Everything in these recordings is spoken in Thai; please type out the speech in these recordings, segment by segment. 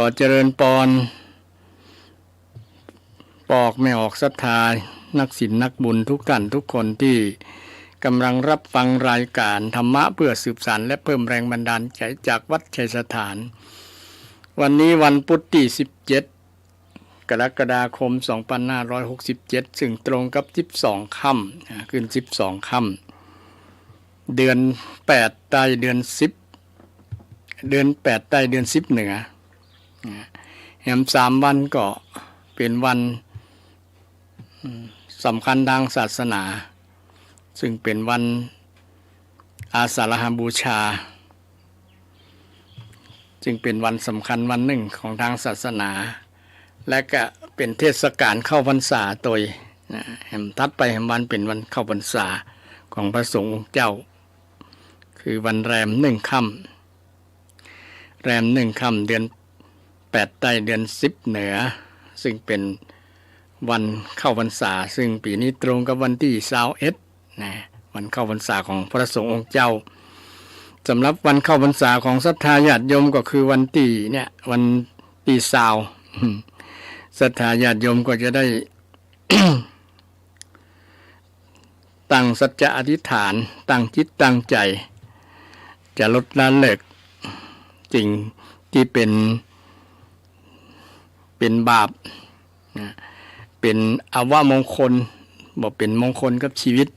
อเจริญปอนปอกไม่ออกศรัทธานักศีลนักบุญทุกท่านทุกคนที่กำลังรับฟังรายการธรรมะเพื่อสืบสานและเพิ่มแรงบันดาลใจจากวัดชัยสถานวันนี้วันพุธที่17 กรกฎาคม 2567 ซึ่งตรงกับ12 ค่ำขึ้น12 ค่ำเดือน8ใต้เดือน10เดือน8ใต้เดือน10เหนือแหม3 วันก็เป็นวันสำคัญทางศาสนาซึ่งเป็นวันอาสาฬหบูชาจึงเป็นวันสำคัญวันหนึ่งของทางศาสนาและก็เป็นเทศกาลเข้าพรรษาโดยแห่งทัดไปแห่งวันเป็นวันเข้าพรรษาของพระสงฆ์องค์เจ้าคือวันแรม1 ค่ำแรม1 ค่ำเดือน8ใต้เดือน10เหนือซึ่งเป็นวันเข้าพรรษาซึ่งปีนี้ตรงกับวันที่21นะวันเข้าพรรษาของพระสงฆ์องค์เจ้าสำหรับวันเข้าพรรษาของศรัทธาญาติโยมก็คือวันที่เนี่ยวันที่20ศรัทธาญาติโยมก็จะได้ ตั้งสัจจะอธิษฐานตั้งจิตตั้งใจจะลดละเลิกสิ่งที่เป็นบาปเป็นอวมงคลบอกเป็นมงคลกับชีวิต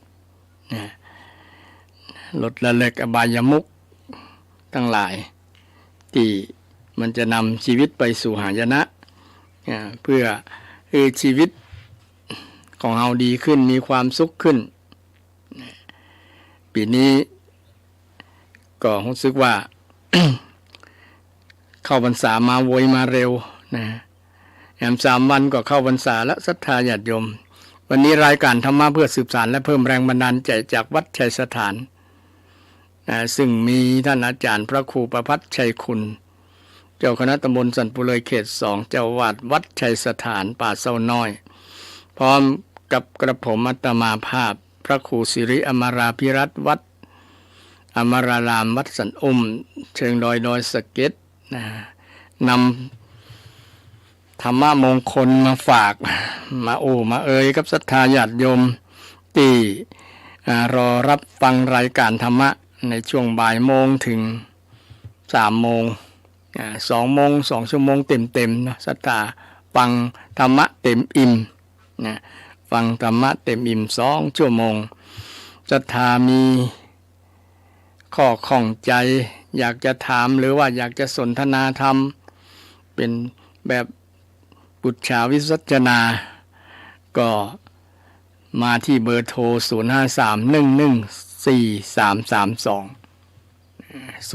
ลดละเลิกอบายมุขทั้งหลายที่มันจะนำชีวิตไปสู่หายนะเพื่อชีวิตของเราดีขึ้นมีความสุขขึ้นปีนี้ก็รู้สึกว่า เข้าพรรษามาโวยมาเร็วนะแหม3 วันก็เข้าพรรษาและศรัทธาญาติโยมวันนี้รายการธรรมะเพื่อสืบสานและเพิ่มแรงบันดาลใจจากวัดชัยสถานซึ่งมีท่านอาจารย์พระครูประภัสชัยคุณเจ้าคณะตำบลสันปุเลยเขต2เจ้าวาดวัดชัยสถานป่าเศร้าน้อยพร้อมกับกระผมอัตมาภาพพระครูสิริอมราภิรัตน์วัดอมรารามวัดสันอุ้มเชิงดอยสะเก็ดนำธรรมะมงคลมาฝากมาเอ่ยกับศรัทธาญาติโยมที่รอรับฟังรายการธรรมะในช่วงบ่ายโมงถึง3 โมง2 โมง2 ชั่วโมงเต็มๆนะศรัทธาฟังธรรมะเต็มอิ่มนะฟังธรรมะเต็มอิ่ม2 ชั่วโมงศรัทธามีข้อข้องใจอยากจะถามหรือว่าอยากจะสนทนาธรรมเป็นแบบปุจฉาวิสัชนาก็มาที่เบอร์โทร0531143332 0531143332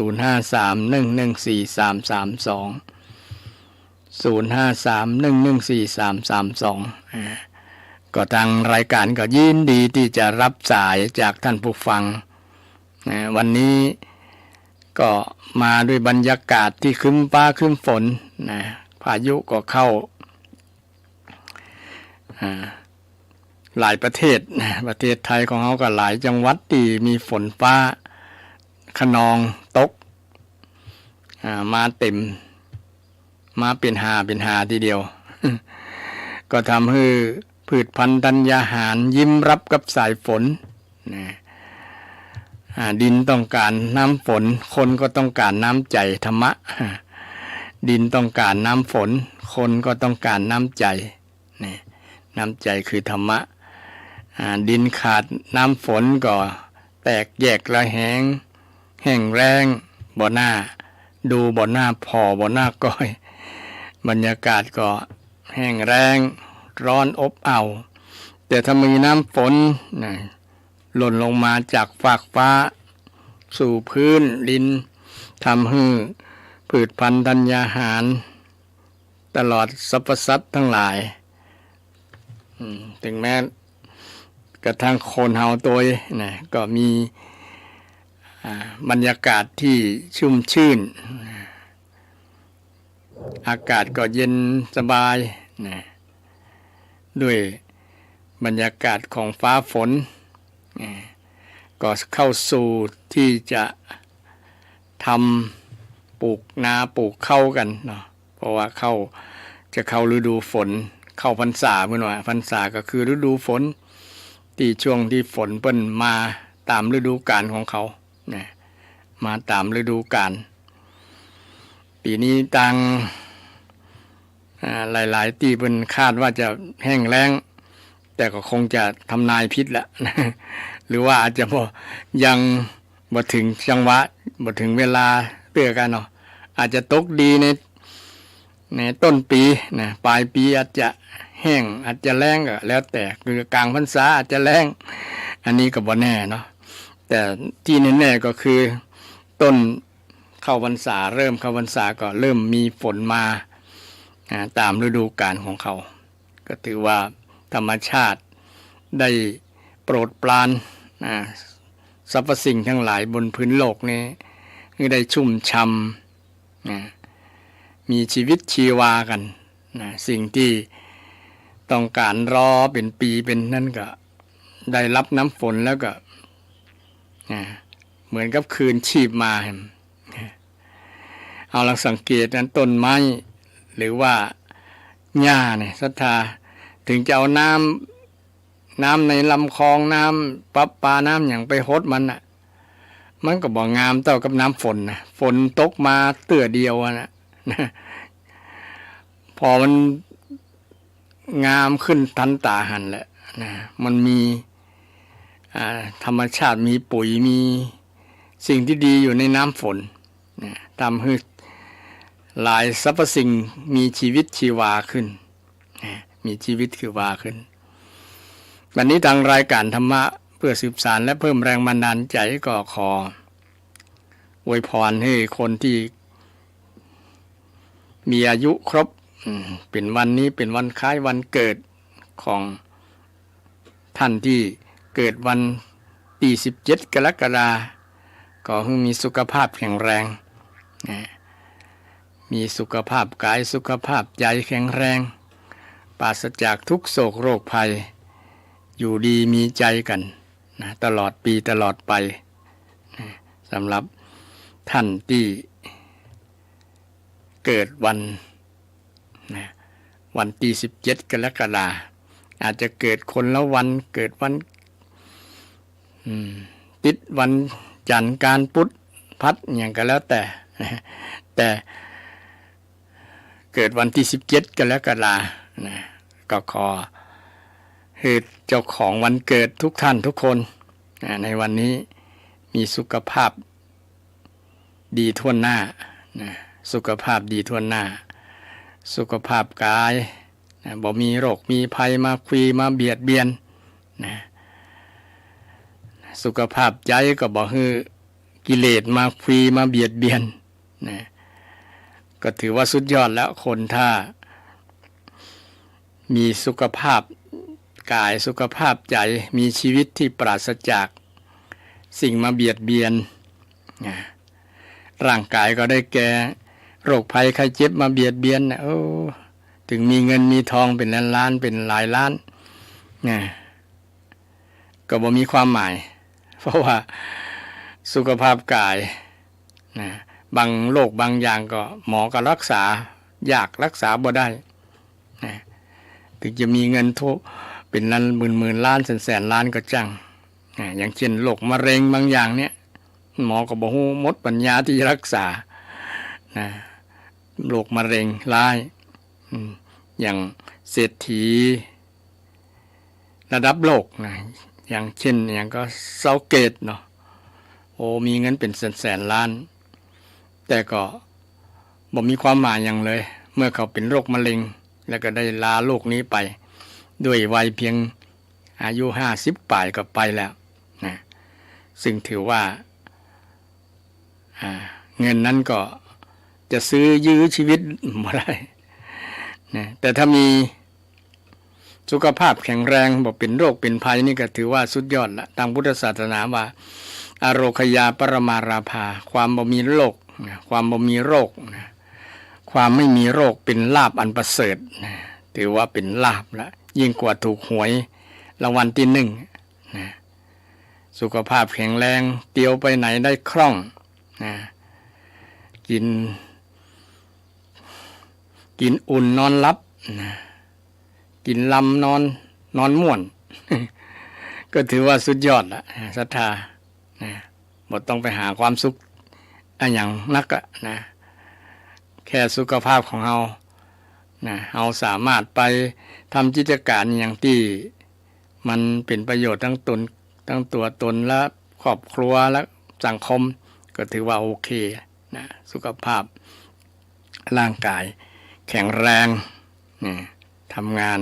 0531143332ก็ทางรายการก็ยินดีที่จะรับสายจากท่านผู้ฟังวันนี้ก็มาด้วยบรรยากาศที่ครึ้มฟ้าครึ้มฝนพายุก็เข้าหลายประเทศประเทศไทยของเราก็หลายจังหวัดที่มีฝนฟ้าคะนองตกมาเต็มมาเป็นหาทีเดียว ก็ทำให้พืชพันธุ์ธัญญาหารยิ้มรับกับสายฝนดินต้องการน้ำฝนคนก็ต้องการน้ำใจธรรมะดินต้องการน้ำฝนคนก็ต้องการน้ำใจน้ำใจคือธรรมะดินขาดน้ำฝนก็แตกแยกระแหงแห้งแรงบ่หน้าดูบ่หน้าพอบ่หน้าก้อยบรรยากาศก็แห้งแรงร้อนอบอ้าวแต่ถ้ามีน้ำฝนหล่นลงมาจากฟากฟ้าสู่พื้นดินทำให้พืชพันธุ์ธัญญาหารตลอดสรรพสัตว์ทั้งหลายถึงแม้กระทั่งคนเฮาตัวก็มีบรรยากาศที่ชุ่มชื่นอากาศก็เย็นสบายด้วยบรรยากาศของฟ้าฝนก็เข้าสู่ที่จะทำปลูกนาปลูกข้าวกันเนาะเพราะ ราะว่าจะเข้าฤดูฝนเข้าพรรษาเมื่อว่าพรรษาก็คือฤดูฝนที่ช่วงที่ฝนเปิ้นมาตามฤดูกาลของเขานะมาตามฤดูกาลปีนี้ต่างหลายๆที่เปิ้นคาดว่าจะแห้งแล้งแต่ก็คงจะทำนายพิษละหรือว่าอาจจะยังบ่ถึงจังหวะบ่ถึงเวลาเตื้อกันเนาะอาจจะตกดีในต้นปีนะปลายปีอาจจะแห้งอาจจะแล้งก็แล้วแต่คือกลางพรรษาอาจจะแล้งอันนี้ก็บ่แน่เนาะแต่ที่แน่ๆก็คือต้นเข้าพรรษาเริ่มเข้าพรรษาก็เริ่มมีฝนมาตามฤดูกาลของเขาก็ถือว่าธรรมชาติได้โปรดปรานสรรพสิ่งทั้งหลายบนพื้นโลกนี้ได้ชุ่มช่ำมีชีวิตชีวากันสิ่งที่ต้องการรอเป็นปีเป็นนั่นก็ได้รับน้ำฝนแล้วก็เหมือนกับคืนชีพมาเอาลองสังเกตนั้นต้นไม้หรือว่าหญ้าเนี่ยศรัทธาถึงจะเอาน้ำในลำคลองน้ำประปาน้ำอย่างไปฮดมันก็บ่งามเท่ากับน้ำฝนนะฝนตกมาเตื้อเดียวนะพอมันงามขึ้นทันตาหันแหละนะมันมีธรรมชาติมีปุ๋ยมีสิ่งที่ดีอยู่ในน้ำฝนนะทำให้หลายสรรพสิ่งมีชีวิตชีวาขึ้นนะมีชีวิตชีวาขึ้นวันนี้ทางรายการธรรมะเพื่อสืบสานและเพิ่มแรงบันดาลใจก็ขออวยพรให้คนที่มีอายุครบเป็นวันนี้เป็นวันคล้ายวันเกิดของท่านที่เกิดวันที่17 กรกฎาคมก็ให้มีสุขภาพแข็งแรงมีสุขภาพกายสุขภาพใจแข็งแรงปราศจากทุกโศกโรคภัยอยู่ดีมีใจกันตลอดปีตลอดไปสำหรับท่านที่เกิดวันที่17 กรกฎาคมอาจจะเกิดคนละวันเกิดวันติดวันจันทร์การพุธพัดอย่างก็แล้วแต่เกิดวันที่17 กรกฎาคมก็ขอให้เจ้าของวันเกิดทุกท่านทุกคนในวันนี้มีสุขภาพดีทั่วหน้าสุขภาพดีทั่วหน้าสุขภาพกายบ่มีโรคมีภัยมาคุยมาเบียดเบียนสุขภาพใจก็บ่ให้กิเลสมาคุยมาเบียดเบียนก็ถือว่าสุดยอดแล้วคนถ้ามีสุขภาพกายสุขภาพใจมีชีวิตที่ปราศจากสิ่งมาเบียดเบียนร่างกายก็ได้แก่โรคภัยไข้เจ็บมาเบียดเบียนถึงมีเงินมีทองเป็นล้านเป็นหลายล้านก็บ่มีความหมายเพราะว่าสุขภาพกายบางโรคบางอย่างก็หมอก็รักษายากรักษาบ่ได้ถึงจะมีเงินทุเป็นล้านหมื่นล้านแสนล้านก็จังอย่างเช่นโรคมะเร็งบางอย่างเนี่ยหมอก็บ่ฮู้หมดปัญญาที่จะรักษาโรคมะเร็งร้ายอย่างเศรษฐีระดับโลกอย่างเช่นอย่างก็เซาเกตเนาะมีเงินเป็นแสนล้านแต่ก็บ่มีความหมายอย่างเลยเมื่อเขาเป็นโรคมะเร็งแล้วก็ได้ลาโลกนี้ไปด้วยวัยเพียงอายุ50 ป่ายก็ไปแล้วซึ่งถือว่าเงินนั้นก็จะซื้อยื้อชีวิตบ่ได้แต่ถ้ามีสุขภาพแข็งแรงบ่เป็นโรคเป็นภัยนี่ก็ถือว่าสุดยอดละทางพุทธศาสนาว่าอโรคยาปรมาราภาความบ่มีโรคความบ่มีโรคความไม่มีโรคเป็นลาภอันประเสริฐถือว่าเป็นลาภละยิ่งกว่าถูกหวยรางวัลที่1สุขภาพแข็งแรงเตียวไปไหนได้คล่องกิน กินอุ่นนอนรับนะกินลำนอนม่วน ก็ถือว่าสุดยอดละศรัทธานะบ่ต้องไปหาความสุขอย่างนักอะนะแค่สุขภาพของเรานะเราสามารถไปทำกิจการอย่างที่มันเป็นประโยชน์ทั้งตนทั้งตัวตนและครอบครัวและสังคมก็ถือว่าโอเคนะสุขภาพร่างกายแข็งแรงนะทำงาน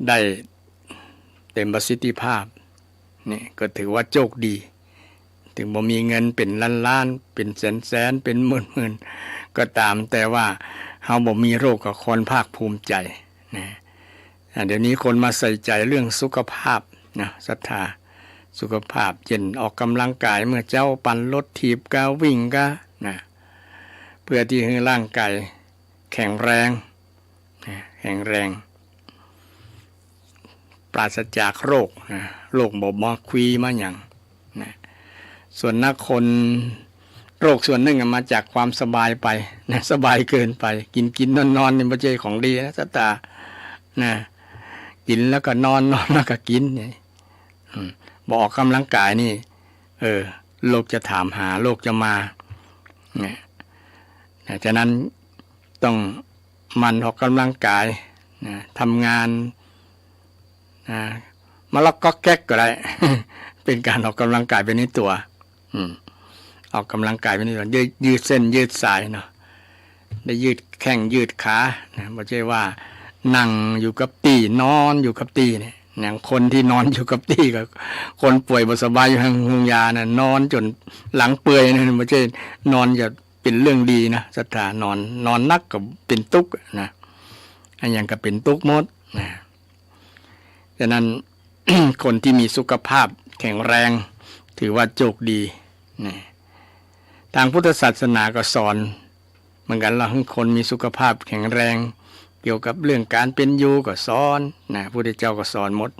ได้เต็มประสิทธิภาพนี่ก็ถือว่าโชคดีถึงบ่มีเงินเป็นล้านๆเป็นแสนเป็นหมื่นก็ตามแต่ว่าเฮาบ่มีโรคก็คนภาคภูมิใจนะเดี๋ยวนี้คนมาใส่ใจเรื่องสุขภาพนะศรัทธาสุขภาพเช่นออกกำลังกายเมื่อเจ้าปั่นรถถีบก็วิ่งก็นะเพื่อที่ให้ร่างกายแข็งแรงนะแข็งแรงปราศจากโรคนะโรคบ่มาคุยมาอย่างนะส่วนนักคนโรคส่วนหนึ่งมาจากความสบายไปนะสบายเกินไปกินนอนนี่ไม่ใช่ของดีนะสัตตานะกินแล้วก็นอนแล้วก็กินเนี่ยบอกออกกำลังกายนี่โรคจะถามหาโรคจะมาเนี่ยฉะนั้นต้องมันออกกำลังกายนะทำงานมาล็อกก็แก๊กก็ได้ เป็นการออกกำลังกายไปในตัวออกกำลังกายไปในตัวยืดเส้นยืดสายเนาะได้ยืดแข้งยืดขานะไม่ใช่ว่านั่งอยู่กับที่นอนอยู่กับที่เนี่ยอย่างคนที่นอนอยู่กับที่กับคนป่วยบ่สบายอยู่ทางโรงยานะนอนจนหลังเปื่อยนะไม่ใช่นอนจะเป็นเรื่องดีนะศรัทธานอนนักกับเป็นทุกข์นะอันอย่างก็เป็นทุกข์หมดนะฉะนั้น คนที่มีสุขภาพแข็งแรงถือว่าโชคดีนะทางพุทธศาสนาก็สอนเหมือนกันเราให้คนมีสุขภาพแข็งแรงเกี่ยวกับเรื่องการเป็นอยู่ก็สอนนะพระพุทธเจ้าก็สอนหมด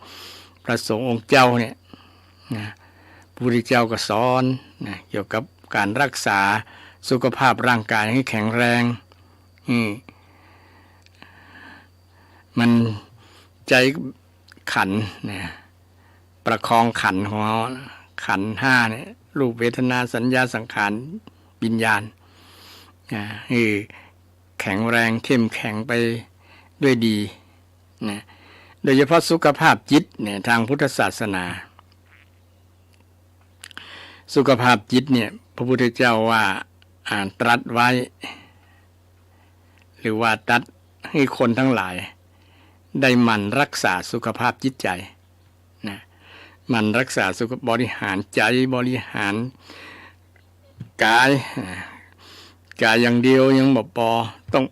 พระสงฆ์องค์เจ้าเนี่ยนะพระพุทธเจ้าก็สอนนะเกี่ยวกับการรักษาสุขภาพร่างกายให้แข็งแรงมันใจขันนะประคองขันของเราขันห้าเนี่ยรูปเวทนาสัญญาสังขารวิญญาณแข็งแรงเข้มแข็งไปด้วยดีนะโดยเฉพาะสุขภาพจิตเนี่ยทางพุทธศาสนาสุขภาพจิตเนี่ยพระพุทธเจ้าว่าตรัสไว้หรือว่าตรัสให้คนทั้งหลายได้หมั่นรักษาสุขภาพจิตใจนะมันรักษาสุขบริหารใจบริหารกายอย่างเดียวยังบ่พอต้อง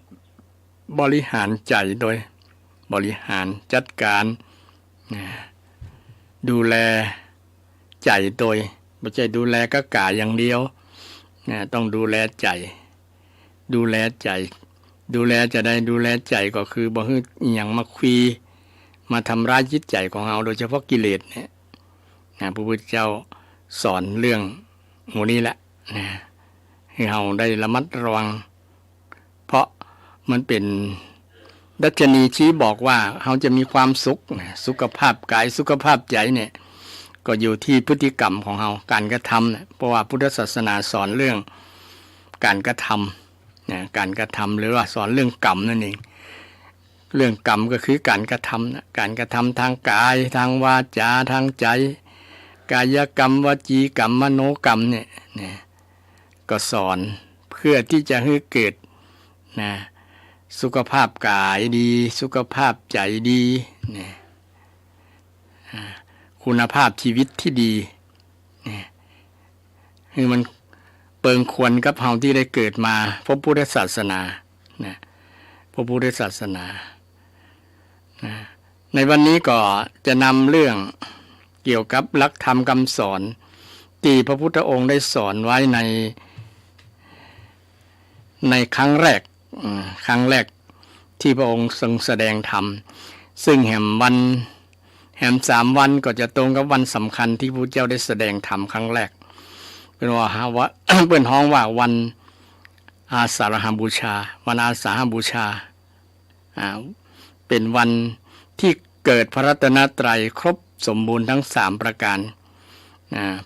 บริหารใจโดยบริหารจัดการดูแลใจโดยไม่ใช่ดูแลก็กายอย่างเดียวต้องดูแลใจดูแลจะได้ดูแลใจก็คือบ่ให้อิหยังมาคุยมาทำร้ายจิตใจของเราโดยเฉพาะกิเลสเนี่ยพระพุทธเจ้าสอนเรื่องหมู่นี้แหละให้เราได้ระมัดระวังเพราะมันเป็นดัชนีชี้บอกว่าเราจะมีความสุขสุขภาพกายสุขภาพใจเนี่ยก็อยู่ที่พฤติกรรมของเราการกระทำเนี่ยเพราะว่าพุทธศาสนาสอนเรื่องการกระทำการกระทำหรือว่าสอนเรื่องกรรมนั่นเองเรื่องกรรมก็คือการกระทำการกระทำทางกายทางวาจาทางใจกายกรรมวจีกรรมมโนกรรมเนี่ยก็สอนเพื่อที่จะให้เกิดสุขภาพกายดีสุขภาพใจดีคุณภาพชีวิตที่ดีคือมันเปิงควรกับเฮาที่ได้เกิดมาพบพุทธศาสนาพบพุทธศาสนาในวันนี้ก็จะนำเรื่องเกี่ยวกับหลักธรรมคำสอนที่พระพุทธองค์ได้สอนไว้ในครั้งแรกที่พระองค์ทรงแสดงธรรมซึ่งแห่ม3 วันก็จะตรงกับวันสำคัญที่พระเจ้าได้แสดงธรรมครั้งแรกเป็นว่า เปิ้นฮ้องว่าวัน อาสาฬหบูชาวันอาสาฬหบูชาเป็นวันที่เกิดพระรัตนตรัยครบสมบูรณ์ทั้ง3ประการ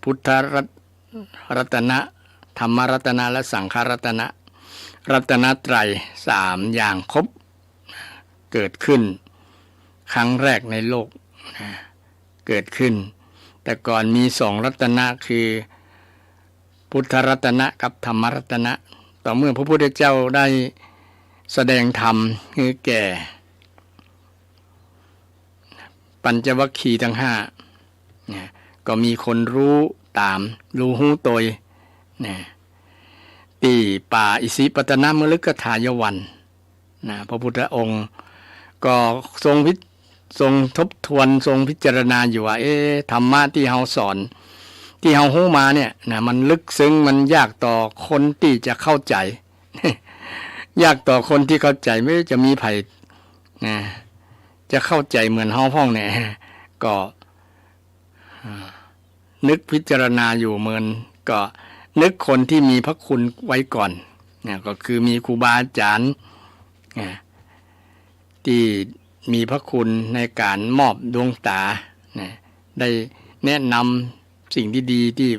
พุทธรัตนะธรรมรัตนะและสังฆรัตนะรัตนตรัย3อย่างครบเกิดขึ้นครั้งแรกในโลกเกิดขึ้นแต่ก่อนมี2รัตนะคือพุทธรัตนะกับธรรมรัตนะต่อเมื่อพระพุทธเจ้าได้แสดงธรรมคือแก่ปัญจวัคคีย์ทั้ง5ก็มีคนรู้ตามรู้หูโตยที่ป่าอิสิปตนมฤคทายวันพระพุทธองค์ก็ทรงทบทวนทรงพิจารณาอยู่ว่าธรรมะที่เฮาสอนที่เฮาฮู้มาเนี่ยมันลึกซึ้งมันยากต่อคนที่จะเข้าใจ ยากต่อคนที่เข้าใจไม่จะมีไผจะเข้าใจเหมือนเฮาพ้องเนี่ยก็นึกพิจารณาอยู่เหมือนก็นึกคนที่มีพระคุณไว้ก่อนก็คือมีครูบาอาจารย์ที่มีพระคุณในการมอบดวงตาได้แนะนำสิ่งที่ดีที่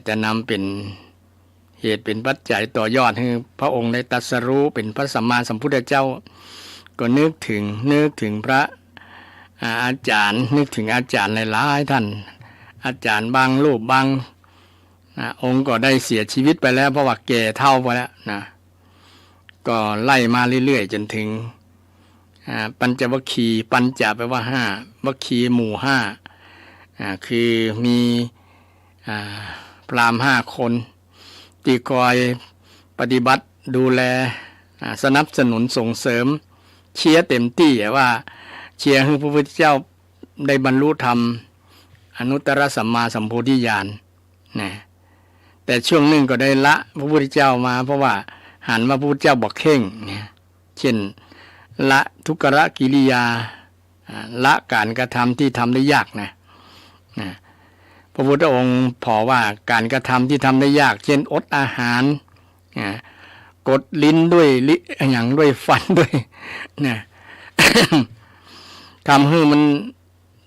จะนำเป็นเหตุเป็นปัจจัยต่อยอดให้พระองค์ได้ตรัสรู้เป็นพระสัมมาสัมพุทธเจ้าก็นึกถึงพระอาจารย์นึกถึงอาจารย์หลายๆท่านอาจารย์บางรูปบางองค์ก็ได้เสียชีวิตไปแล้วเพราะว่าแก่เฒ่าไปแล้วก็ไล่มาเรื่อยๆจนถึงปัญจวัคคีย์ปัญจแปลว่า5วัคคีย์หมู่5คือมีพราหมณ์5คนที่คอยปฏิบัติดูแลสนับสนุนส่งเสริมเชียร์เต็มที่ว่าเชียร์ให้พระพุทธเจ้าได้บรรลุธรรมอนุตตรสัมมาสัมโพธิญาณแต่ช่วงหนึ่งก็ได้ละพระพุทธเจ้ามาเพราะว่าหันมาพระพุทธเจ้าบอกเข่งเช่นละทุกขกิริยาละการกระทำที่ทำได้ยากพระพุทธองค์พอว่าการกระทำที่ทำได้ยากเช่นอดอาหารกดลิ้นด้วยอย่างด้วยฟันด้วยทำให้มัน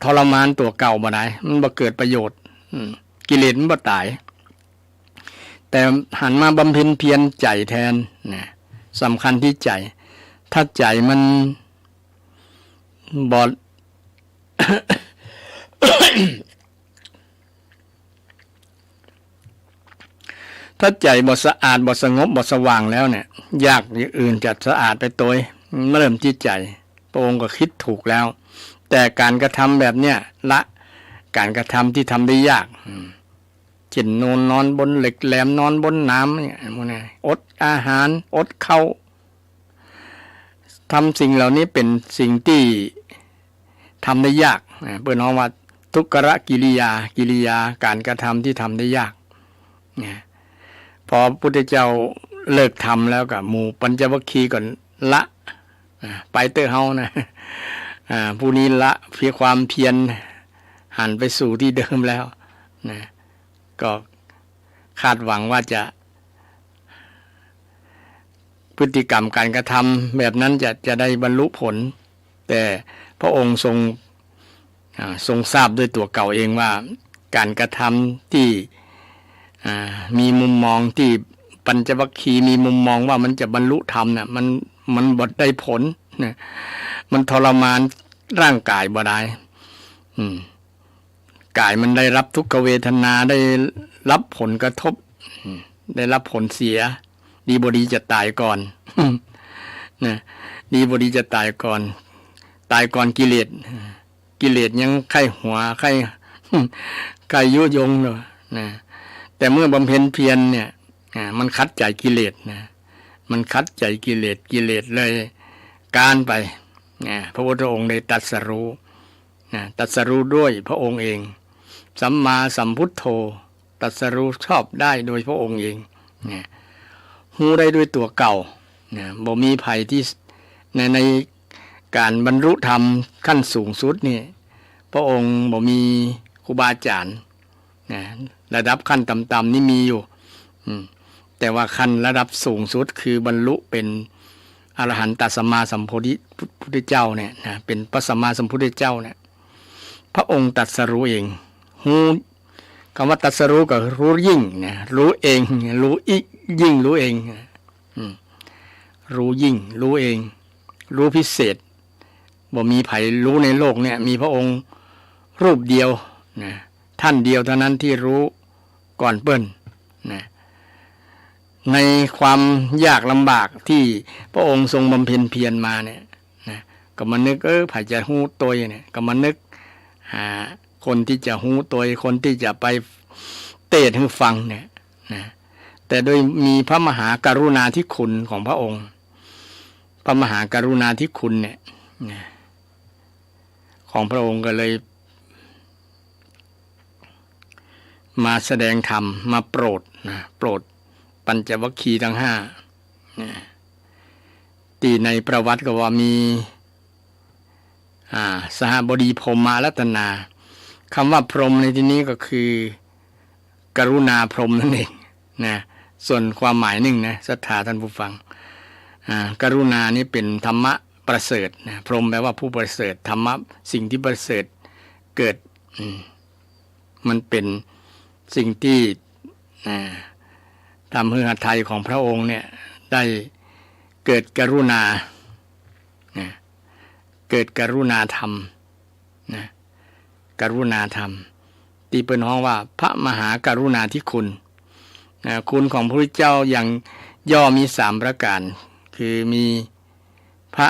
ทรมานตัวเก่าบ่ได้มันบ่เกิดประโยชน์กิเลสมันบ่ตายแต่หันมาบำเพ็ญเพียรใจแทนสำคัญที่ใจถ้าใจมันบอด ถ้าใจบ่สะอาดบ่สงบบ่สว่างแล้วเนี่ยยากอย่างอื่นจะสะอาดไปตัวเริ่มที่ใจพระองค์ก็คิดถูกแล้วแต่การกระทำแบบเนี้ยละการกระทำที่ทำได้ยากเช่นนอนบนเหล็กแหลมนอนบนน้ำเนี่ยอดอาหารอดข้าวทำสิ่งเหล่านี้เป็นสิ่งที่ทำได้ยากเปิดว่าทุกขกิริยาการกระทำที่ทำได้ยากพอพระพุทธเจ้าเลิกทำแล้วกับหมู่ปัญจวัคคีย์ก่อนละไปเตอเฮาผู้นี้ละเพียงความเพียรหันไปสู่ที่เดิมแล้วก็คาดหวังว่าจะพฤติกรรมการกระทำแบบนั้นจะได้บรรลุผลแต่พระองค์ทรงทราบด้วยตัวเก่าเองว่าการกระทำที่มีมุมมองที่ปัญจวัคคีย์มีมุมมองว่ามันจะบรรลุธรรมมันบ่ได้ผลมันทรมานร่างกายบ่ได้กายมันได้รับทุกขเวทนาได้รับผลกระทบได้รับผลเสียดีบดีจะตายก่อนดีบดีจะตายก่อนกิเลสยังไข้หัวไข้ยุยงเลยแต่เมื่อบำเพ็ญเพียรเนี่ยมันคัดใจกิเลสมันคัดใจกิเลสเลยการไปพระพุทธองค์ได้ตรัสรู้ด้วยพระองค์เองสัมมาสัมพุทโธตรัสรู้ชอบได้โดยพระองค์เองหูได้ด้วยตัวเก่าบ่มีภัยที่ในการบรรลุธรรมขั้นสูงสุดนี่พระองค์บ่มีครูบาอาจารย์ระดับขั้นต่ำๆนี่มีอยู่ แต่ว่าขั้นระดับสูงสุดคือบรรลุเป็นอรหันตสัมมาสัมโพธิพุทธเจ้าเนี่ยนะเป็นพระสัมมาสัมพุทธเจ้าเนี่ยพระองค์ตรัสรู้เองรู้คำว่าตรัสรู้ก็รู้ยิ่งนะรู้เองรู้ยิ่งรู้เองรู้ยิ่งรู้เองรู้พิเศษบ่มีไผรู้ในโลกเนี่ยมีพระองค์รูปเดียวนะท่านเดียวเท่านั้นที่รู้ก่อนเปิ้นนะในความยากลำบากที่พระองค์ทรงบำเพ็ญเพียรมาเนี่ยนะก็มานึกไผจะฮู้ตัวเนี่ยก็มานึกหาคนที่จะฮู้ตัวคนที่จะไปเทศน์ให้ฟังเนี่ยนะแต่โดยมีพระมหากรุณาธิคุณของพระองค์พระมหากรุณาธิคุณเนี่ยนะของพระองค์ก็เลยมาแสดงธรรมมาโปรดนะโปรดปัญจวัคคีย์ทั้งห้าที่ในประวัติก็ว่ามีสหบดีพรหมารัตนาคำว่าพรหมในที่นี้ก็คือกรุณาพรหมนั่นเองนะส่วนความหมายหนึ่งนะศรัทธาท่านผู้ฟังกรุณานี้เป็นธรรมะประเสริฐนะพรหมแปลว่าผู้ประเสริฐธรรมะสิ่งที่ประเสริฐเกิดมันเป็นสิ่งที่ทำให้หัตถ์ไทยของพระองค์เนี่ยได้เกิดกรุณาเกิดกรุณาธรรมนะกรุณาธรรมที่เป็นฮ้องว่าพระมหากรุณาธิคุณคุณของพระพุทธเจ้าอย่างย่อมี3ประการคือมีพระ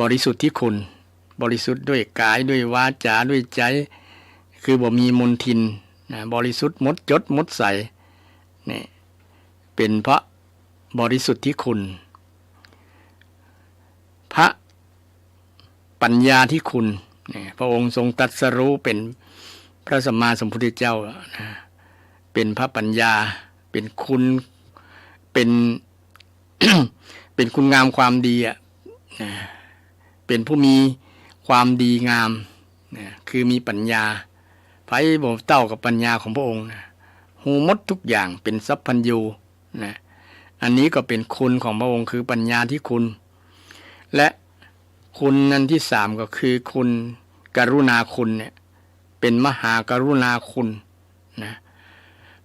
บริสุทธิคุณบริสุทธิ์ด้วยกายด้วยวาจาด้วยใจคือบ่มีมลทินบริสุทธิ์หมดจดหมดใสนี่เป็นพระบริสุทธิคุณพระปัญญาที่คุณพระองค์ทรงตรัสรู้เป็นพระสัมมาสัมพุทธเจ้าเป็นพระปัญญาเป็นคุณเป็น เป็นคุณงามความดีเป็นผู้มีความดีงามคือมีปัญญาไผบ่เต้ากับปัญญาของพระองค์หูหมดทุกอย่างเป็นสัพพัญญูนะอันนี้ก็เป็นคุณของพระองค์คือปัญญาที่คุณและคุณนั้นที่3ก็คือคุณกรุณาคุณเนี่ยเป็นมหากรุณาคุณนะ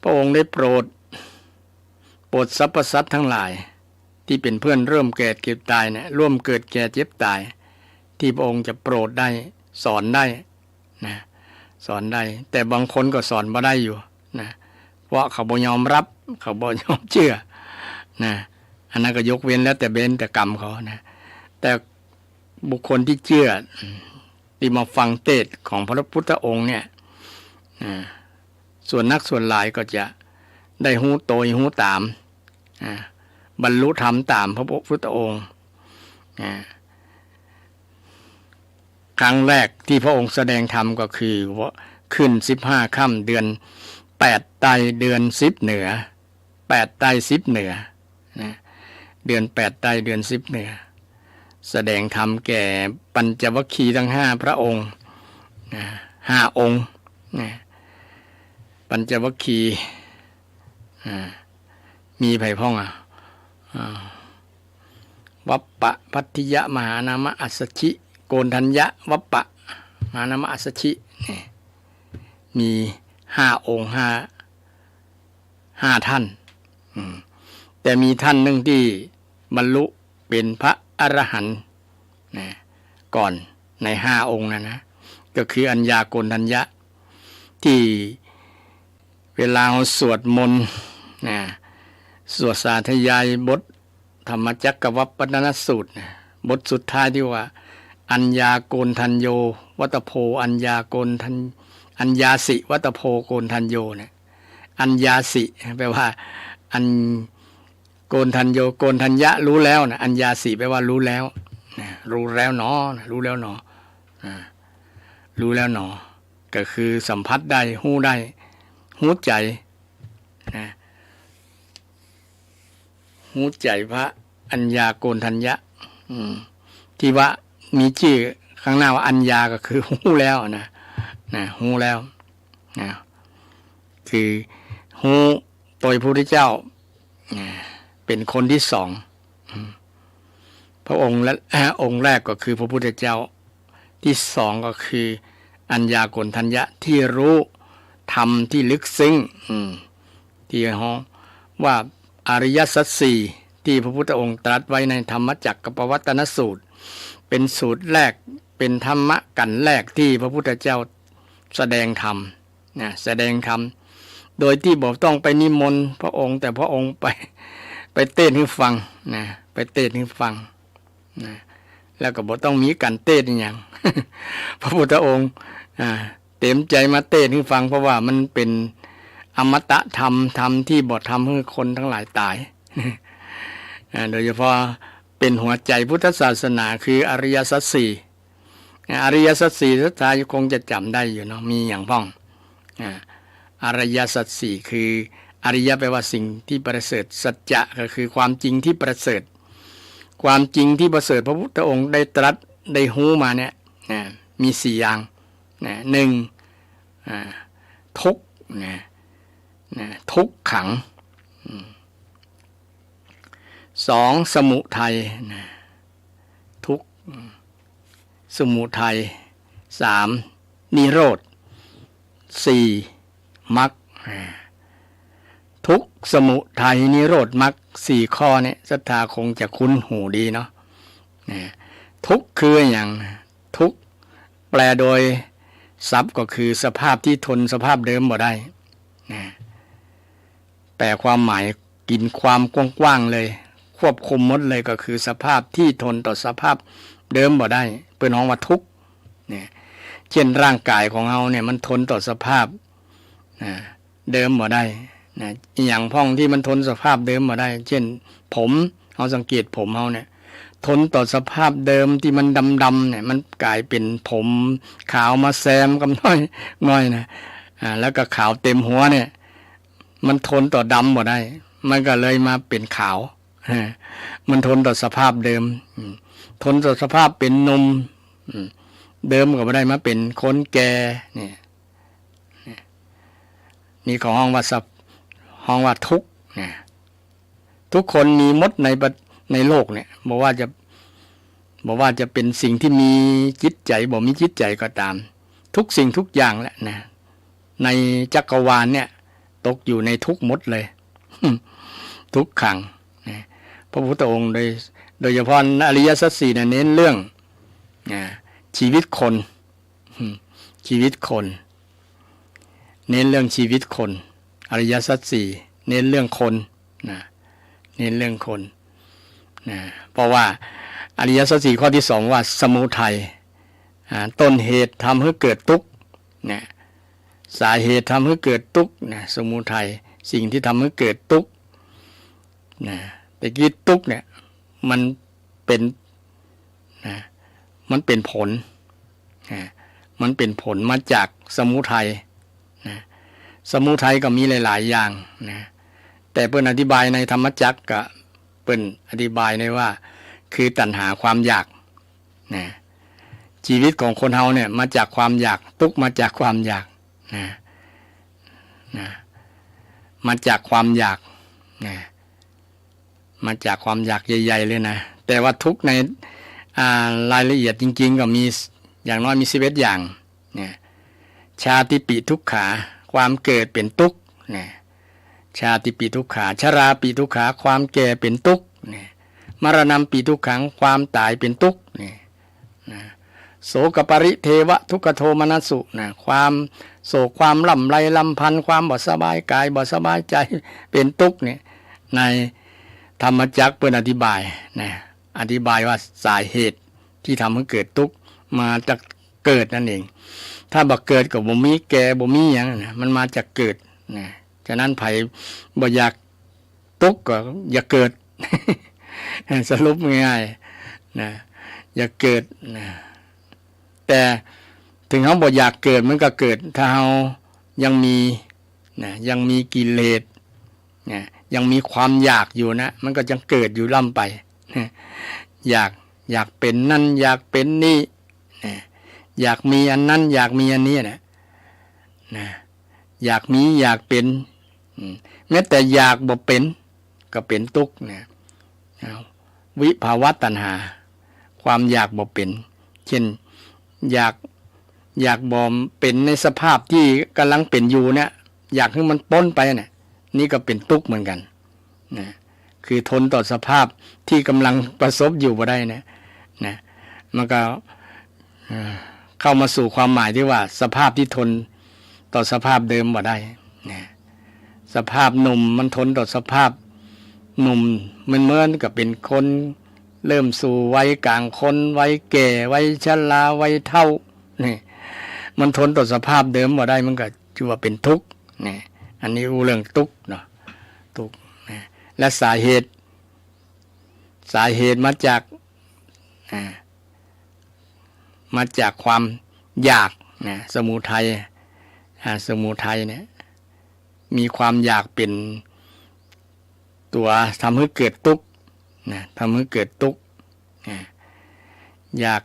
พระองค์ได้โปรดสรรพสัตว์ทั้งหลายที่เป็นเพื่อนเริ่มแก่เก็บตายเนี่ยร่วมเกิดแก่เจ็บตายที่พระองค์จะโปรดได้สอนได้นะสอนได้แต่บางคนก็สอนบ่ได้อยู่นะเพราะเขาบ่ยอมรับเขาบ่ยอมเชื่อนะอันนั้นก็ยกเว้นแล้วแต่เบนแต่กรรมเขานะแต่บุคคลที่เชื่อที่มาฟังเทศน์ของพระพุทธองค์เนี่ยส่วนนักส่วนหลายก็จะได้หูโตยหูตามบรรลุธรรมตามพระพุทธองค์ครั้งแรกที่พระองค์แสดงธรรมก็คือว่าขึ้น15ค่ำเดือน8ใต้เดือน10เหนือ8ใต้10เหนือเดือน8ใต้เดือน10เหนือแสดงธรรมแก่ปัญจวัคคีย์ทั้ง5พระองค์5องค์ปัญจวัคคีย์มีไผพ้องวัปปะพัทธิยะมหานามะอัสสชิโกณทัญญะวัปปะมหานามะอัสสชิมี5องค์5ท่านแต่มีท่านหนึ่งที่บรรลุเป็นพระอรหันต์ก่อนใน5องค์นะก็คืออัญญาโกณทัญญะที่เวลาเราสวดมนต์สวดสาธยายบทธรรมจักรวัปปนสูตรบทสุดท้ายที่ว่าอัญญาโกณทัญโยวัตโพอัญญาโกณทัญอัญญาสิวัตโพโกณทัญโยเนี่ยอัญญาสิแปลว่าอัญโกณทัญโยโกณทัญญะรู้แล้วนะอัญญาสิแปลว่ารู้แล้วรู้แล้วหนอรู้แล้วหนอรู้แล้วหนอก็คือสัมผัสได้หู้ได้หู้ใจหู้ใจพระอัญญาโกณทัญญะที่ว่ามีชื่อข้างหน้าว่าอัญญาก็คือหู้แล้วนะหู้แล้วนะคือหู้โดยพระพุทธเจ้า เป็นคนที่สองพระองค์และองค์แรกก็คือพระพุทธเจ้าที่สองก็คืออัญญาโกณฑัญญะที่รู้ธรรมที่ลึกซึ้งที่ว่าอริยสัจสี่ที่พระพุทธองค์ตรัสไว้ในธรรมจักรกับวัตนสูตรเป็นสูตรแรกเป็นธรรมะกันแรกที่พระพุทธเจ้าแสดงธรรมแสดงธรรมโดยที่บอกต้องไปนิมนต์พระองค์แต่พระองค์ไปเต้นให้ฟังไปเต้นให้ฟังแล้วก็บอกต้องมีการเต้นอย่าง พระพุทธองค์เต็มใจมาเต้นให้ฟังเพราะว่ามันเป็นอมตะธรรมที่บอกทำให้คนทั้งหลายตาย โดยเฉพาะเป็นหัวใจพุทธศาสนาคืออริยสัจสี่อริยสัจสี่ทุกท่านคงจะจำได้อยู่เนาะมีอย่างพ้องอริยสัจสี่คืออริยแปลว่าสิ่งที่ประเสริฐสัจจะก็คือความจริงที่ประเสริฐความจริงที่ประเสริฐพระพุทธองค์ได้ตรัสได้หูมาเนี่ยมีสี่อย่างหนึ่งทุกข์ทุกขังสองสมุทัยทุกข์สมุทัยสามนิโรธสี่มรรคทุกข์สมุทัยนิโรธมรรคสี่ข้อเนี่ยศรัทธาคงจะคุ้นหูดีเนาะทุกข์คืออย่างทุกข์แปลโดยศัพท์ก็คือสภาพที่ทนสภาพเดิมบ่ได้แต่ความหมายกินความกว้างๆเลยควบคุมหมดเลยก็คือสภาพที่ทนต่อสภาพเดิมบ่ได้เปิ้นฮ้องว่าทุกข์เช่นร่างกายของเฮาเนี่ยมันทนต่อสภาพเดิมบ่ได้อย่างพ้องที่มันทนสภาพเดิมบ่ได้เช่นผมเฮาสังเกตผมเฮาเนี่ยทนต่อสภาพเดิมที่มันดำๆเนี่ยมันกลายเป็นผมขาวมาแซมกับน้อยนะแล้วก็ขาวเต็มหัวเนี่ยมันทนต่อดำบ่ได้มันก็เลยมาเป็นขาวมันทนต่อสภาพเดิมทนต่อสภาพเป็นหนุ่มเดิมก็บ่ได้มาเป็นคนแก่นี่ของห้องว่าทุกข์ทุกคนมีมดในโลกเนี่ยบอกว่าจะเป็นสิ่งที่มีจิตใจบ่มีจิตใจก็ตามทุกสิ่งทุกอย่างแหละนะในจักรวาลเนี่ยตกอยู่ในทุกข์หมดเลย ทุกขังพระพุทธองค์โดยเฉพาะอริยสัจสี่เน้นเรื่องชีวิตคนชีวิตคนเน้นเรื่องชีวิตคนอริยสัจสี่เน้นเรื่องคนเน้นเรื่องคนเพราะว่าอริยสัจสี่ข้อที่สองว่าสมุทัยต้นเหตุทำให้เกิดทุกข์สาเหตุทำให้เกิดทุกข์สมุทัยสิ่งที่ทำให้เกิดทุกข์แต่กิจทุกข์เนี่ยมันเป็นผลมันเป็นผลมาจากสมุทัยสมุทัยก็มีหลายๆอย่างแต่เปิ้นอธิบายในธรรมจักรก็เปิ้นอธิบายในว่าคือตัณหาความอยากชีวิตของคนเฮาเนี่ยมาจากความอยากทุกข์มาจากความอยากมาจากความอยากมาจากความอยากใหญ่ๆเลยนะแต่ว่าทุกข์ในรายละเอียดจริงๆก็มีอย่างน้อยมี11อย่างชาติปิทุกขาความเกิดเป็นทุกข์ชาติปิทุกขาชราปิทุกขาความแก่เป็นทุกข์มรณะปิทุกขังความตายเป็นทุกข์โสกปริเทวทุกขโทมนัสสุความโศกความลำไรลำพันธ์ความบ่สบายกายบ่สบายใจเป็นทุกข์ในธรรมจักรเปิ้นอธิบายอธิบายว่าสาเหตุที่ทำให้เกิดทุกข์มาจากเกิดนั่นเองถ้าบ่เกิดก็บ่มีแก่บ่มีหยังมันมาจากเกิดฉะนั้นไผบ่อยากทุกข์ก็อย่าเกิด สรุปง่ายๆอย่าเกิดแต่ถึงเฮาบ่อยากเกิดมันก็เกิดถ้าเฮายังมีกิเลสยังมีความอยากอยู่นะมันก็จะเกิดอยู่ล่ำไปอยากเป็นนั่นอยากเป็นนี่อยากมีอันนั้นอยากมีอันนี้อยากมีอยากเป็นแม้แต่อยากบ่เป็น ก็เป็นทุกข์เนี่ยวิภาวะตัณหาความอยากบ่เป็น เช่นอยากบ่เป็นในสภาพที่กำลังเป็นอยู่เนี่ยอยากให้มันพ้นไปเนี่ยนี่ก็เป็นทุกข์เหมือนกันนะคือทนต่อสภาพที่กำลังประสบอยู่บ่ได้นะมันก็เข้ามาสู่ความหมายที่ว่าสภาพที่ทนต่อสภาพเดิมบ่ได้นะสภาพหนุ่มมันทนต่อสภาพหนุ่มมันเหมือนกับเป็นคนเริ่มสู่วัยกลางคนวัยแก่วัยชราวัยเฒ่านี่มันทนต่อสภาพเดิมบ่ได้มันก็ชื่อว่าเป็นทุกข์นี่อันนี้เรื่องทุกข์เนาะทุกข์และสาเหตุมาจากความอยากนะสมุทัยเนี่ยมีความอยากเป็นตัวทำให้เกิดทุกข์นะทำให้เกิดทุกข์อยาก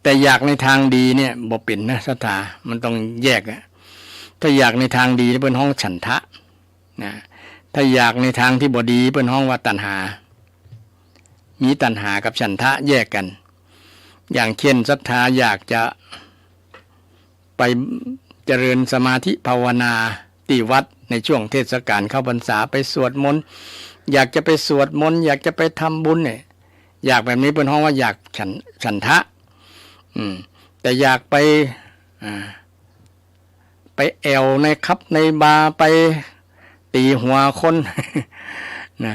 แต่อยากในทางดีเนี่ยบ่เป็นนะสถามันต้องแยกอะถ้าอยากในทางดีเป็นห้องฉันทะนะถ้าอยากในทางที่บ่ดีเป็นห้องว่าตัณหามีตัณหากับฉันทะแยกกันอย่างเช่นศรัทธาอยากจะไปเจริญสมาธิภาวนาที่วัดในช่วงเทศกาลเข้าพรรษาไปสวดมนต์อยากจะไปสวดมนต์อยากจะไปทำบุญเนี่ยอยากแบบนี้เป็นห้องว่าอยากฉันทะแต่อยากไปแอวในคับในบาร์ไปตีหัวคนนะ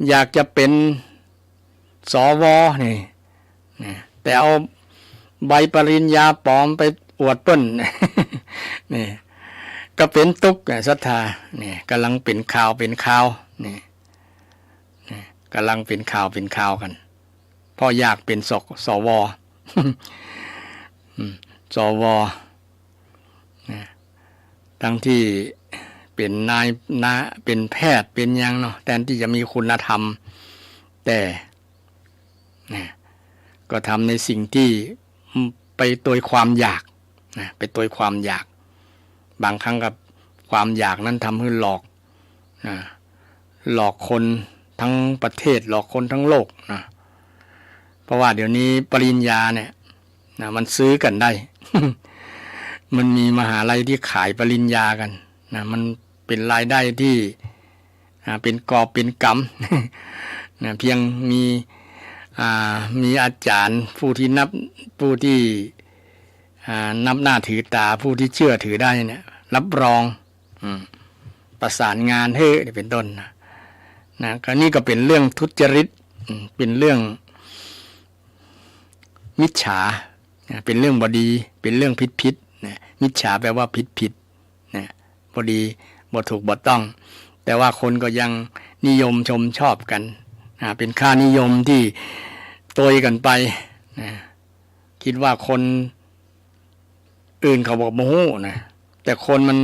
อยากจะเป็นสวนี่แต่เอาใบปริญญาปลอมไปอวดเปิ้นนี่ก็เป็นทุกข์ศรัทธานี่กำลังเป็นข่าวนี่กำลังเป็นข่าวกันเพราะอยากเป็นสวสวทั้งที่เป็นนายเป็นแพทย์เป็นยังเนาะแทนที่จะมีคุณธรรมแต่ก็ทำในสิ่งที่ไปโดยความอยากไปโดยความอยากบางครั้งกับความอยากนั้นทำให้หลอกคนทั้งประเทศหลอกคนทั้งโลกนะเพราะว่าเดี๋ยวนี้ปริญญาเนี่ยมันซื้อกันได้ มันมีมหาลัยที่ขายปริญญากันนะมันเป็นรายได้ที่เป็นกอบเป็นกำ นะเพียงมีอาจารย์ผู้ที่นับหน้าถือตาผู้ที่เชื่อถือได้เนี่ยรับรองประสานงานให้เป็นต้นนะก็นี่ก็เป็นเรื่องทุจริตเป็นเรื่องมิจฉาเป็นเรื่องบดีเป็นเรื่องผิดนะมิจฉาแปลว่าผิดนะบดีบ่ถูกบ่ต้องแต่ว่าคนก็ยังนิยมชมชอบกันเป็นค่านิยมที่โตยกันไปนะคิดว่าคนอื่นเขาบอกโมโหนะแต่คนมัน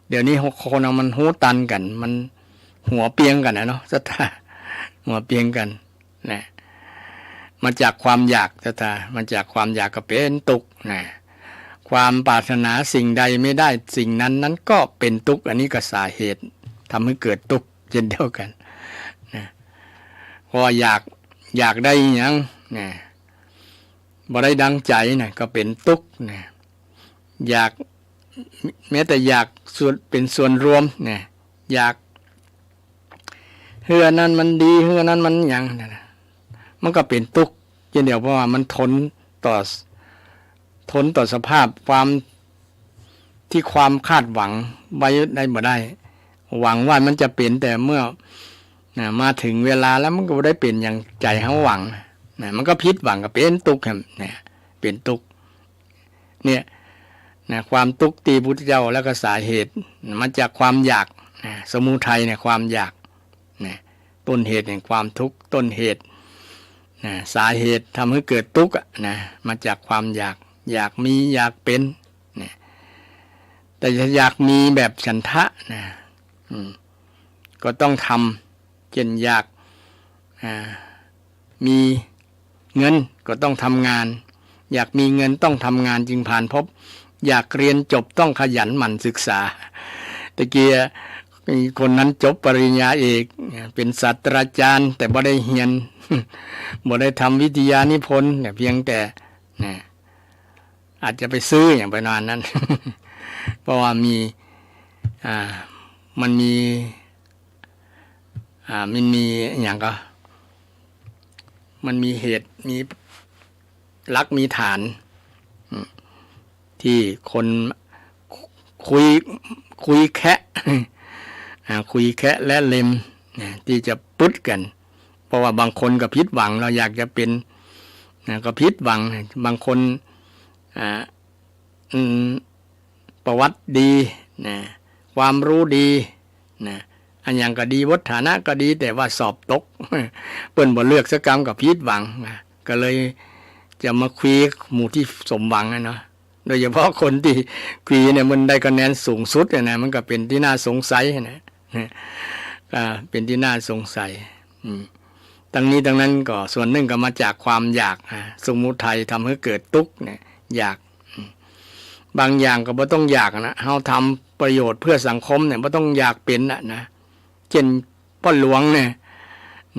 เดี๋ยวนี้คนมันหูตันกันมันหัวเปียงกันนะเนาะศรัทธาหัวเปียงกันนะมาจากความอยากศรัทธามาจากความอยากก็เป็นทุกข์นะความปรารถนาสิ่งใดไม่ได้สิ่งนั้นก็เป็นทุกข์อันนี้ก็สาเหตุทำให้เกิดทุกข์เช่นเดียวกันนะเพราะอยากได้อย่างนะบ่ได้ดังใจนะก็เป็นทุกข์นะอยากแม้แต่อยากเป็นส่วนรวมนะอยากเฮือนั้นมันดีเฮือนั้นมันอย่างนะมันก็เป็นทุกข์เช่นเดียวเพราะว่ามันทนต่อสภาพความที่ความคาดหวังไว้ได้บ่ได้หวังว่ามันจะเป็นแต่เมื่อมาถึงเวลาแล้วมันก็บ่ได้เป็นอย่างใจเฮาหวังมันก็ผิดหวังก็เป็นทุกข์ครับเป็นทุกข์เนี่ยความทุกข์ที่พุทธเจ้าแล้วก็สาเหตุมาจากความอยากสมุทัยเนี่ยความอยากต้นเหตุแห่งความทุกข์ต้นเหตุสาเหตุทำให้เกิดทุกข์มาจากความอยากมีอยากเป็นแต่อยากมีแบบฉันทะก็ต้องทำเช่นอยากมีเงินก็ต้องทำงานอยากมีเงินต้องทำงานจึงผ่านพบอยากเรียนจบต้องขยันหมั่นศึกษาตะกี้ มีคนนั้นจบปริญญาเอกเป็นศาสตราจารย์แต่บ่ได้เรียน บ่ได้ทำวิทยานิพนธ์เพียงแต่อาจจะไปซื้ออย่างไปนานนั้น เพราะว่ามันมีอย่างก็มันมีเหตุมีหลักมีฐานที่คนคุยแคะคุยแคะและเล็มที่จะปุ๊ดกันเพราะว่าบางคนก็ผิดหวังเราอยากจะเป็นก็ผิดหวังบางคนประวัติดีความรู้ดีอันอย่างก็ดีวัฒนะก็ดีแต่ว่าสอบตกเปิ้นบ่เลือกสักกรรมกับผิดหวังก็เลยจะมาคุยหมู่ที่สมหวังเนาะโดยเฉพาะคนที่คุยเนี่ยมันได้คะแนนสูงสุดนะมันก็เป็นที่น่าสงสัยนะก็เป็นที่น่าสงสัยทั้งนี้ทั้งนั้นก็ส่วนหนึ่งก็มาจากความอยากสมุทัยทำให้เกิดทุกข์เนี่ยอยากบางอย่างก็บ่ต้องอยากนะเฮาทำประโยชน์เพื่อสังคมเนี่ยบ่ต้องอยากเป็นนะเช่นพ่อหลวงเนี่ย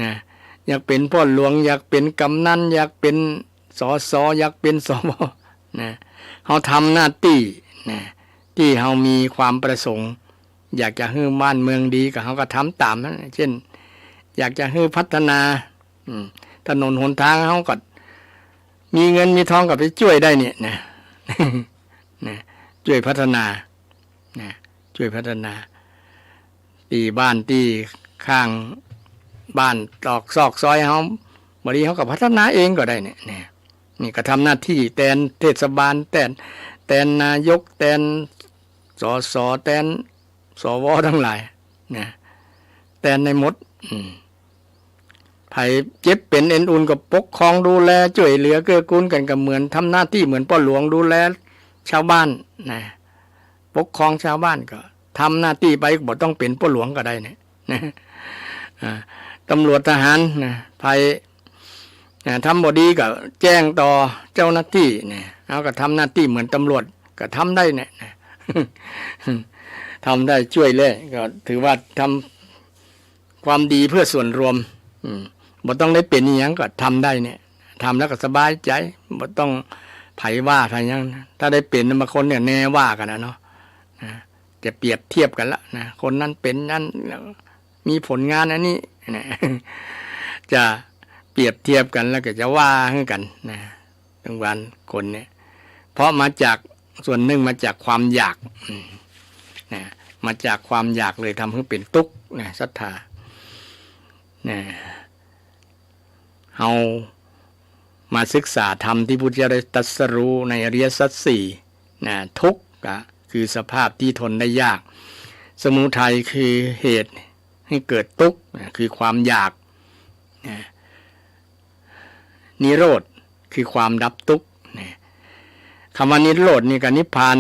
นะอยากเป็นพ่อหลวงอยากเป็นกำนันอยากเป็นสสอยากเป็นสวนะเฮาทำหน้าที่นะที่เฮามีความประสงค์อยากจะให้บ้านเมืองดีก็เฮาก็ทำตามนั้นเช่นอยากจะให้พัฒนาถนนหนทางเฮาก็มีเงินมีทองก็ไปช่วยได้เนี่ยนะช่วยพัฒนาช่วยพัฒนาตีบ้านตีข้างบ้านตอกซอกซอยเฮาบริเขาก็พัฒนาเองก็ได้เนี่ยนี่ก็ทำหน้าที่แทนเทศบาลแทนนายกแทนสสแทนสวทั้งหลายแทนในหมดไผเจ็บเป็นเอ็นอุ่นก็ปกครองดูแลช่วยเหลือเกื้อกูลกันก็เหมือนทำหน้าที่เหมือนพ่อหลวงดูแลชาวบ้านปกครองชาวบ้านก็ทำหน้าที่ไปบ่ต้องเป็นพ่อหลวงก็ได้เนี่ยตำรวจทหารภัยทำบ่ดีก็แจ้งต่อเจ้าหน้าที่เอาก็ทำหน้าที่เหมือนตำรวจก็ทำได้เนี่ยทำได้ช่วยเลยก็ถือว่าทำความดีเพื่อส่วนรวมบ่ต้องได้เป็นอย่างก็ทำได้เนี่ยทำแล้วก็สบายใจบ่ต้องไผว่าไผยังถ้าได้เป็นบางคนเนี่ยแน่ว่ากันนะเนาะจะเปรียบเทียบกันละนะคนนั้นเป็นนั้นมีผลงานอันนี้จะเปรียบเทียบกันแล้วก็จะว่าให้กันบางวันคนเนี่ยเพราะมาจากส่วนหนึ่งมาจากความอยากมาจากความอยากเลยทำให้เป็นทุกข์ศรัทธาเฮามาศึกษาธรรมที่พุทธเจ้าได้ตรัสรู้ในอริยสัจสี่ทุกข์คือสภาพที่ทนได้ยากสมุทัยคือเหตุให้เกิดทุกข์คือความอยากนิโรธคือความดับทุกข์คำว่านิโรธนี่กับนิพพาน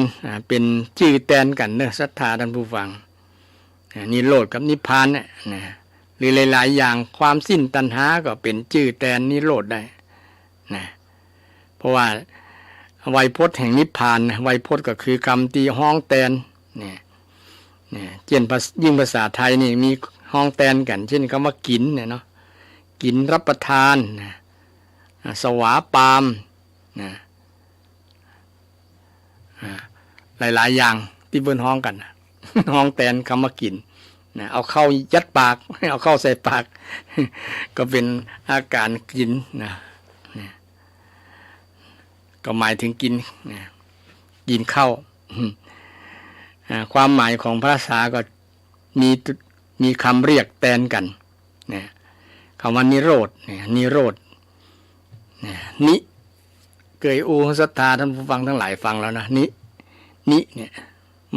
เป็นชื่อแทนกันเนอะศรัทธาท่านผู้ฟังนิโรธกับนิพพานเนี่ยหรือหลายๆอย่างความสิ้นตัณหาก็เป็นชื่อแทนนิโรธได้เพราะว่าไวยพจน์แห่งนิพพานไวยพจน์ก็คือคำตีห้องแทนเช่นยิ่งภาษาไทยนี่มีห้องแทนกันเช่นคำว่ากินเนี่ยเนาะกินรับประทานสวาปามหลายๆอย่างที่เบิ้นห้องกันห้องแทนคำว่ากินเอาเข้ายัดปากเอาเข้าใส่ปากก็เป็นอาการกินก็หมายถึงกินข้าวความหมายของภาษาก็มีคำเรียกแทนกันคำว่านิโรธนิโรธนิเกยอูศรัทธาท่านผู้ฟังทั้งหลายฟังแล้วนะนิเนี่ย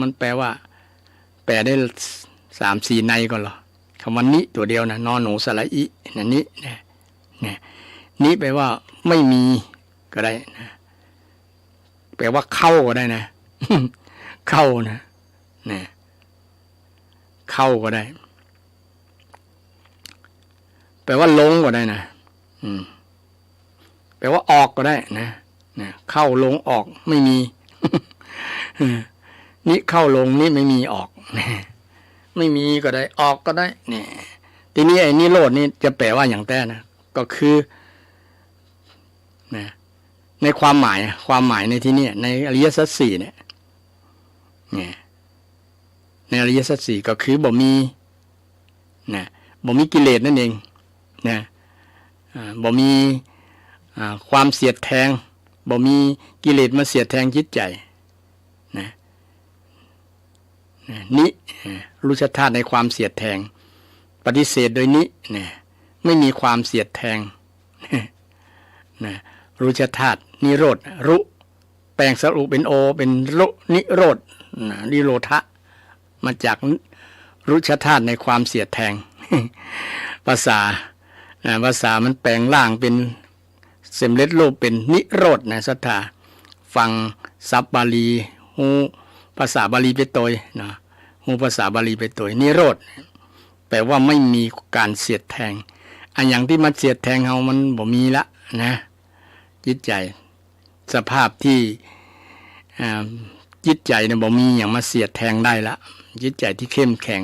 มันแปลได้3-4 ในก่อนเหรอคำว่านิตัวเดียวนะนอนหนูสระอินินิแปลว่าไม่มีก็ได้นะแปลว่าเข้าก็ได้นะเข้านะเข้าก็ได้แปลว่าลงก็ได้นะแปลว่าออกก็ได้นะเข้าลงออกไม่มีนี่เข้าลงนี่ไม่มีออก ไม่มีก็ได้ออกก็ได้เนี่ยทีนี้ไอ้นิโรธนี่จะแปลว่าอย่างแท้นะก็คือนะในความหมายในที่นี้ในอริยสัจสี่เนี่ยในอริยสัจสี่ก็คือบ่มีกิเลสนั่นเองนะบ่มีความเสียดแทงบ่มีกิเลสมาเสียดแทงจิตใจนะนิรู้ชัดธาตุในความเสียดแทงปฏิเสธโดยนิเนี่ยไม่มีความเสียดแทงนะรู้ชัดธาตุนิโรธรุแปลงสรุเป็นโอเป็นรุนิโรธนิโรธะมาจากรู้ชัดธาตุในความเสียดแทงภาษามันแปลงร่างเป็นเสมเร็จรูปเป็นนิโรธนะศรัทธาฟังศัพท์บาลีฮูภาษาบาลีไปโดยนะฮูภาษาบาลีไปโดยนิโรธแปลว่าไม่มีการเสียดแทงอันอย่างที่มันเสียดแทงเฮามันบ่มีละนะจิตใจสภาพที่จิตใจเนี่ยบ่มีอย่างมาเสียดแทงได้ละจิตใจที่เข้มแข็ง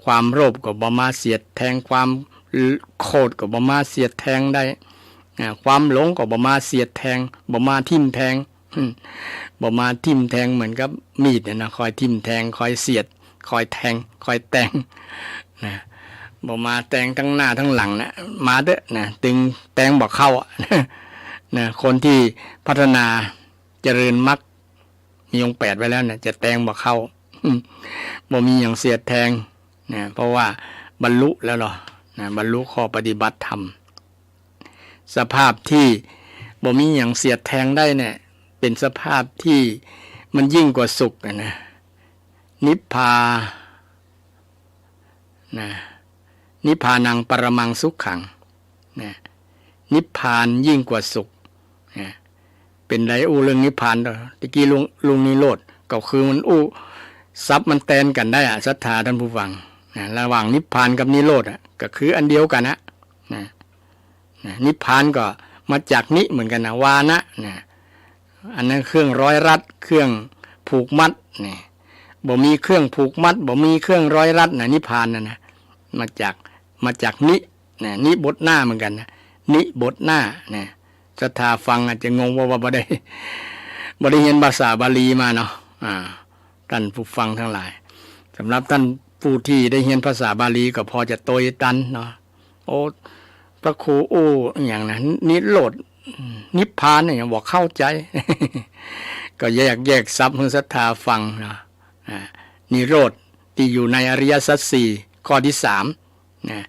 ความโลภก็บ่มาเสียดแทงความโกรธก็บ่มาเสียดแทงได้ความหลงก็บ่มาเสียดแทงบ่มาทิ่มแทงบ่มาทิ่มแทงเหมือนกับมีดเนี่ยนะคอยทิ่มแทงคอยเสียดคอยแทงคอยแทงนะบ่มาแทงทั้งหน้าทั้งหลังนะมาเด้อนะตึงแทงบ่เข้านะคนที่พัฒนาเจริญมรรคมีองค์8ไว้แล้วนะจะแทงบ่เข้าบ่มีอย่างเสียดแทงนะเพราะว่าบรรลุแล้วหรอนะบรรลุข้อปฏิบัติธรรมสภาพที่บ่มีอย่างเสียดแทงได้เนี่ยเป็นสภาพที่มันยิ่งกว่าสุขนะนิพพานังปรมังสุขขังนะนิพพานยิ่งกว่าสุขนะเป็นไรเรื่องนิพพานตะกี้ลุงนิโรธก็คือมันซับมันแตนกันได้ศรัทธาท่านผู้ฟังนะระหว่างนิพพานกับนิโรธก็คืออันเดียวกันนะนิพพานก็มาจากนิเหมือนกันนะวานะอันนั้นเครื่องร้อยรัดเครื่องผูกมัดนี่บ่มีเครื่องผูกมัดบ่มีเครื่องร้อยรัดนิพพานนะมาจากนิบทหน้าเหมือนกันนะนิบทหน้าศรัทธาฟังอาจจะงงว่าบ่ได้เรียนภาษาบาลีมาเนาะท่านผู้ฟังทั้งหลายสำหรับท่านผู้ที่ได้เรียนภาษาบาลีก็พอจะโตยตันเนาะโอ้พระครูอย่างนั้นนิโรธนิพพานเนี่ยบอกเข้าใจ ก็แยกซับให้ศรัทธาฟังนะนิโรธที่อยู่ในอริยสัจสี่ข้อที่3นะ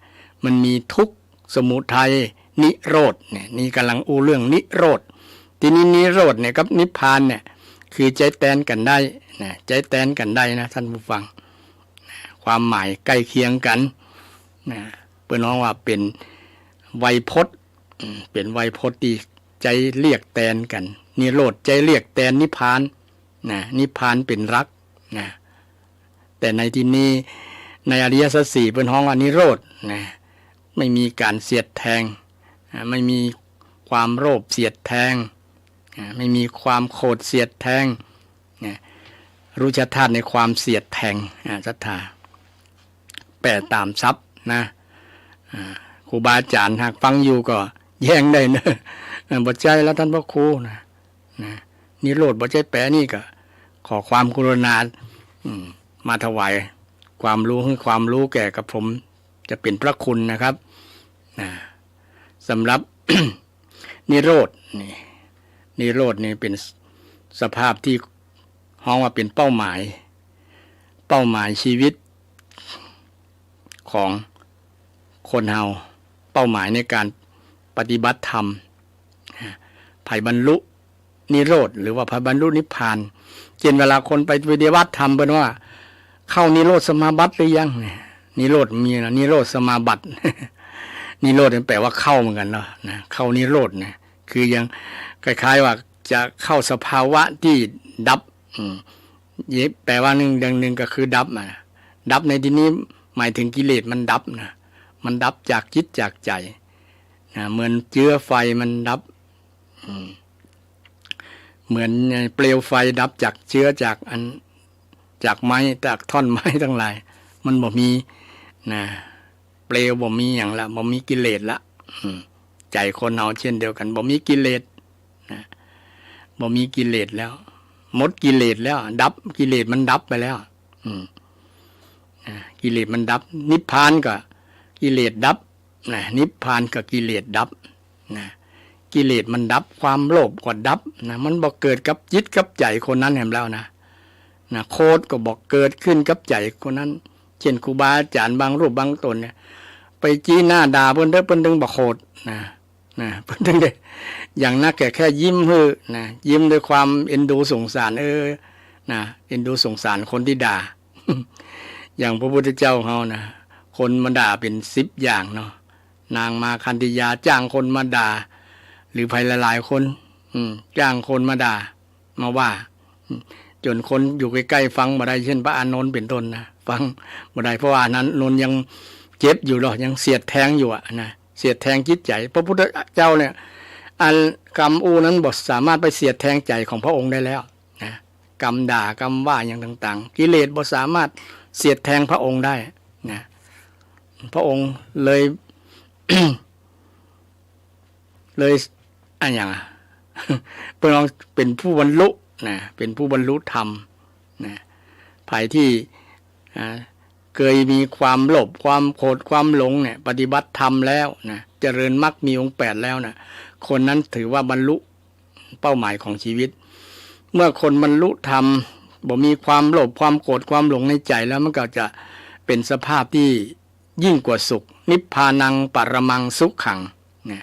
มันมีทุกข์สมุทัยนิโรธเนี่ยนี่กำลังเรื่องนิโรธทีนี้นิโรธเนี่ยกับนิพพานเนี่ยคือใจแตนกันได้นะใจแตนกันได้นะท่านผู้ฟังความหมายใกล้เคียงกันนะเพื่อนน้องว่าเป็นไวยพจน์เป็นไวยพจน์ที่ใจเรียกแตนกันนิโรธใจเรียกแตนนิพพานนะนิพพานเป็นรักนะแต่ในที่นี้ในอริยสัจสี่เป็นห้องว่านิโรธนะไม่มีการเสียดแทงไม่มีความโลภเสียดแทงไม่มีความโกรธเสียดแทงรู้ชัดธาตุในความเสียดแทงศรัทธาแปลตามซับนะครูบาอาจารย์หากฟังอยู่ก็แย้งได้เนอะบ่ใจแล้วท่านพระครูนะนิโรธบ่ใจแปลนี่ก็ขอความกรุณามาถวายความรู้ให้ความรู้แก่กับผมจะเป็นพระคุณนะครับสำหรับ นิโรธนิโรธนี่เป็นสภาพที่ฮ้องว่าเป็นเป้าหมายชีวิตของคนเฮาเป้าหมายในการปฏิบัติธรรมไผ่บรรลุนิโรธหรือว่าไผ่บรรลุนิพพานเช่นเวลาคนไปปฏิบัติธรรมเป็นว่าเข้านิโรธสมาบัติหรือยังนิโรธมีนะนิโรธสมาบัติ นิโรธแปลว่าเข้าเหมือนกันเนาะเข้านิโรธนะคือยังคล้ายๆว่าจะเข้าสภาวะที่ดับแปลว่าหนึ่งก็คือดับดับในที่นี้หมายถึงกิเลสมันดับนะมันดับจากจิตจากใจเหมือนเชื้อไฟมันดับเหมือนเปลวไฟดับจากเชื้อจากไม้จากท่อนไม้ทั้งหลาย มันบ่มีนะเปลวบ่มีอย่างละบ่มีกิเลสละใจคนเอาเช่นเดียวกันบ่มีกิเลสนะบ่มีกิเลสแล้วหมดกิเลสแล้วดับกิเลสมันดับไปแล้วกิเลสมันดับนิพพานก็กิเลสดับนะนิพพานกับกิเลสดับนะกิเลสมันดับความโลภก็ดับนะมันบอกเกิดกับจิตกับใจคนนั้นเห็นแล้วนะโคตรก็บอกเกิดขึ้นกับใจคนนั้นเช่นครูบาอาจารย์บางรูปบางตนเนี่ยไปจี้หน้าด่าเพิ่นเด้อเพิ่นถึงบอกโคตรนะเพิ่นถึงได้อย่างนักแค่ยิ้มฮือนะยิ้มด้วยความเอ็นดูสงสารนะเอ็นดูสงสารคนที่ด่า อย่างพระพุทธเจ้าเฮานะคนมาด่าเป็น10อย่างเนาะนางมาคันธิยาจ้างคนมาด่าหรือภัยหลายๆคนจ้างคนมาด่ามาว่าจนคนอยู่ใกล้ๆฟังบ่ได้เช่นพระอานนท์เป็นต้นนะฟังบ่ได้เพราะว่านั้นนนท์ยังเจ็บอยู่หรอกยังเสียดแทงอยู่นะเสียดแทงจิตใจพระพุทธเจ้าเนี่ยอันกรรมอูนั้นบ่สามารถไปเสียดแทงใจของพระองค์ได้แล้วนะกรรมด่ากรรมว่าอย่างต่างๆกิเลสบ่สามารถเสียดแทงพระองค์ได้นะพระองค์เลย เลยอันอย่างเป็นผู้บรรลุนะเป็นผู้บรรลุธรรมนะภัยที่เคยมีความโลภความโกรธความหลงเนี่ยปฏิบัติธรรมแล้วนะเจริญมรรคมีองค์8แล้วนะคนนั้นถือว่าบรรลุเป้าหมายของชีวิตเมื่อคนบรรลุธรรมบ่มีความโลภความโกรธความหลงในใจแล้วมันก็จะเป็นสภาพที่ยิ่งกว่าสุขนิพพานังปรมังสุขขังนะ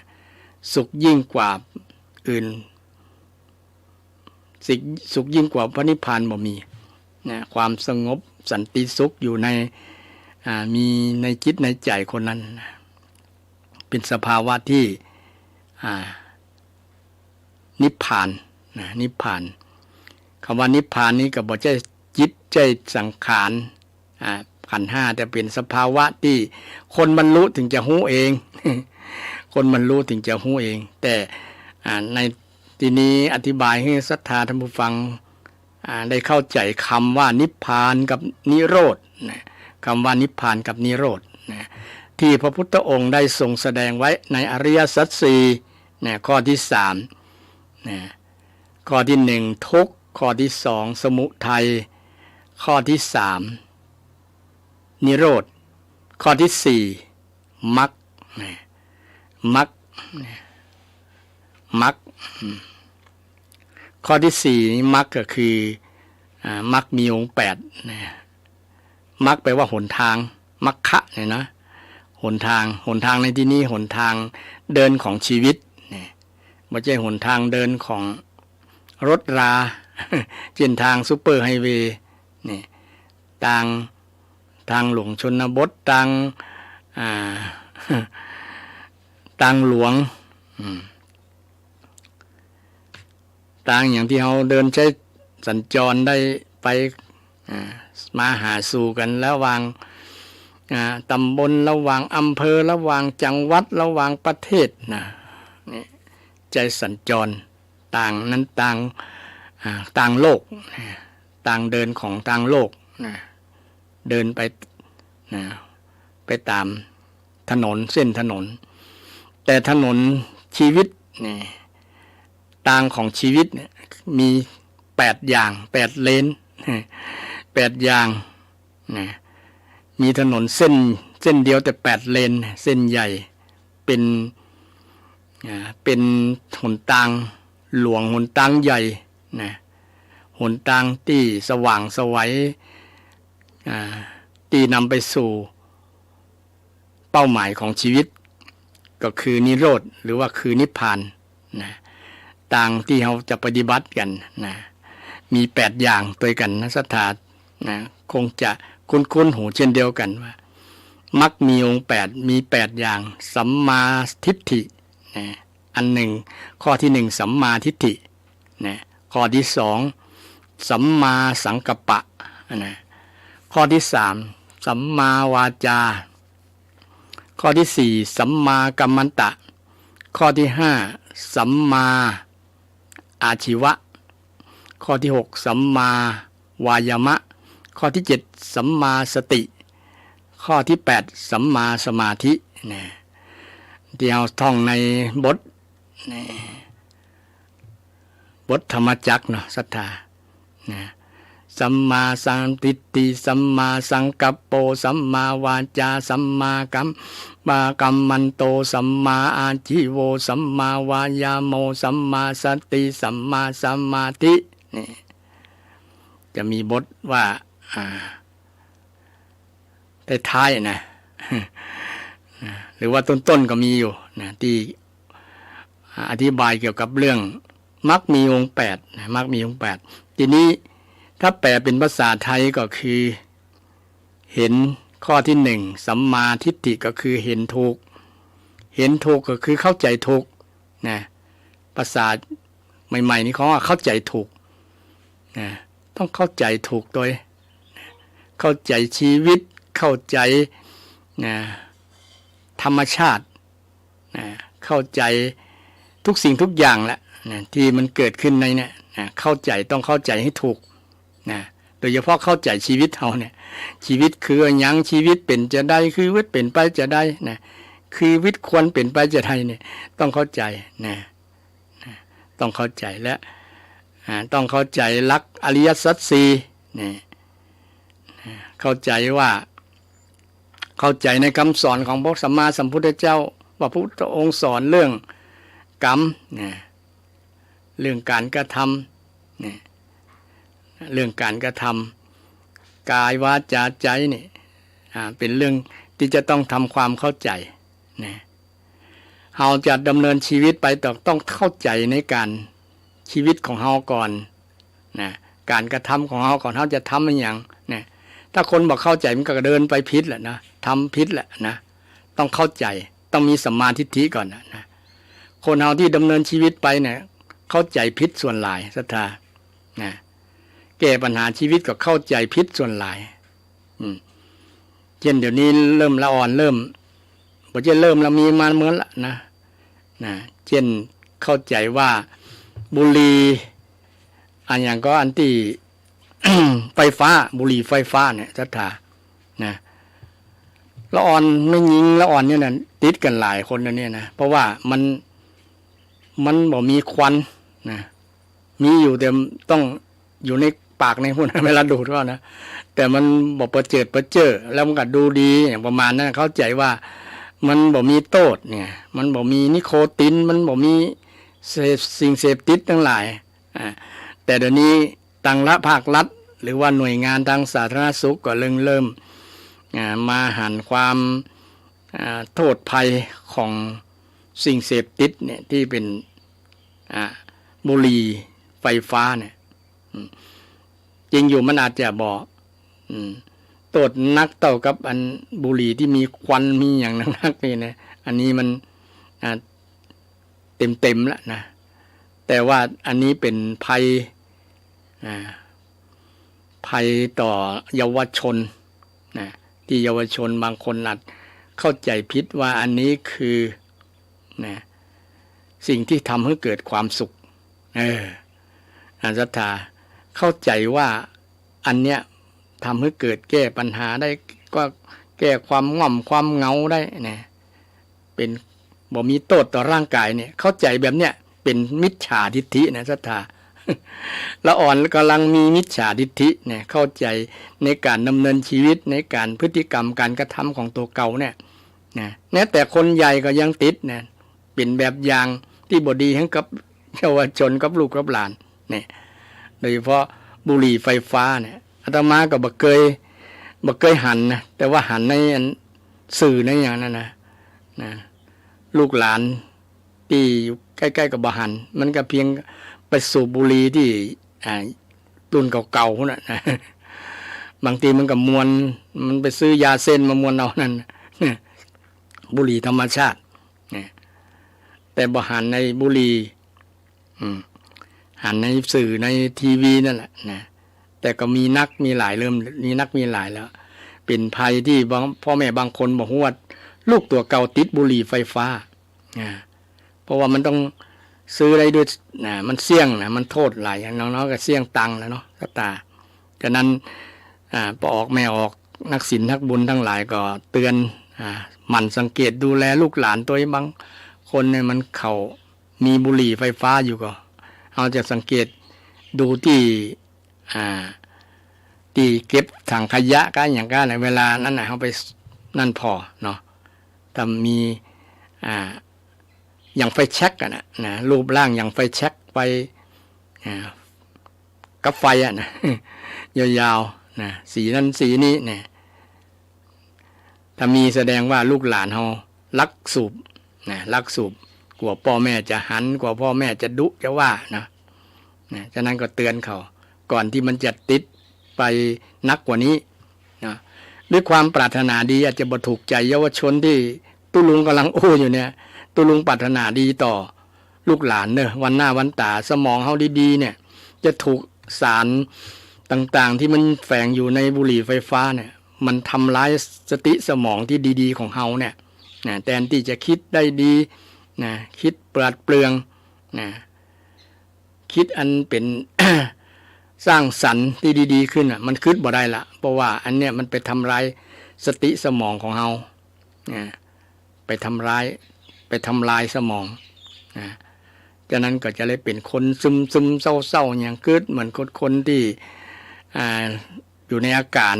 สุขยิ่งกว่าอื่นสุขยิ่งกว่าพระนิพพานบ่มีนะความสงบสันติสุขอยู่ในมีในจิตในใจคนนั้นนะเป็นสภาวะที่นิพพานนะนิพพานคำว่านิพพานนี้ก็บ่ใช่จิตใจสังขารขันธ์5แต่เป็นสภาวะที่คนบรรลุถึงจะรู้เอง คนบรรลุถึงจะรู้เองแต่ในทีนี้อธิบายให้ศรัทธาท่านผู้ฟังได้เข้าใจคำว่านิพพานกับนิโรธนะคำว่านิพพานกับนิโรธนะที่พระพุทธองค์ได้ทรงแสดงไว้ในอริยสัจ4นะข้อที่3นะข้อที่1ทุกข์ข้อที่2สมุทัยข้อที่3นิโรธข้อที่4มรรคนะมรรคข้อที่4นี้มรรคก็คือมรรคมีองค์8นะมรรคแปลว่าหนทางมรรคะเนี่ยนะหนทางในที่นี้หนทางเดินของชีวิตเนี่ยไม่ใช่หนทางเดินของรถราเช่นทางซุปเปอร์ไฮเวย์นี่ทางหลวงชนบททางหลวงทางอย่างที่เราเดินใช้สัญจรได้ไปมาหาสู่กันระหว่างตำบลระหว่างอำเภอระหว่างจังหวัดระหว่างประเทศนะนี่ใจสัญจรต่างนั้นต่างโลกต่างเดินของต่างโลกนะเดินไปตามถนนเส้นถนนแต่ถนนชีวิตนี่ต่างของชีวิตเนี่ยมี8อย่าง8เลน8อย่างนะมีถนนเส้นเดียวแต่8เลนเส้นใหญ่เป็นหนทางหลวงหนทางใหญ่นะหนทางที่สว่างไสวที่นำไปสู่เป้าหมายของชีวิตก็คือนิโรธหรือว่าคือนิพพานนะต่างที่เราจะปฏิบัติกันนะมี8อย่างตัวกันนะศรัทธานะคงจะคุ้นหูเช่นเดียวกันว่ามรรคมีองค์8มี8อย่างสัมมาทิฏฐินะอันหนึ่งข้อที่1สัมมาทิฏฐินะข้อที่2สัมมาสังกัปปะนะข้อที่3สัมมาวาจาข้อที่4สัมมากัมมันตะข้อที่5สัมมาอาชีวะข้อที่6สัมมาวายามะข้อที่7สัมมาสติ ข้อที่8สัมมาสมาธินะที่เราท่องในบทธรรมจักรเนาะศรัทธานะสัมมาสัมทิฏฐิสัมมาสังกัปโปสัมมาวาจาสัมมากัมมันโตสัมมาอาชีโวสัมมาวายาโมสัมมาสติสัมมาสมาธินี่จะมีบทว่าท้ายๆนะหรือว่าต้นๆก็มีอยู่นะที่อธิบายเกี่ยวกับเรื่องมรรคมีองค์8นะมรรคมีองค์8ทีนี้ถ้าแปลเป็นภาษาไทยก็คือเห็นข้อที่1สัมมาทิฏฐิก็คือเห็นถูกก็คือเข้าใจถูกนะภาษาใหม่ๆนี่เขาว่าเข้าใจถูกนะต้องเข้าใจถูกโดยเข้าใจชีวิตเข้าใจนะธรรมชาตินะเข้าใจทุกสิ่งทุกอย่างแหละนะที่มันเกิดขึ้นในเนี่ยนะเข้าใจต้องเข้าใจให้ถูกนะโดยเฉพาะเข้าใจชีวิตเราเนี่ยชีวิตคือยังชีวิตเป็นจะได้คือวิตเป็นไปจะได้นะคือวิตควรเป็นไปจะได้เนี่ยต้องเข้าใจนะต้องเข้าใจและต้องเข้าใจหลักอริยสัจสี่นี่เข้าใจว่าเข้าใจในคำสอนของพระสัมมาสัมพุทธเจ้าว่าพระพุทธองค์สอนเรื่องกรรมเนี่ยเรื่องการกระทำเนี่ยเรื่องการกระทำกายวาจาใจนี่เป็นเรื่องที่จะต้องทำความเข้าใจเนี่ยเราจะดำเนินชีวิตไปต้องเข้าใจในการชีวิตของเราก่อนนะการกระทำของเราก่อนเราจะทำมันอย่างเนี่ยถ้าคนบอกเข้าใจมันก็เดินไปผิดแหละนะทำผิดแหละนะต้องเข้าใจต้องมีสัมมาทิฏฐิก่อนนะคนเราที่ดำเนินชีวิตไปเนี่ยเข้าใจผิดส่วนหลายศรัทธานะแก้ปัญหาชีวิตก็เข้าใจผิดส่วนหลายเช่นเดี๋ยวนี้เริ่มละอ่อนเริ่มบ่จะเริ่มละมีมาเหมือนละนะเช่นเข้าใจว่าบุหรี่อันอย่างก็อันที่ ไฟฟ้าบุหรี่ไฟฟ้าเนี่ยศรัทธานะละอ่อนไม่ยิงละอ่อนเนี่ยนะติดกันหลายคนนะเนี่ยนะเพราะว่ามันบ่มีควันนะมีอยู่แต่ต้องอยู่ในปากในหุ่นเวลาดูดก็นะแต่มันบ่ประเจิดประเจ้อแล้วมันก็ดูดีอย่างประมาณนั้นเข้าใจว่ามันบ่มีโทษเนี่ยมันบ่มีนิโคตินมันบ่มีสิ่งเสพติดทั้งหลายแต่เดี๋ยวนี้ทางภาครัฐหรือว่าหน่วยงานทางสาธารณสุขก็เริ่มมาหันความโทษภัยของสิ่งเสพติดเนี่ยที่เป็นบุหรี่ไฟฟ้าเนี่ยจริงอยู่มันอาจจะบอกโทษนักเท่ากับอันบุหรี่ที่มีควันมีอย่างนักนี่นะอันนี้มันเต็มแล้วนะแต่ว่าอันนี้เป็นภัยต่อเยาวชนนะที่เยาวชนบางคนอาจเข้าใจผิดว่าอันนี้คือนะสิ่งที่ทำให้เกิดความสุขศรัทธาเข้าใจว่าอันเนี้ยทำให้เกิดแก้ปัญหาได้ก็แก้ความง่อมความเหงาได้เนี่ยเป็นบ่มีโทษต่อร่างกายเนี่ยเข้าใจแบบเนี้ยเป็นมิจฉาทิฏฐินะศรัทธาละอ่อนกำลังมีมิจฉาทิฏฐิเนี่ยเข้าใจในการดำเนินชีวิตในการพฤติกรรมการกระทำของตัวเก่าเนี่ยนะแม้แต่คนใหญ่ก็ยังติดเนี่ยเป็นแบบอย่างที่บ่ดีให้กับเยาวชนกับลูกกับหลานเนี่ยโดยเฉพาะบุหรี่ไฟฟ้าเนี่ยอาตมาก็บ่เคยหันนะแต่ว่าหันในสื่อในอย่างนั้นนะลูกหลานที่อยู่ใกล้ๆกับบ่หันมันก็เพียงไปสูบบุหรี่ที่รุ่นเก่าๆน่ะนะบางทีมันก็มวนมันไปซื้อยาเส้นมามวนเอานั่นบุหรี่ธรรมชาติแต่บ่หันในบุหรี่หันในสื่อในทีวีนั่นแหละนะแต่ก็มีนักมีหลายเริ่มมีนักมีหลายแล้วเป็นภัยที่พ่อแม่บางคนบอกว่าลูกตัวเก่าติดบุหรี่ไฟฟ้าเพราะว่ามันต้องซื้ออะไรด้วยมันเสี่ยงนะมันโทษหลายอย่างน้องๆก็เสี่ยงตังค์แล้วเนาะตาฉะนั้นพอออกแม่ออก นักศีลนักบุญทั้งหลายก็เตือนหมั่นสังเกตดูแลลูกหลานตัวเองบางคนเนี่ยมันเขามีบุหรี่ไฟฟ้าอยู่ก็เอาจะสังเกตดูที่เก็บถังขยะก็อย่างก็ในเวลานั้นนะเขาไปนั่นพอเนาะถ้ามีอย่างไฟแช็กกันนะรูปร่างอย่างไฟแช็กไฟกับไฟนะยาวๆนะสีนั้นสีนี้เนี่ยถ้ามีแสดงว่าลูกหลานเขาลักสูบนะลักสูบกลัวพ่อแม่จะหันกลัวพ่อแม่จะดุจะว่านะฉะนั้นก็เตือนเขาก่อนที่มันจะติดไปนักกว่านี้นะด้วยความปรารถนาดีอาจจะบ่ถูกใจเยาวชนที่ตุลุงกำลังโอ้อยู่เนี่ยตุลุงปรารถนาดีต่อลูกหลานเนอะวันหน้าวันตาสมองเขาดีๆเนี่ยจะถูกสารต่างๆที่มันแฝงอยู่ในบุหรี่ไฟฟ้าเนี่ยมันทำร้ายสติสมองที่ดีๆของเฮาเนี่ยนะแทนที่จะคิดได้ดีนะคิดปราดเปรื่องนะคิดอันเป็น สร้างสรรค์ที่ดีๆขึ้นมันคิดบ่ได้ละเพราะว่าอันเนี้ยมันไปทำร้ายสติสมองของเฮาไปทำลายสมองจากนั้นก็จะเลยเป็นคนซึมๆเศร้าๆอย่างเกิดเหมือนคนที่อยู่ในอาการ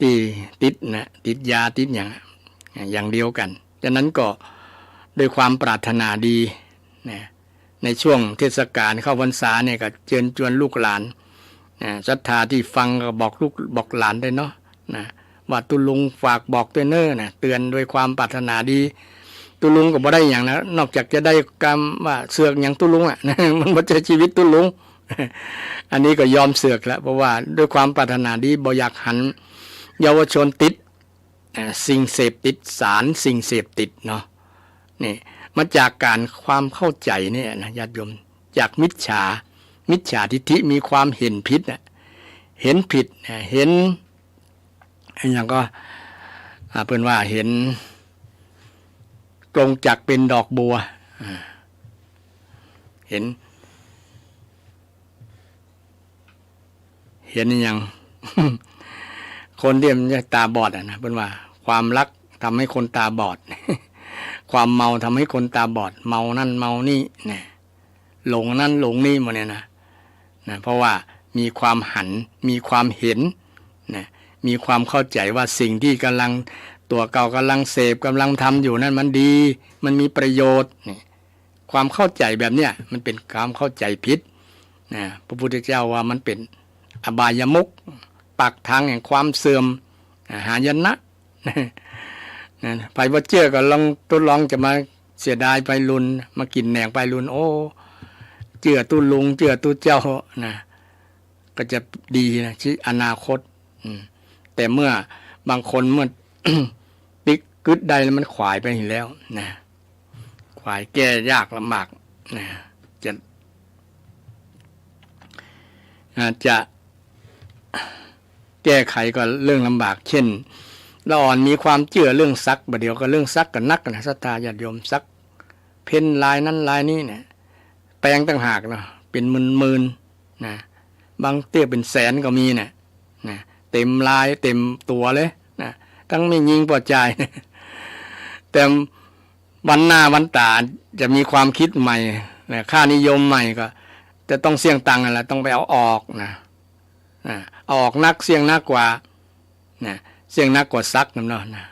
ที่ติดยาติดอย่างเดียวกันจากนั้นก็ด้วยความปรารถนาดีในช่วงเทศกาลเข้าพรรษาเนี่ยก็เชิญชวนลูกหลานศรัทธาที่ฟังก็บอกลูกบอกหลานได้เนาะว่าตุลุงฝากบอกด้วยเน้อเตือนด้วยความปรารถนาดีตุลุงก็บ่ได้อย่างนะนอกจากจะได้กรรมว่าเสือกอย่างตุลุงมันบ่ใช่ชีวิตตุลุงอันนี้ก็ยอมเสือกแล้วเพราะว่าด้วยความปรารถนาดีบ่อยากหันเยาวชนติดสิ่งเสพติดสารสิ่งเสพติดเนาะนี่มาจากการความเข้าใจเนี่ยนะญาติโยมจากมิจฉาทิฏฐิมีความเห็นผิดเห็นผิดเห็นอย่างก็เพิ่นว่าเห็นกลงจักเป็นดอกบัวเห็นอย่าง คนที่มันตาบอดนะเพิ่นว่าความรักทำให้คนตาบอด ความเมาทำให้คนตาบอดเมานั่นเมานี่เนี่ยหลงนั่นหลงนี่หมดเนี่ยนะเพราะว่ามีความหันมีความเห็นนะมีความเข้าใจว่าสิ่งที่กำลังตัวเก่ากำลังเสพกำลังทำอยู่นั้นมันดีมันมีประโยชน์นี่ความเข้าใจแบบเนี้ยมันเป็นความเข้าใจผิดนะพระพุทธเจ้าว่ามันเป็นอบายมุขปากทางแห่งความเสื่อมหายนะไปว่าเจ้าก็ทดลองจะมาเสียดายไปรุนมากินแหนงไปรุนโอ้เจือตู้ลุงเจือตู้เจ้านะก็จะดีนะชีวิตอนาคตแต่เมื่อบางคนเมื่อ ติ๊กกึดใดแล้วมันขวายไปแล้วนะขวายแก้ยากลำบากนะจะแก้ไขก็เรื่องลำบากเช่นเราอ่อนมีความเชื่อเรื่องซักประเดี๋ยวก็เรื่องซักกันนักนะศรัทธาญาติโยมซักเพ้นลายนั้นลายนี้เนี่ยแปลงต่างหากเนาะเป็นหมื่นนะบางเตี้ยเป็นแสนก็มีนะเต็มลายเต็มตัวเลยนะทั้งไม่ยิงปอดใจแต่วันหน้าวันตาจะมีความคิดใหม่นะค่านิยมใหม่ก็จะต้องเสี่ยงตังค์อะไรต้องไปเอาออกนะเอาออกนักเสี่ยงนักกว่านะเสี่ยงนักกว่าซักเนาะนะ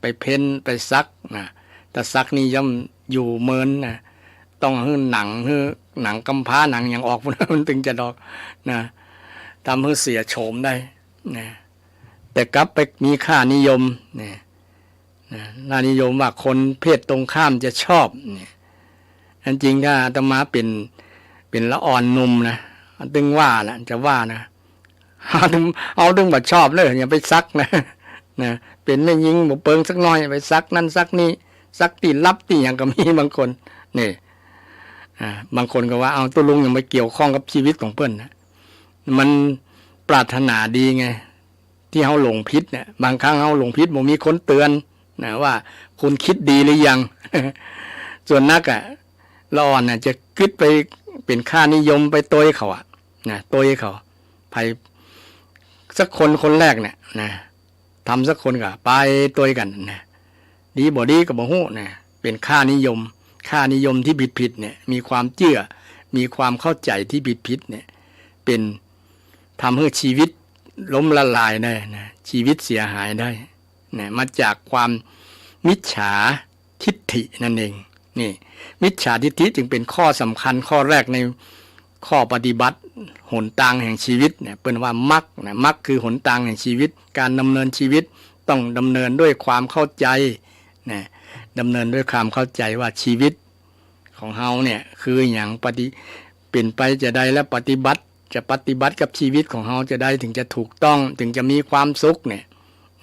ไปเพ้นไปซักนะแต่ซักนี่ย่อมอยู่เมินนะต้องหื้อหนังกำพร้าหนังอย่างออกมันถึงจะดอกนะทำให้เสียโฉมได้นะแต่กลับไปมีค่านิยมนะน่านิยมว่าคนเพศตรงข้ามจะชอบเนี่ยอันจริงถ้าอาตมาเป็นละอ่อนนุ่มนะตึงว่านะจะว่านะเอาดึงบัดชอบเลยอย่าไปซักนะเป็นไม่ยิงบ่เปิงสักน้อยไปซักนั่นซักนี้ซักตีลับตีอย่างก็มีบางคนนี่บางคนก็ว่าเอาตัวลุงยังไม่เกี่ยวข้องกับชีวิตของเพิ่นนะมันปรารถนาดีไงที่เฮาหลงผิดเนี่ยบางครั้งเฮาหลงผิดบ่มีคนเตือนนะว่าคุณคิดดีหรือยัง ส่วนนักละอ่อนน่ะจะคิดไปเป็นค่านิยมไปโตยเขานะโตยเขาไผ สักคนแรกเนี่ยนะทำสักคนก็ไปตัวกันนะดีบ่ดีก็บ่ฮู้นะเป็นค่านิยมที่ผิดเนี่ยมีความเชื่อมีความเข้าใจที่ผิดเนี่ยเป็นทำให้ชีวิตล้มละลายได้นะชีวิตเสียหายได้นะมาจากความมิจฉาทิฏฐินั่นเองนี่มิจฉาทิฏฐิจึงเป็นข้อสำคัญข้อแรกในข้อปฏิบัติหนทางแห่งชีวิตเนี่ยเป็นว่ามรรคนะมรรคคือหนทางแห่งชีวิตการดำเนินชีวิตต้องดำเนินด้วยความเข้าใจนะดำเนินด้วยความเข้าใจว่าชีวิตของเฮาเนี่ยคืออย่างเป็นไปจะได้และปฏิบัติกับชีวิตของเฮาจะได้ถึงจะถูกต้องถึงจะมีความสุขเนี่ย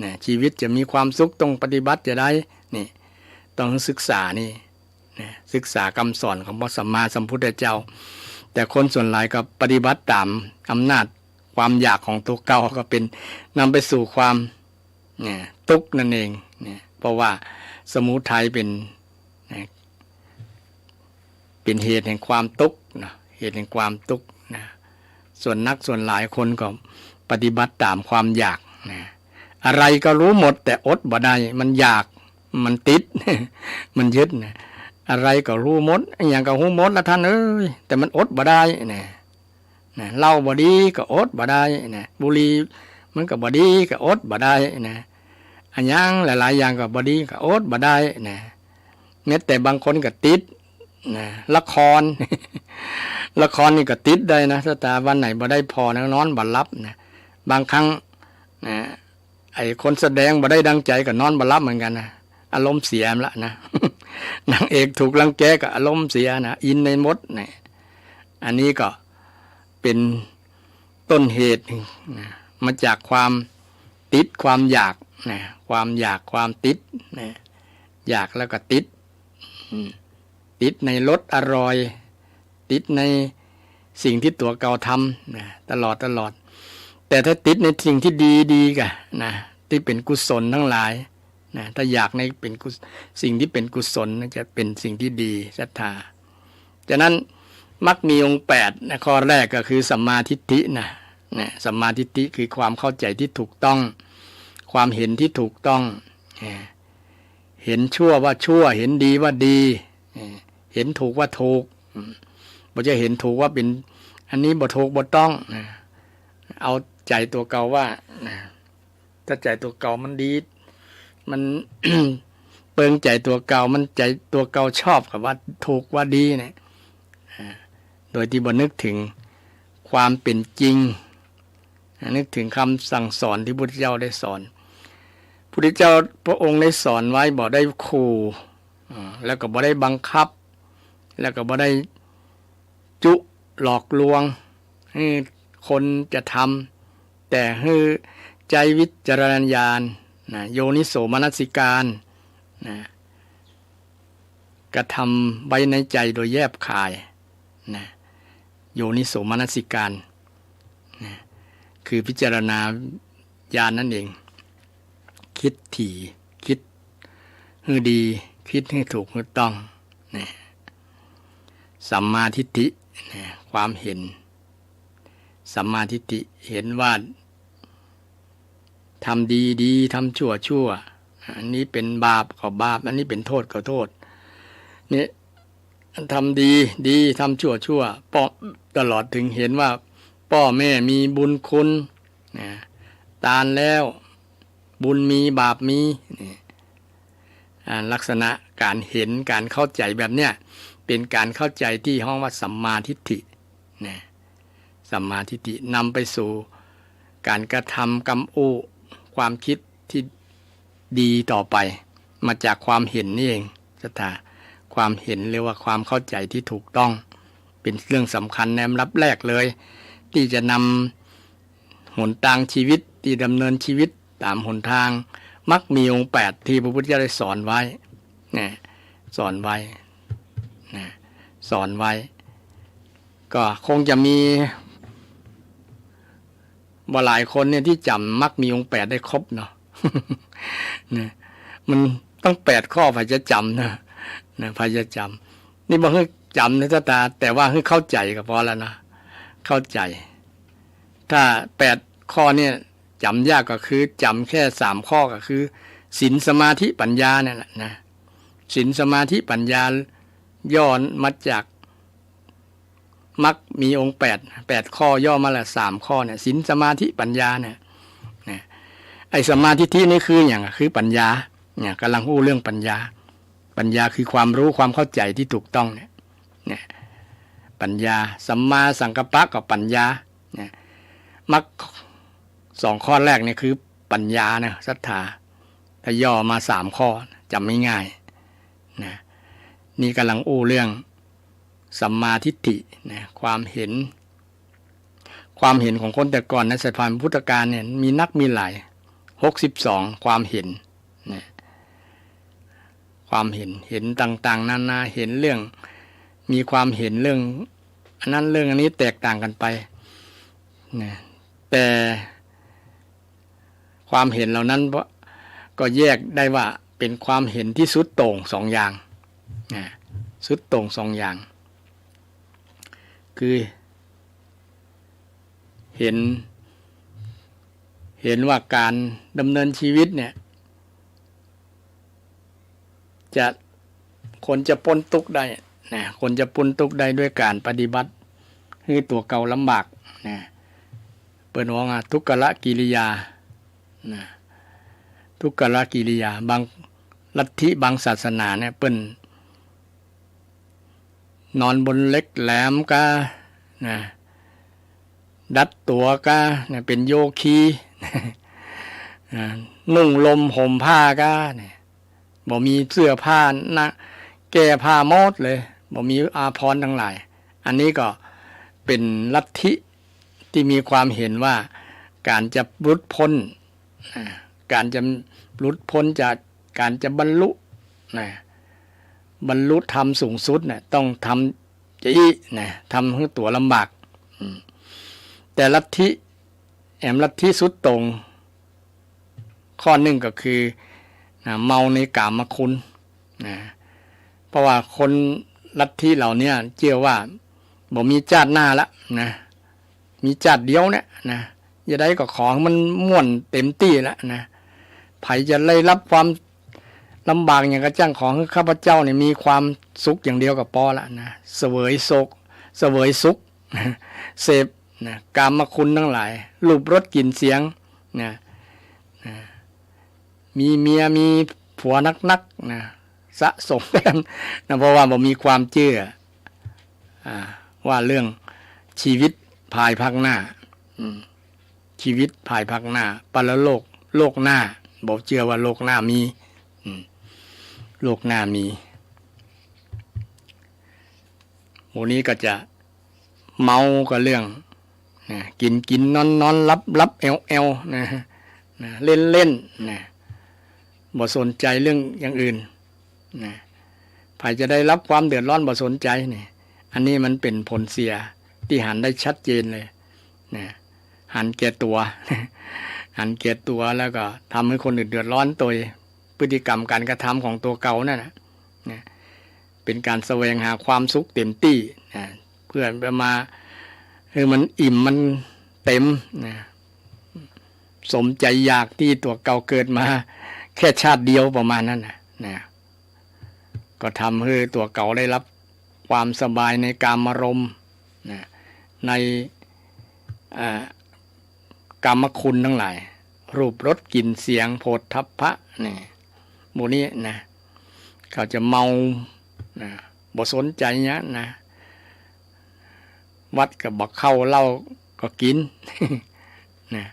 นะชีวิตจะมีความสุขต้องปฏิบัติจะได้นี่ต้องศึกษานี่นะศึกษาคำสอนของพระสัมมาสัมพุทธเจ้าแต่คนส่วนหลายก็ปฏิบัติตามอำนาจความอยากของตัวเก่าก็เป็นนำไปสู่ความทุกข์นั่นเองเนี่ยเพราะว่าสมุทัยเป็นเหตุแห่งความทุกข์นะเหตุแห่งความทุกข์นะส่วนหลายคนก็ปฏิบัติตามความอยากนะอะไรก็รู้หมดแต่อดบ่ได้มันอยากมันติด มันยึดนะอะไรก็รู้หมดอย่างก็รู้หมดละท่านเอ้ยแต่มันอดบ่ได้นะเหล้าบ่ดีก็อดบ่ได้นะบุหรี่มันก็บ่ดีก็อดบ่ได้นะอันยังหลายๆอย่างก็บ่ดีก็อดบ่ได้นะแม้แต่บางคนก็ติดนะละคร นี่ก็ติดได้นะถ้าตาวันไหนบ่ได้พอนะนอนบ่หลับนะบางครั้งนะไอ้คนแสดงบ่ได้ดังใจก็นอนบ่หลับเหมือนกันนะอารมณ์เสียละนะ นางเอกถูกรังแกก็อารมณ์เสียนะอินในมดนะอันนี้ก็เป็นต้นเหตุนะมาจากความติดความอยากนะความอยากความติดนะอยากแล้วก็ติดในรสอร่อยติดในสิ่งที่ตัวเก่าทำนะตลอดแต่ถ้าติดในสิ่งที่ดีๆกันนะที่เป็นกุศลทั้งหลายนะถ้าอยากในเป็นสิ่งที่เป็นกุศลจะเป็นสิ่งที่ดีศรัทธาฉะนั้นมักมีองค์8นะข้อแรกก็คือสัมมาทิฏฐินะสัมมาทิฏฐิคือความเข้าใจที่ถูกต้องความเห็นที่ถูกต้องเห็นชั่วว่าชั่วเห็นดีว่าดีเห็นถูกว่าถูกบ่จะเห็นถูกว่าเป็นอันนี้บ่ถูกบ่ต้องเอาใจตัวเก่าว่าถ้าใจตัวเก่ามันดีมัน เปิงใจตัวเก่ามันใจตัวเก่าชอบกับว่าถูกว่าดีเนี่ยโดยที่บ่นึกถึงความเป็นจริงนึกถึงคำสั่งสอนที่พุทธเจ้าได้สอนพุทธเจ้าพระองค์ได้สอนไว้บ่ได้ขู่แล้วก็บ่ได้บังคับแล้วก็บ่ได้จุหลอกลวงให้คนจะทำแต่ให้ใจวิจารณญาณโยนิโสมนสิการกระทำไว้ในใจโดยแยบคายโยนิโสมนสิการคือพิจารณาญาณนั่นเองคิดถี่คิดให้ดีคิดให้ถูกให้ต้องสัมมาทิฏฐิความเห็นสัมมาทิฏฐิเห็นว่าทำดีทำชั่วอันนี้เป็นบาปก็บาปอันนี้เป็นโทษก็โทษนี่ทำดีทำชั่วตลอดถึงเห็นว่าพ่อแม่มีบุญคุณตานแล้วบุญมีบาปมีลักษณะการเห็นการเข้าใจแบบเนี้ยเป็นการเข้าใจที่ห้องว่าสัมมาทิฏฐิสัมมาทิฏฐินำไปสู่การกระทำกรรมความคิดที่ดีต่อไปมาจากความเห็นนี่เองศรัทธาความเห็นเรียกว่าความเข้าใจที่ถูกต้องเป็นเรื่องสำคัญในลำดับแรกเลยที่จะนำหนทางชีวิตที่ดำเนินชีวิตตามหนทางมักมีองค์8ที่พระพุทธเจ้าได้สอนไว้สอนไว้ก็คงจะมีบ่หลายคนเนี่ยที่จำมักมีองค์8ได้ครบเนาะ มันต้อง8ข้อพอจะจำนะพอจะจำนี่บ่ให้จำนะตาแต่ว่าให้เข้าใจก็พอแล้วนะเข้าใจถ้า8ข้อเนี่ย จำยากก็คือจำแค่3 ข้อก็คือศีลสมาธิปัญญาเนี่ยแหละนะศีลสมาธิปัญญาย่อมาจากมรรคมีองค์8ข้อย่อมาละ3 ข้อเนี่ยศีลสมาธิปัญญาเนี่ยไอ้สมาธิที่นี่คืออย่างคือปัญญาเนี่ยกำลังพูดเรื่องปัญญาคือความรู้ความเข้าใจที่ถูกต้องเนี่ยปัญญาสัมมาสังกัปปะกับปัญญาเนี่ยมรรค2 ข้อแรกเนี่ยคือปัญญานะศรัทธาถ้าย่อมา3 ข้อจำไม่ง่ายนะนี่กำลังอู้เรื่องสัมมาทิฏฐินะความเห็นของคนแต่ก่อนในสมัยพุทธกาลเนี่ยมีนักมีหลาย62ความเห็นนะความเห็นต่างๆนานาเห็นเรื่องมีความเห็นเรื่องอันนั้นเรื่องอันนี้แตกต่างกันไปนะแต่ความเห็นเหล่านั้นก็แยกได้ว่าเป็นความเห็นที่สุดโต่ง2 อย่างนะสุดโต่ง2 อย่างคือเห็นว่าการดำเนินชีวิตเนี่ยคนจะพ้นทุกข์ได้นะคนจะพ้นทุกข์ได้ด้วยการปฏิบัติคือตัวเก่าลำบากนะเปิดว่าทุกขละกิริยานะทุกขละกิริยาบางลัทธิบางศาสนาเนี่ยเปิ้นนอนบนเหล็กแหลมก็นะดัดตัวก็นะเป็นโยคีนุ่งลมห่มผ้าก็เนี่ยบ่มีเสื้อผ้านะแก้ผ้ามดเลยบ่มีอาภรณ์ทั้งหลายอันนี้ก็เป็นลัทธิที่มีความเห็นว่าการจะหลุดพ้นการจะหลุดพ้นจากการจะบรรลุบรรลุธรรมสูงสุดเนี่ยต้องทำทำให้ตัวลำบากแต่ลัทธิสุดตรงข้อหนึ่งก็คือเมาในกามคุณเพราะว่าคนลัทธิเหล่านี้เชื่อว่าบ่มีชาติหน้าละนะมีชาติเดียวเนี่ยนะจะได้ก็ของมันม่วนเต็มที่แล้วนะไผจะได้รับความลำบากอย่างกระจ้างของข้าพเจ้าเนี่ยมีความสุขอย่างเดียวกับพอละนะเสวยสุขเสพนะกามคุณทั้งหลายรูปรสกลิ่นเสียงนะมีเมียมีผัวนักนะสะสมกันนะเพราะว่าบ่มีความเชื่อว่าเรื่องชีวิตภายภาคหน้าชีวิตภายภาคหน้าปรโลกหน้าบ่เชื่อว่าโลกหน้ามีโลกหน้ามีหมู่นี้ก็จะเมากับเรื่องกินนอนรับเอลนะเล่นนะบ่สนใจเรื่องอย่างอื่นนะใครจะได้รับความเดือดร้อนบ่สนใจนี่อันนี้มันเป็นผลเสียที่หันได้ชัดเจนเลยนะหันแก่ตัวแล้วก็ทำให้คนอื่นเดือดร้อนโดยพฤติกรรมการกระทำของตัวเก่านั่นนะเป็นการแสวงหาความสุขเต็มที่นะเพื่อมามันอิ่มมันเต็มนะสมใจอยากที่ตัวเก่าเกิดมาแค่ชาติเดียวประมาณนั้นนะก็ทำให้ตัวเก่าได้รับความสบายในกามารมณ์นะในกามคุณทั้งหลายรูปรสกลิ่นเสียงโผฏฐัพพะนี่หมู่นี้นะเขาจะเมานะบ่สนใจเนี้ยนะวัดกับบักเข้าเหล้าก็กิน นะ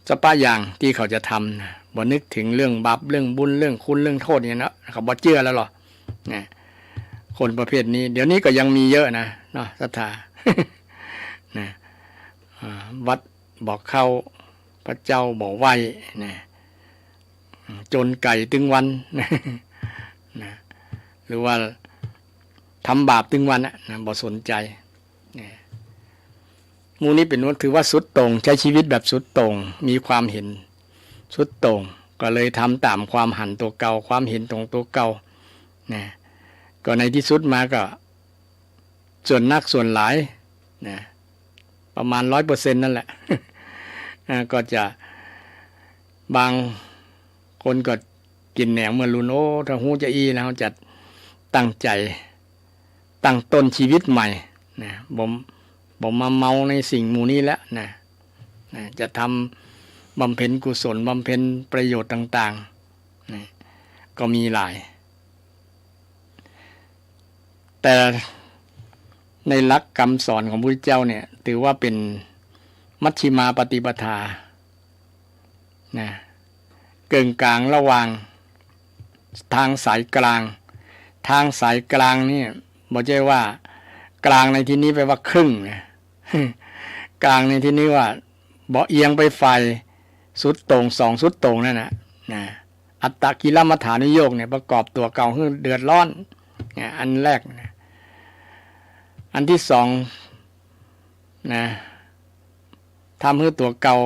สัปอย่างที่เขาจะทำนะบ่นึกถึงเรื่องบาปเรื่องบุญเรื่องคุณเรื่องโทษเนี่ยนะเขาบ่เชื่อแล้วหรอนะคนประเภทนี้เดี๋ยวนี้ก็ยังมีเยอะนะเนาะศรัทธา นะวัดบอกเข้าพระเจ้าบอกไหวนะจนไก่ตึงวันนะหรือว่าทำบาปตึงวันนะบ่สนใจหมู่นี้เป็นว่าถือว่าสุดโต่งใช้ชีวิตแบบสุดโต่งมีความเห็นสุดโต่งก็เลยทำตามความหันตัวเก่าความเห็นตรงตัวเก่านะก็ในที่สุดมาก็ส่วนนักส่วนหลายนะ ประมาณ100%นั่นแหละ ก็จะบางคนก็กินแหนงเมื่อรุนโอ้ถ้าหูจะอีแล้วจะตั้งใจตั้งต้นชีวิตใหม่นะผมมาเมาในสิ่งหมู่นี้แล้วนะจะทำบำเพ็ญกุศลบำเพ็ญประโยชน์ต่างๆนะก็มีหลาย แต่ในหลักคำสอนของพระพุทธเจ้าเนี่ยถือว่าเป็นมัชฌิมาปฏิปทานะเกินกลางระหว่างทางสายกลางทางสายกลางนี่บอกใช่ว่ากลางในที่นี้แปลว่าครึ่งนะกลางในที่นี้ว่าบ่เอียงไปฝ่ายสุดตรง2สุดตรงนั่นนะอัตตกิลมัฏฐานุโยคเนี่ยประกอบตัวเก่าให้เดือดร้อนเนี่ยอันแรกนะอันที่สองนะทำให้ตัวเก่า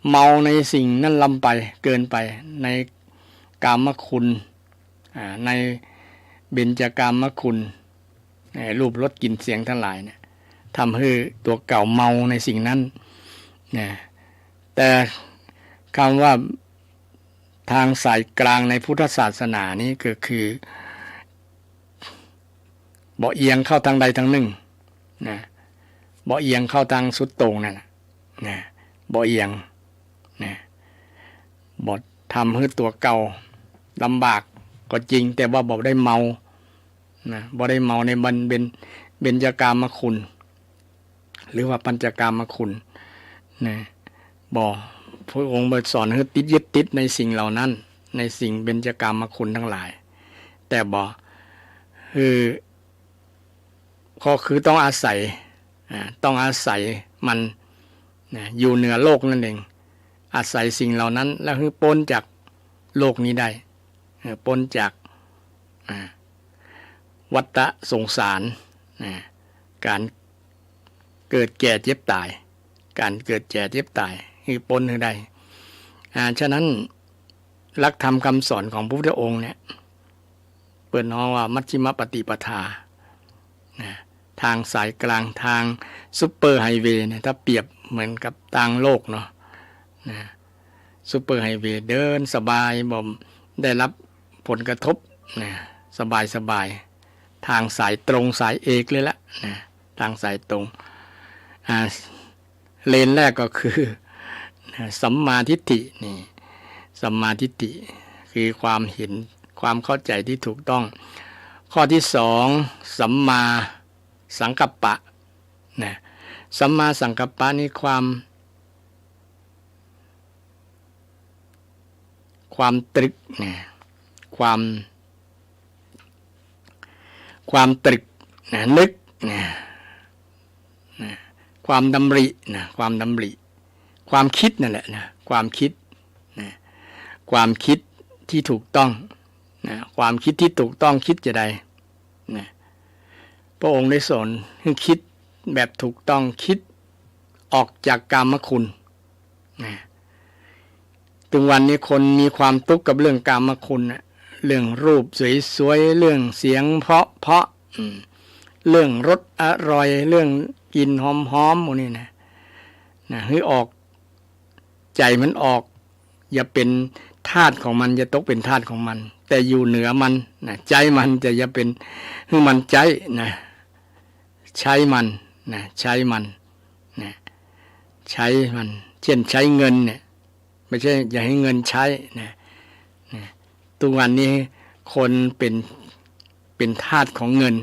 เมาในสิ่งนั้นล้ำไปเกินไปในกามคุณในเบญจกามคุณรูปรสกลิ่นเสียงทั้งหลายเนี่ยทำให้ตัวเก่าเมาในสิ่งนั้นนะแต่คำว่าทางสายกลางในพุทธศาสนานี้ก็คือบ่เอียงเข้าทางใดทางหนึ่งนะบ่เอียงเข้าทางสุดโต่งนั่นแหละนะบ่เอียงนะบ่ทำให้ตัวเก่าลำบากก็จริงแต่ว่าบ่ได้เมานะบ่ได้เมาในเบญจกามคุณหรือว่าปัญจกามคุณนะบ่พระองค์สอนให้ติดยึดติดในสิ่งเหล่านั้นในสิ่งเบญจกามคุณทั้งหลายแต่บ่คือต้องอาศัยมันอยู่เหนือโลกนั่นเองอาศัยสิ่งเหล่านั้นแล้วคือพ้นจากโลกนี้ได้พ้นจากวัฏสงสารการเกิดแก่เจ็บตายการเกิดแก่เจ็บตายคือพ้นให้ได้ฉะนั้นหลักธรรมคำสอนของพระพุทธองค์เนี่ยเปิดน้อว่ามัชฌิมปฏิปทาทางสายกลางทางซุปเปอร์ไฮเวย์เนี่ยถ้าเปรียบเหมือนกับทางโลกเนาะซุปเปอร์ไฮเวย์เดินสบายบ่ได้รับผลกระทบสบายทางสายตรงสายเอกเลยละทางสายตรงเลนแรกก็คือสัมมาทิฏฐินี่สัมมาทิฏฐิคือความเห็นความเข้าใจที่ถูกต้องข้อที่สองสัมมาสังกัปปะสัมมาสังกัปปะนี่ความตรึกความตรึกนึกความดำริความคิดนั่นแหละความคิดที่ถูกต้องความคิดที่ถูกต้องคิดจะใดพระองค์ได้สอนให้คิดแบบถูกต้องคิดออกจากกามคุณถึงวันนี้คนมีความทุกข์กับเรื่องกามคุณเรื่องรูปสวยๆเรื่องเสียงเพราะเรื่องรสอร่อยเรื่องกลิ่นหอมๆพวกนี้นะให้ออกใจมันออกอย่าเป็นธาตุของมันอย่าตกเป็นธาตุของมันแต่อยู่เหนือมันใจมันจะอย่าเป็นให้มันใจใช้มันใช้มันเช่นใช้เงินเนี่ยไม่ใช่อย่าให้เงินใช้ทุกวันนี้คนเป็นทาสของเงิน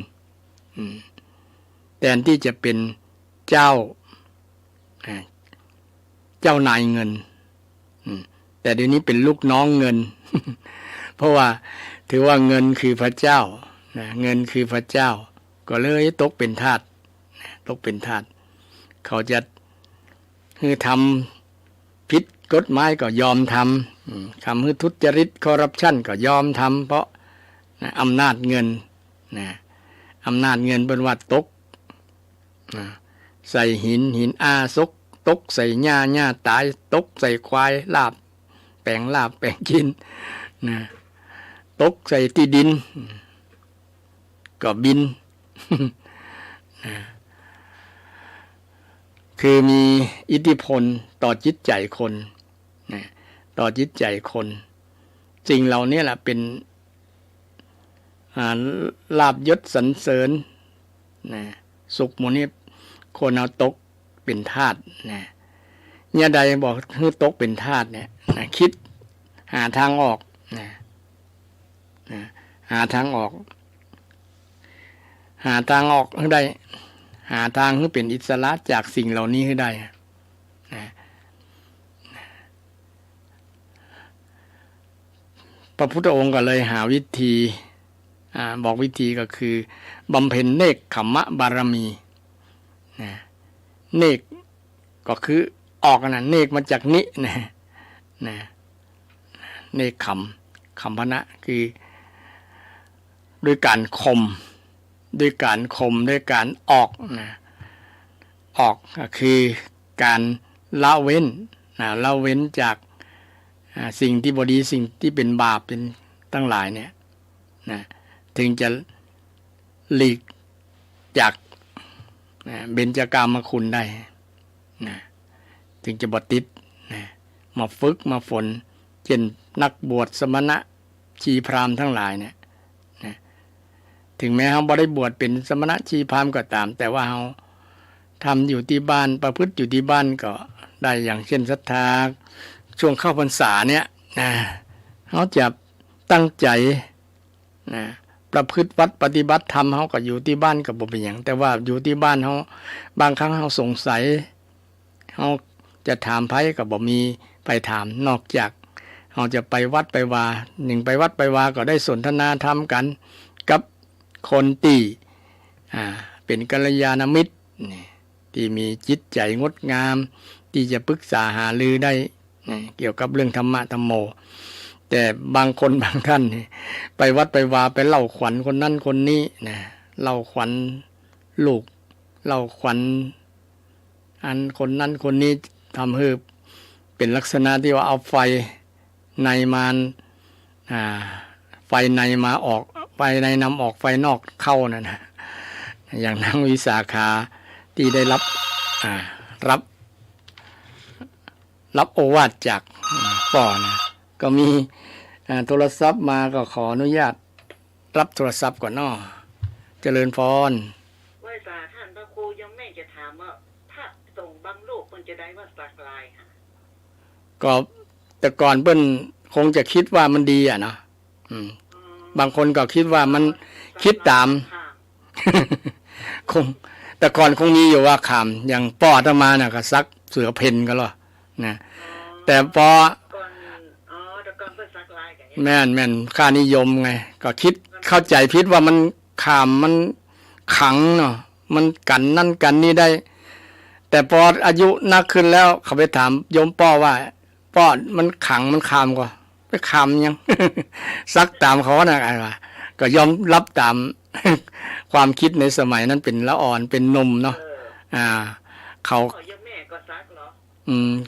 แทนที่จะเป็นเจ้านายเงินแต่เดี๋ยวนี้เป็นลูกน้องเงิน เพราะว่าถือว่าเงินคือพระเจ้าเงินคือพระเจ้าก็เลยตกเป็นทาสเขาจะคือทำผิดกฎหมายก็ยอมทำคำคือทุจริตคอร์รัปชันก็ยอมทำเพราะอำนาจเงินเป็นว่าตกใส่หินตกใส่หญ้าตายตกใส่ควายลาบแปลงกินตกใส่ที่ดินก็บิน คือมีอิทธิพลต่อจิตใจคนนะต่อจิตใจคนสิ่งเหล่านี้แหละเป็นลาภยศสรรเสริญนะสุขหมู่นี้คนเอาตกเป็นทาสนะเนี่ยใดบอกให้ตกเป็นทาสเนี่ยนะคิดหาทางออกนะหาทางออกให้ได้หาทางให้เป็นอิสระจากสิ่งเหล่านี้ให้ได้นะพระพุทธองค์ก็เลยหาวิธีบอกวิธีก็คือบำเพ็ญเนกขัมมะบารมีนะเนกก็คือออกนะเนกมาจากนินะเนกขัมพนะคือด้วยการข่มด้วยการออกนะออกก็คือการละเว้นละเว้นจากสิ่งที่บดีสิ่งที่เป็นบาปเป็นทั้งหลายเนี่ยนะถึงจะหลีกจากเบญจกามคุณได้นะถึงจะบติดนะมาฝึกมาฝนเช่นนักบวชสมณะชีพราหมณ์ทั้งหลายเนี่ยนะถึงแม้เขาบ่ได้บวชเป็นสมณะชีพราหมณ์ก็ตามแต่ว่าเขาทำอยู่ที่บ้านประพฤติอยู่ที่บ้านก็ได้อย่างเช่นศรัทธาช่วงเข้าพรรษาเนี่ยนะเขาจะตั้งใจนะประพฤติวัดปฏิบัติธรรมเขาก็อยู่ที่บ้านกับบ่เป็นหยังแต่ว่าอยู่ที่บ้านเขาบางครั้งเขาสงสัยเขาจะถามไผก็บ่มีไปถามนอกจากเขาจะไปวัดไปวาหนึ่งไปวัดไปวาก็ได้สนทนาธรรมกันกับคนที่เป็นกัลยาณมิตรที่มีจิตใจงดงามที่จะปรึกษาหารือได้เกี่ยวกับเรื่องธรรมะธรรมโมแต่บางคนบางท่านไปวัดไปวาไปเล่าขวัญคนนั้นคนนี้นะเล่าขวัญลูกเล่าขวัญอันคนนั้นคนนี้ทำให้เป็นลักษณะที่ว่าเอาไฟในมาไฟในมาออกไฟในนำออกไฟนอกเข้านั่นนะอย่างนางวิสาขาที่ได้รับโอวาทจากพ่อนะก็มีโทรศัพท์มาก็ขออนุญาตรับโทรศัพท์ก่อนเนาะเจริญพรไหว้สาท่านพระครูยังไม่จะถามว่าถ้าส่งบางลูกมันจะได้ว่าสักลายค่ะก็แต่ก่อนเปิ้นคงจะคิดว่ามันดีอ่ะเนาะบางคนก็คิดว่ามันคิดตามคงแต่ก่อนคงมีอยู่ว่าขามอย่างป้ออาตมาน่ะก็ซักเสือเพ่นก็หรอนะแต่พอแม่นค่านิยมไงก็คิดเข้าใจผิดว่ามันขามมันขังเนาะมันกันนั่นกันนี่ได้แต่พออายุนักขึ้นแล้วเขาไปถามโยมป้อว่าป้อมันขังมันขามกว่าไปขามยังซักตามเขานะไอ้ว่าก็ยอมรับตามความคิดในสมัยนั้นเป็นละอ่อนเป็นนมเนาะเขาแม่ก็ซักเหรอ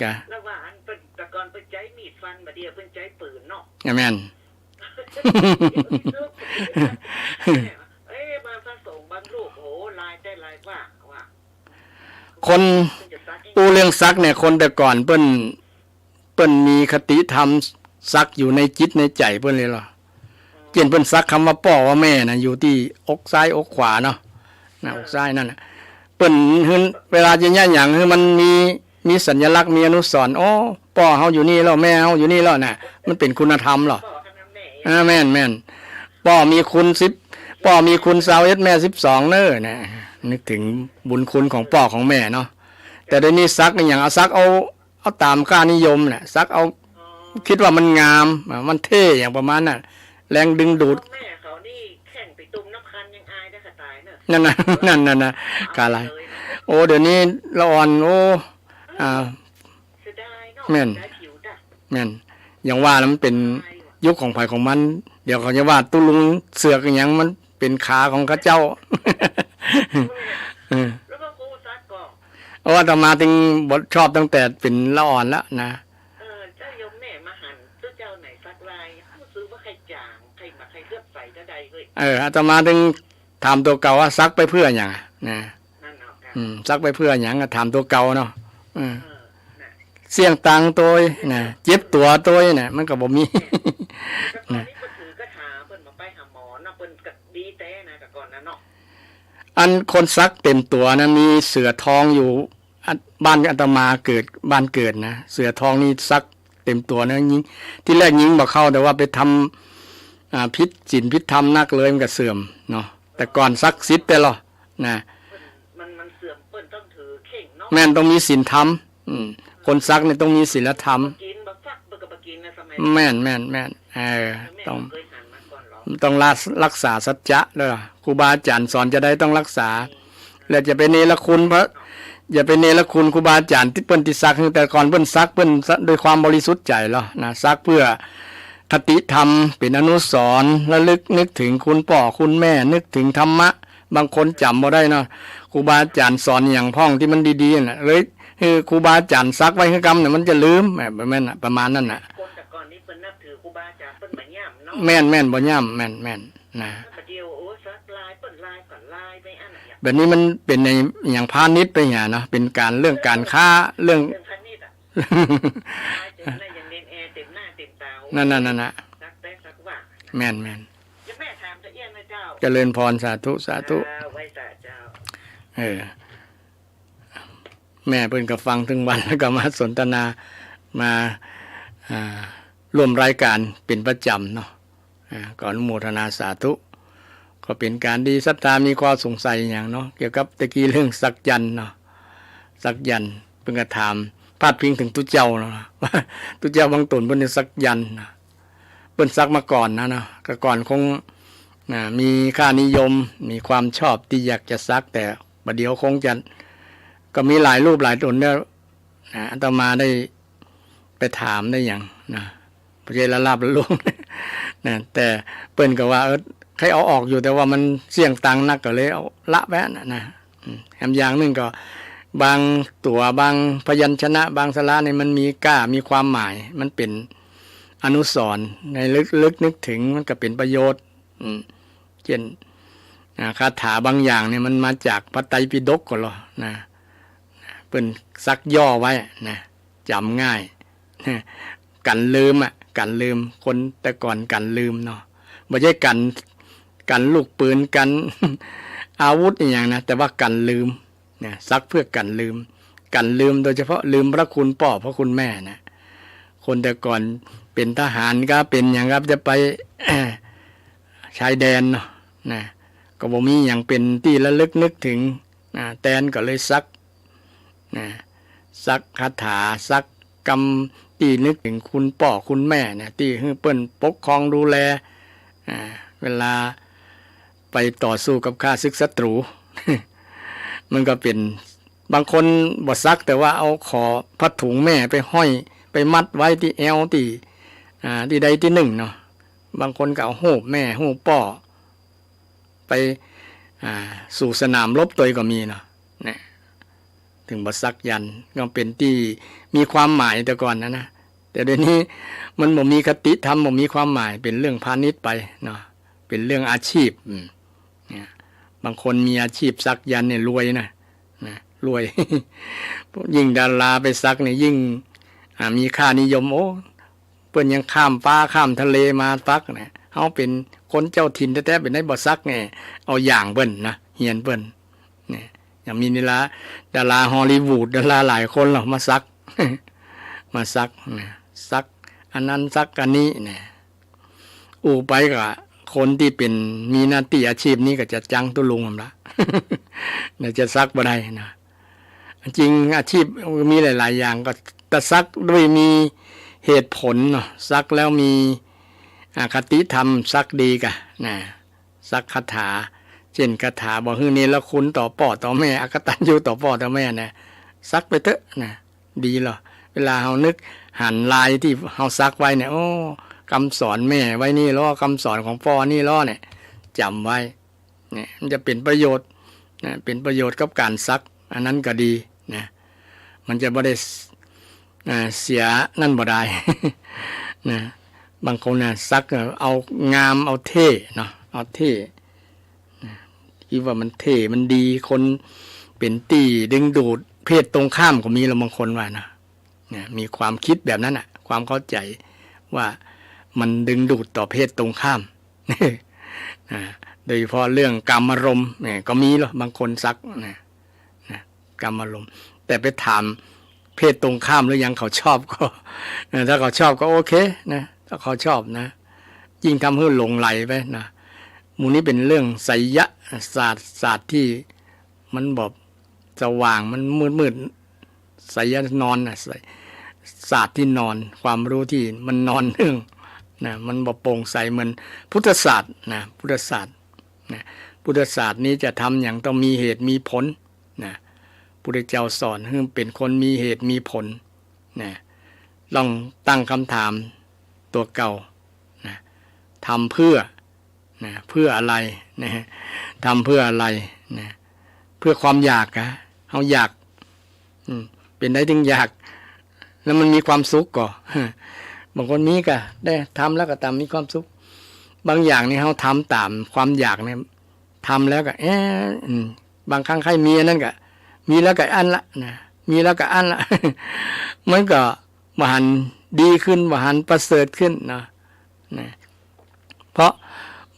กะแล้วว่าอันเป็นตะกอนเป็นใจมีดฟันมาเดียวเป็นใจปืนเนาะแม่นบางพระสงฆ์บางลูกโหลายได้ลายว่าคนปูเรื่องซักเนี่ยคนแต่ก่อนเปิ้นมีคติธรรมซักอยู่ในจิตในใจเปิ้นเลยเหรอเจนเปิ้นซักคำว่าพ่อว่าแม่นะอยู่ที่อกซ้ายอกขวาเนาะอกซ้ายนั่นน่ะเปิ้นเวลาจะย่าหยังคือมันมีสัญลักษณ์มีอนุสรณ์อ๋อพ่อเฮาอยู่นี่แล้วแม่เฮาอยู่นี่แล้วน่ะมันเป็นคุณธรรมเหรอแม่นพ่อมีคุณ10พ่อมีคุณ21แม่12เน้อนะนึกถึงบุญคุณของพ่อของแม่เนาะแต่เดี๋ยวนี้ซักนี่อย่างเอาซักเอาตามค่านิยมน่ะซักเอาคิดว่ามันงามมันเท่อย่างประมาณน่ะแรงดึงดูดแม่เขานี่แข่งไปตุ่มน้ำคันยังอายได้ขตายเนอะนั่นนะกาอะไรโอ้เดี๋ยวนี้ละอ่อนโอ้แม่นอย่างว่าแล้วมันเป็นยุคของไผ่ของมันเดี๋ยวเขาจะว่าตุลุงเสือกอย่างมันเป็นขาของข้าเจ้าแล้วก็กูซักก่อนอาตมาถึงบทชอบตั้งแต่เป็นละอ่อนแล้วนะเจ้ายมแม่มาหันเจ้าไหนซักลายเขาซื้อว่าใครจางใครมาใครเลือกใส่จะใดเลยอาตมาถึงถามตัวเก่าว่าซักไปเพื่ออย่างนะ ซักไปเพื่อหยังก็ถามตัวเก่าเนาะน่ะเสี่ยงตังตัวน่ะเจ็บตัวตัวน่ะมันก็บ่มี แต่ก่อนนี้เพิ่นถือกระถาเพิ่นมาไปหาหมอเนาะเพิ่นก็ดีแต่นะแต่ก่อนนั้นเนาะอันคนซักเต็มตัวนะมีเสือทองอยู่บ้านอาตมาเกิดบ้านเกิดนะเสือทองนี่ซักเต็มตัวนะยิงที่แรกยิงบ่เข้าแต่ว่าไปทำพิษศีลพิษธรรมนักเลยมันก็เสื่อมเนาะแต่ก่อนซักซิดไปหรอนะมันเสื่อมเปิ้นต้องถือเข่งเนาะแม่นต้องมีศีลธรรมคนซักนี่ต้องมีศีลธรรมกินบ่ซักบ่ก็บ่กินนะสมัยแม่นต้องรักษาสัจจะเด้อครูบาอาจารย์สอนจะได้ต้องรักษาแล้วจะไปเนรคุณพระอย่าไปเนรคุณครูบาอาจารย์ที่เปิ้นที่ซักแต่ก่อนเปิ้นซักเปิ้นด้วยความบริสุทธิ์ใจเหรอนะซักเพื่อคติธรรมเป็นอนุสรณ์ระลึกนึกถึงคุณพ่อคุณแม่นึกถึงธรรมะบางคนจำบ่ได้เนาะครูบาอาจารย์สอนอย่างพ่องที่มันดีๆน่ะเลยคือครูบาอาจารย์ซักไว้คือกรรมเนี่ยมันจะลืมแบบนั้นน่ะประมาณนั้นน่ะคนแต่ก่อนนี้เปิ้นนับถือครูบาอาจารย์เปิ้นบ่ย่ำเนาะแม่นบ่ย่ำแม่นนะเดียวโอ้ซักลายเปิ้นลายก่อนลายไปอันน่ะแบบนี้มันเป็นในอย่างพาณิชย์ไปอย่างเนาะเป็นการเรื่องการค้าเรื่องพาณิชย์อ่ะเต็มหน้าอย่างเน้นแอร์เต็มหน้าเต็มตานั่นน่ะซักแต่ซักว่าแม่นยังแม่ถามตะเอี้ยนนะเจ้าเจริญพรสาธุไว้สาเจ้าแม่เพิ่นก็ฟังถึงวันแล้วก็มาสนทนามาร่วมรายการเป็นประจำเนาะก่อนอนุโมทนาสาธุก็เป็นการดีศรัทธามีความสงสัยอย่างเนาะเกี่ยวกับตะกี้เรื่องสักยันเนาะสักยันเพิ่นก็ถามพาดพิงถึงตุเจ้าเนาะว่าตุเจ้าบางตนเพิ่นสักยันนะเพิ่นสักมาก่อนนะเนาะก็ก่อนคงมีค่านิยมมีความชอบที่อยากจะซักแต่ประเดี๋ยวคงจะก็มีหลายรูปหลายตนเนี่ยอาตมาได้ไปถามได้อย่างนะพระเจ้าละลาบละลุงนะแต่เปิ้นก็ว่าใครเอาออกอยู่แต่ว่ามันเสี่ยงตังนักก็เลยเอาละแวะนะแถมอย่างนึงก็บางตัวบางพยัญชนะบางสระเนี่ยมันมีกล้ามีความหมายมันเป็นอนุสรณ์ในลึกนึกถึงมันก็เป็นประโยชน์เช่นคาถาบางอย่างเนี่ยมันมาจากพระไตรปิฎกก็หรอนะเปิ้นซักย่อไว้นะจำง่ายกันลืมกันลืมคนแต่ก่อนกันลืมเนาะไม่ใช่กันลูกปืนกันอาวุธอย่างนะแต่ว่ากันลืมเนี่ยซักเพื่อกันลืมโดยเฉพาะลืมพระคุณพ่อพระคุณแม่นะคนแต่ก่อนเป็นทหารก็เป็นอย่างครับจะไปชายแดนเนาะนะก็บ่มีอย่างเป็นที่ระลึกนึกถึงแตนก็เลยซักซักคาถาซักกรรมที่นึกถึงคุณพ่อคุณแม่เนี่ยที่เปิ้นปกครองดูแลเวลาไปต่อสู้กับข้าศึกศัตรู มันก็เป็นบางคนบ่ซักแต่ว่าเอาขอผ้าถุงแม่ไปห้อยไปมัดไว้ที่เอวที่ใดที่หนึ่งเนาะบางคนก็เอาหูแม่หูป่อไปสู่สนามรบตัวก็มีเนาะเนี่ยถึงบ่ซักยันก็เป็นที่มีความหมายแต่ก่อนนะแต่เดี๋ยวนี้มันบ่มีคติธรรมบ่มีความหมายเป็นเรื่องพาณิชย์ไปเนาะเป็นเรื่องอาชีพเนี่ยบางคนมีอาชีพซักยันเนี่ยรวยนะรวย ยิ่งดาราไปซักเนี่ยยิ่งมีค่านิยมโอ้เปิ้นยังข้ามฟ้าข้ามทะเลมาซักเนี่ยเฮาเป็นคนเจ้าถิ่นแท้ๆเป็นได้บ่ซักไงเอาอย่างเปิ้นนะเฮียนเปิ้นเนี่ยอย่างมีนี่ละดาราฮอลลีวูดดาราหลายคนหรอกมาซัก มาซักเนี่ยซักอันนั้นซักอันนี้เนี่ยไปก็คนที่เป็นมีหน้าที่อาชีพนี้ก็จะจังตุลุงมันละ เนี่ยจะซักบ่ได้นะจริงอาชีพมีหลายๆอย่างก็แต่ซักด้วยมีเหตุผลเนาะซักแล้วมีคติธรรมซักดีกะนะซักคาถาเช่นคาถาบอกฮือนี่ละคุณต่อพ่อต่อแม่อกตัญญูต่อพ่อต่อแม่นะซักไปเถอะนะดีเหรอเวลาเฮานึกหันลายที่เฮาซักไว้เนี่ยโอ้คำสอนแม่ไว้นี่ล้อคำสอนของพ่อนี่ล้อเนี่ยจำไว้เนี่ยมันจะเป็นประโยชน์นะเป็นประโยชน์กับการซักอันนั้นก็ดีนะมันจะบ่ได้เสียนั่นบ่ได้ นะบางคนน่ะซักเอางามเอาเท่เนาะเอาเท่คิดว่ามันเท่มันดีคน เป็นตีดึงดูดเพศตรงข้ามก็มีละบางคนว่านะมีความคิดแบบนั้นอ่ะความเข้าใจว่ามันดึงดูดต่อเพศตรงข้าม โดยเฉพาะเรื่องกามารมณ์เนี่ยก็มีหรอบางคนซักนะกามารมณ์แต่ไปถามเพศตรงข้ามหรือยังเขาชอบก็ถ้าเขาชอบก็โอเคนะถ้าเขาชอบนะยิ่งทำให้หลงไหลไปนะมูนี้เป็นเรื่องไสยศาสตร์ที่มันบอกสว่างมันมืดไสยนอนนะศาสตร์ที่นอนความรู้ที่มันนอนเนื่องนะมันบ่โปร่งใสเหมือนพุทธศาสตร์นะพุทธศาสตร์นะพุทธศาสตร์นี้จะทำอย่างต้องมีเหตุมีผลนะพุทธเจ้าสอนให้เป็นคนมีเหตุมีผลนะลองตั้งคำถามตัวเก่านะทำเพื่อนะเพื่ออะไรนะทำเพื่ออะไรนะเพื่อความอยากอะเขาอยากเป็นได้ถึงอยากแล้วมันมีความสุขก่อบางคนนี้ก็ได้ทำแล้วก็ตามมีความสุขบางอย่างนี่เขาทำตามความอยากเนี่ยทำแล้วก็บางครั้งใครมีนั่นก็มีแล้วก็อันละนะมีแล้วก็อันละ มันก็มหันดีขึ้นมหันประเสริฐขึ้นนะเพราะ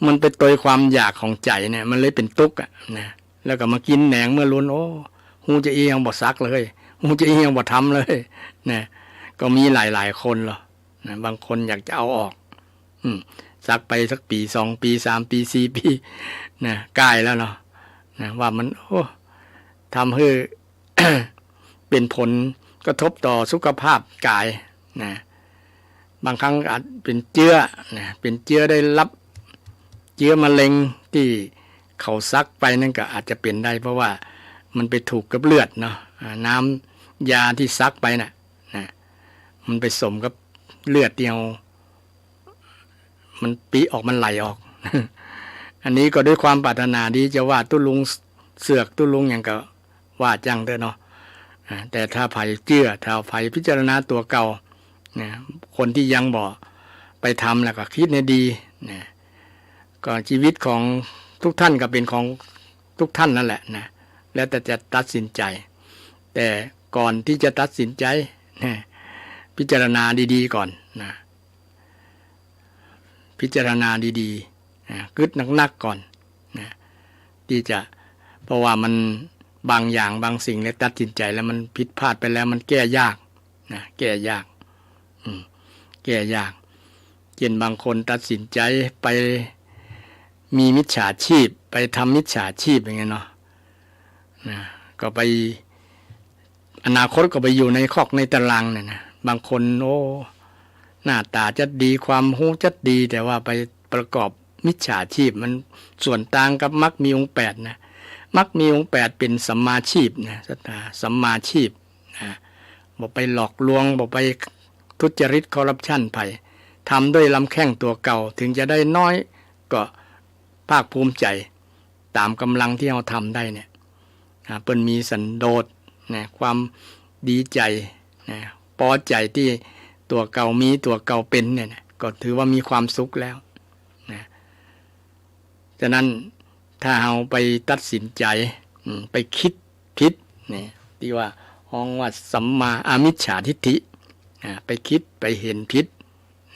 มันเป็นตัวความอยากของใจเนี่ยมันเลยเป็นทุกข์นะแล้วก็มากินแหนงเมื่อล้นโอ้หูจะเอียงบ่ซักเลยหูจะเอียงบ่ทำเลยนะก็มีหลายคนหรอนะบางคนอยากจะเอาออกซักไปสักปี2 ปี3 ปี4 ปีนะใกล้แล้วเนาะนะว่ามันโอ้ทำให้ เป็นผลกระทบต่อสุขภาพกายนะบางครั้งอาจเป็นเชื้อนะเป็นเชื้อได้รับเชื้อมะเร็งที่เขาซักไปนั่นก็อาจจะเป็นได้เพราะว่ามันไปถูกกับเลือดเนาะน้ำยาที่ซักไปน่ะนะมันไปสมกับเลือดเดียวมันปีออกมันไหลออก อันนี้ก็ด้วยความปรารถนาดีจะว่าตุ้ลุงเสือกตุ้ลุงอย่างก็ว่าจังเด้อเนาะแต่ถ้าไผเจื้อถ้าไผพิจารณาตัวเก่านะคนที่ยังบ่ไปทำแล้วก็คิดให้ดีนะก็ชีวิตของทุกท่านก็เป็นของทุกท่านนั่นแหละนะแล้วแต่จะตัดสินใจแต่ก่อนที่จะตัดสินใจนะพิจารณาดีๆก่อนนะพิจารณาดีๆนะกึดนักๆก่อนนะที่จะเพราะว่ามันบางอย่างบางสิ่งแล้วตัดสินใจแล้วมันผิดพลาดไปแล้วมันแก้ยากนะแก้ยากแก้ยากเช่นบางคนตัดสินใจไปมีมิจฉาชีพไปทำมิจฉาชีพอย่างเงี้ยเนาะนะก็ไปอนาคตก็ไปอยู่ในคอกในตารางเนี่ยนะบางคนโอ้หน้าตาจะดีความรู้จะดีแต่ว่าไปประกอบมิจฉาชีพมันส่วนต่างกับมรรคมีองค์8นะมรรคมีองค์8เป็นสัมมาชีพนะสัมมาชีพนะบอกไปหลอกลวงบอกไปทุจริตคอร์รัปชันไปทำด้วยลำแข้งตัวเก่าถึงจะได้น้อยก็ภาคภูมิใจตามกำลังที่เราทำได้เนี่ยเปิ้นมีสันโดษนะความดีใจนะพอใจที่ตัวเก่ามีตัวเก่าเป็นเนี่ยนะก็ถือว่ามีความสุขแล้วนะฉะนั้นถ้าเราไปตัดสินใจไปคิดผิดนี่ที่ว่าห้องว่าสัมมาอามิจฉาทิฏฐิไปคิดไปเห็นผิด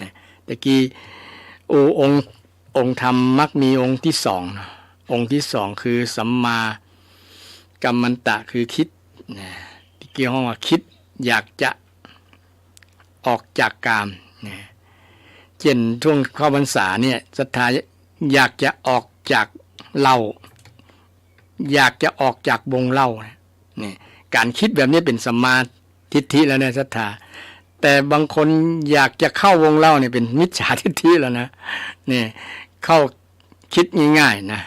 นะตะกี้องค์ธรรมมักมีองค์ที่2นะองค์ที่2คือสัมมากัมมันตะคือคิดนะที่เกี่ยวข้องว่าคิดอยากจะออกจากกามนะเช่นช่วงเข้าพรรษาเนี่ยศรัทธาอยากจะออกจากเหล้าอยากจะออกจากวงเหล้านี่การคิดแบบนี้เป็นสัมมาทิฏฐิแล้วนะศรัทธาแต่บางคนอยากจะเข้าวงเหล้าเนี่ยเป็นมิจฉาทิฏฐิแล้วนะนี่เข้าคิดง่ายๆนะ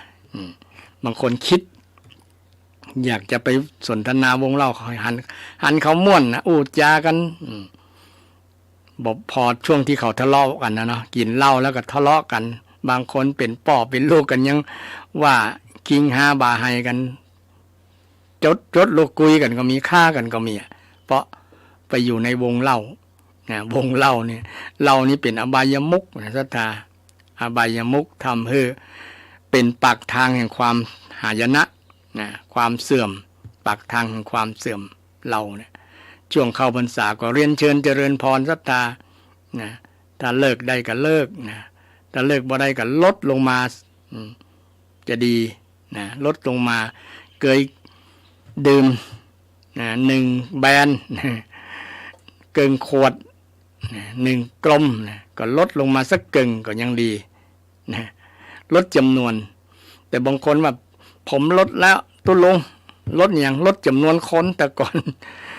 บางคนคิดอยากจะไปสนทนาวงเหล้าหันเขาม่วนนะอูดจากันบอกพอช่วงที่เขาทะเลาะกันนะเนาะกินเหล้าแล้วก็ทะเลาะกันบางคนเป็นป่อเป็นลูกกันยังว่ากิงหาบาให้กันจดโลกุยกันก็มีฆ่ากันก็มีเพราะไปอยู่ในวงเหล้านะวงเหล้าเนี่ยเหล้านี่เป็นอบายมุขนะศรัทธาอบายมุขทำให้เป็นปากทางแห่งความหายนะนะความเสื่อม ปากทางแห่งความเสื่อมเราเนี่ยช่วงเข้าพรรษาก็เรียนเชิญเจริญพรศรัทธานะถ้าเลิกได้ก็เลิกนะถ้าเลิกบ่ได้ก็ลดลงมาจะดีนะลดลงมาเกยดื่มนะ1 แบนเกินขวด1 กลมนะก็ลดลงมาสักกึ่งก็ยังดีนะลดจำนวนแต่บางคนว่าผมลดแล้วตุลงลดอย่างลดจำนวนคนแต่ก่อน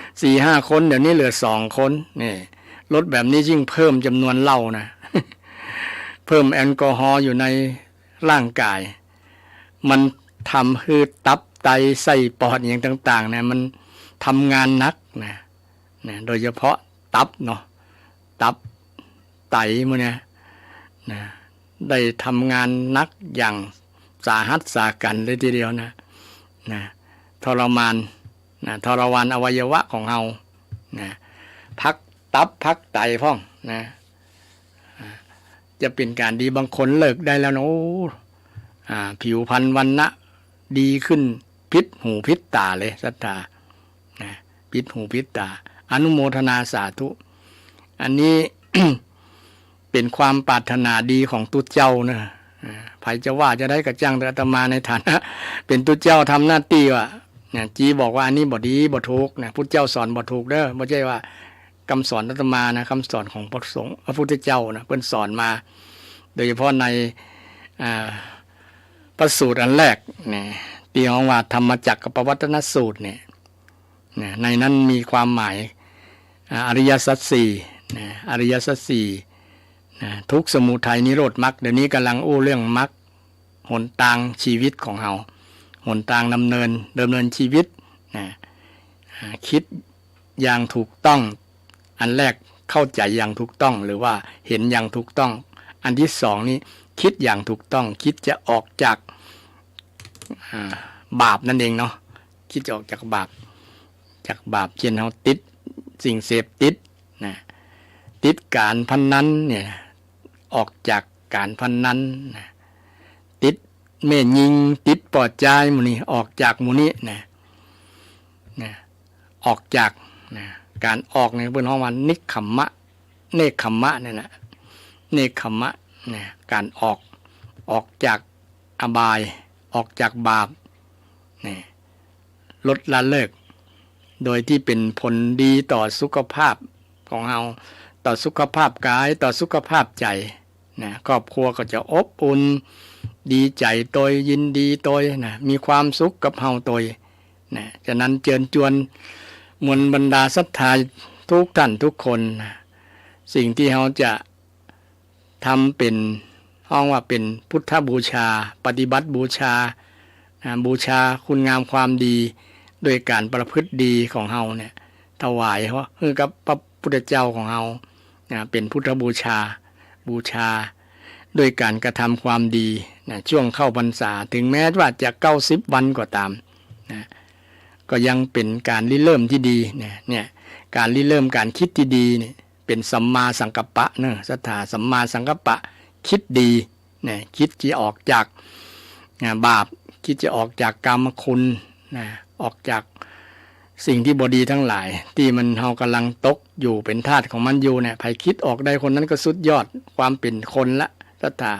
4-5 คนเดี๋ยวนี้เหลือ2 คนนี่ลดแบบนี้ยิ่งเพิ่มจำนวนเหล้านะ เพิ่มแอลกอฮอล์อยู่ในร่างกายมันทำให้ตับไตไส้ปอดอย่างต่างๆนะมันทำงานหนักนะโดยเฉพาะตับเนาะตับไตมันเนี่ยนะได้ทำงานหนักอย่างสาหัสสากันเลยทีเดียวนะทรมานทรมานอวัยวะของเรานะพักตับพักไตพ้องนะจะเป็นการดีบางคนเลิกได้แล้วนะโอ้ผิวพรรณวรรณะดีขึ้นพิษหูพิษตาเลยศรัทธานะพิษหูพิษตาอนุโมทนาสาธุอันนี้ เป็นความปรารถนาดีของตุเจ้านะใครจะว่าจะได้กระจังแต่อาตมาในฐานะ เป็นตุเจ้าทำหน้าที่ว่าจีบอกว่าอันนี้บ่ดีบ่ถูกนะพุทธเจ้าสอนบ่ถูกเด้อไม่ใช่ว่าคำสอนอาตมานะคำสอนของพระสงฆ์พระพุทธเจ้านะเพิ่นสอนมาโดยเฉพาะในพระสูตรอันแรกเนี่ยที่เรียกว่าธรรมจักรปวัตนสูตรเนี่ยในนั้นมีความหมายอริยสัจสี่อริยสัจสี่ทุกข์สมุทัยนิโรธมรรคเดี๋ยวนี้กำลังอู้เรื่องมรรคหนทางชีวิตของเราหนทางดำเนินชีวิตคิดอย่างถูกต้องอันแรกเข้าใจอย่างถูกต้องหรือว่าเห็นอย่างถูกต้องอันที่สองนี้คิดอย่างถูกต้องคิดจะออกจากบาปนั่นเองเนาะคิดจะออกจากบาปเช่นเราติดสิ่งเสพติดติดการพนันเนี่ยออกจากการพนันติดเม่ยิงติดปอดใจมูนี่ออกจากมูนี่ออกจากการออกในเบื้องห้องวันนิคัมมะเนคคัมมะเนี่ยนะเนคคัมมะการออกจากอบายออกจากบาปลดละเลิกโดยที่เป็นผลดีต่อสุขภาพของเราต่อสุขภาพกายต่อสุขภาพใจครอบครัวก็จะอบอุ่นดีใจโดยยินดีโดยมีความสุขกับเฮาโดยฉะนั้นเชิญชวนมวลบรรดาศรัทธาทุกท่านทุกคนสิ่งที่เราจะทำเป็นห้องว่าเป็นพุทธบูชาปฏิบัติบูชาบูชาคุณงามความดีโดยการประพฤติดีของเฮาเนี่ยถวายเพราะคือกับพระพุทธเจ้าของเฮาเป็นพุทธบูชาโดยการกระทำความดีช่วงเข้าพรรษาถึงแม้ว่าจะ90 วันก็ตามก็ยังเป็นการริเริ่มที่ดีเนี่ยการริเริ่มการคิดที่ดีเนี่ยเป็นสัมมาสังกัปปะเนอะศรัทธาสัมมาสังกัปปะคิดดีคิดจะออกจากบาปคิดจะออกจากกรรมคุณออกจากสิ่งที่บดีทั้งหลายที่มันเฮากำลังตกอยู่เป็นทาสของมันอยู่เนี่ยใครคิดออกได้คนนั้นก็สุดยอดความเป็นคนละศรัทธา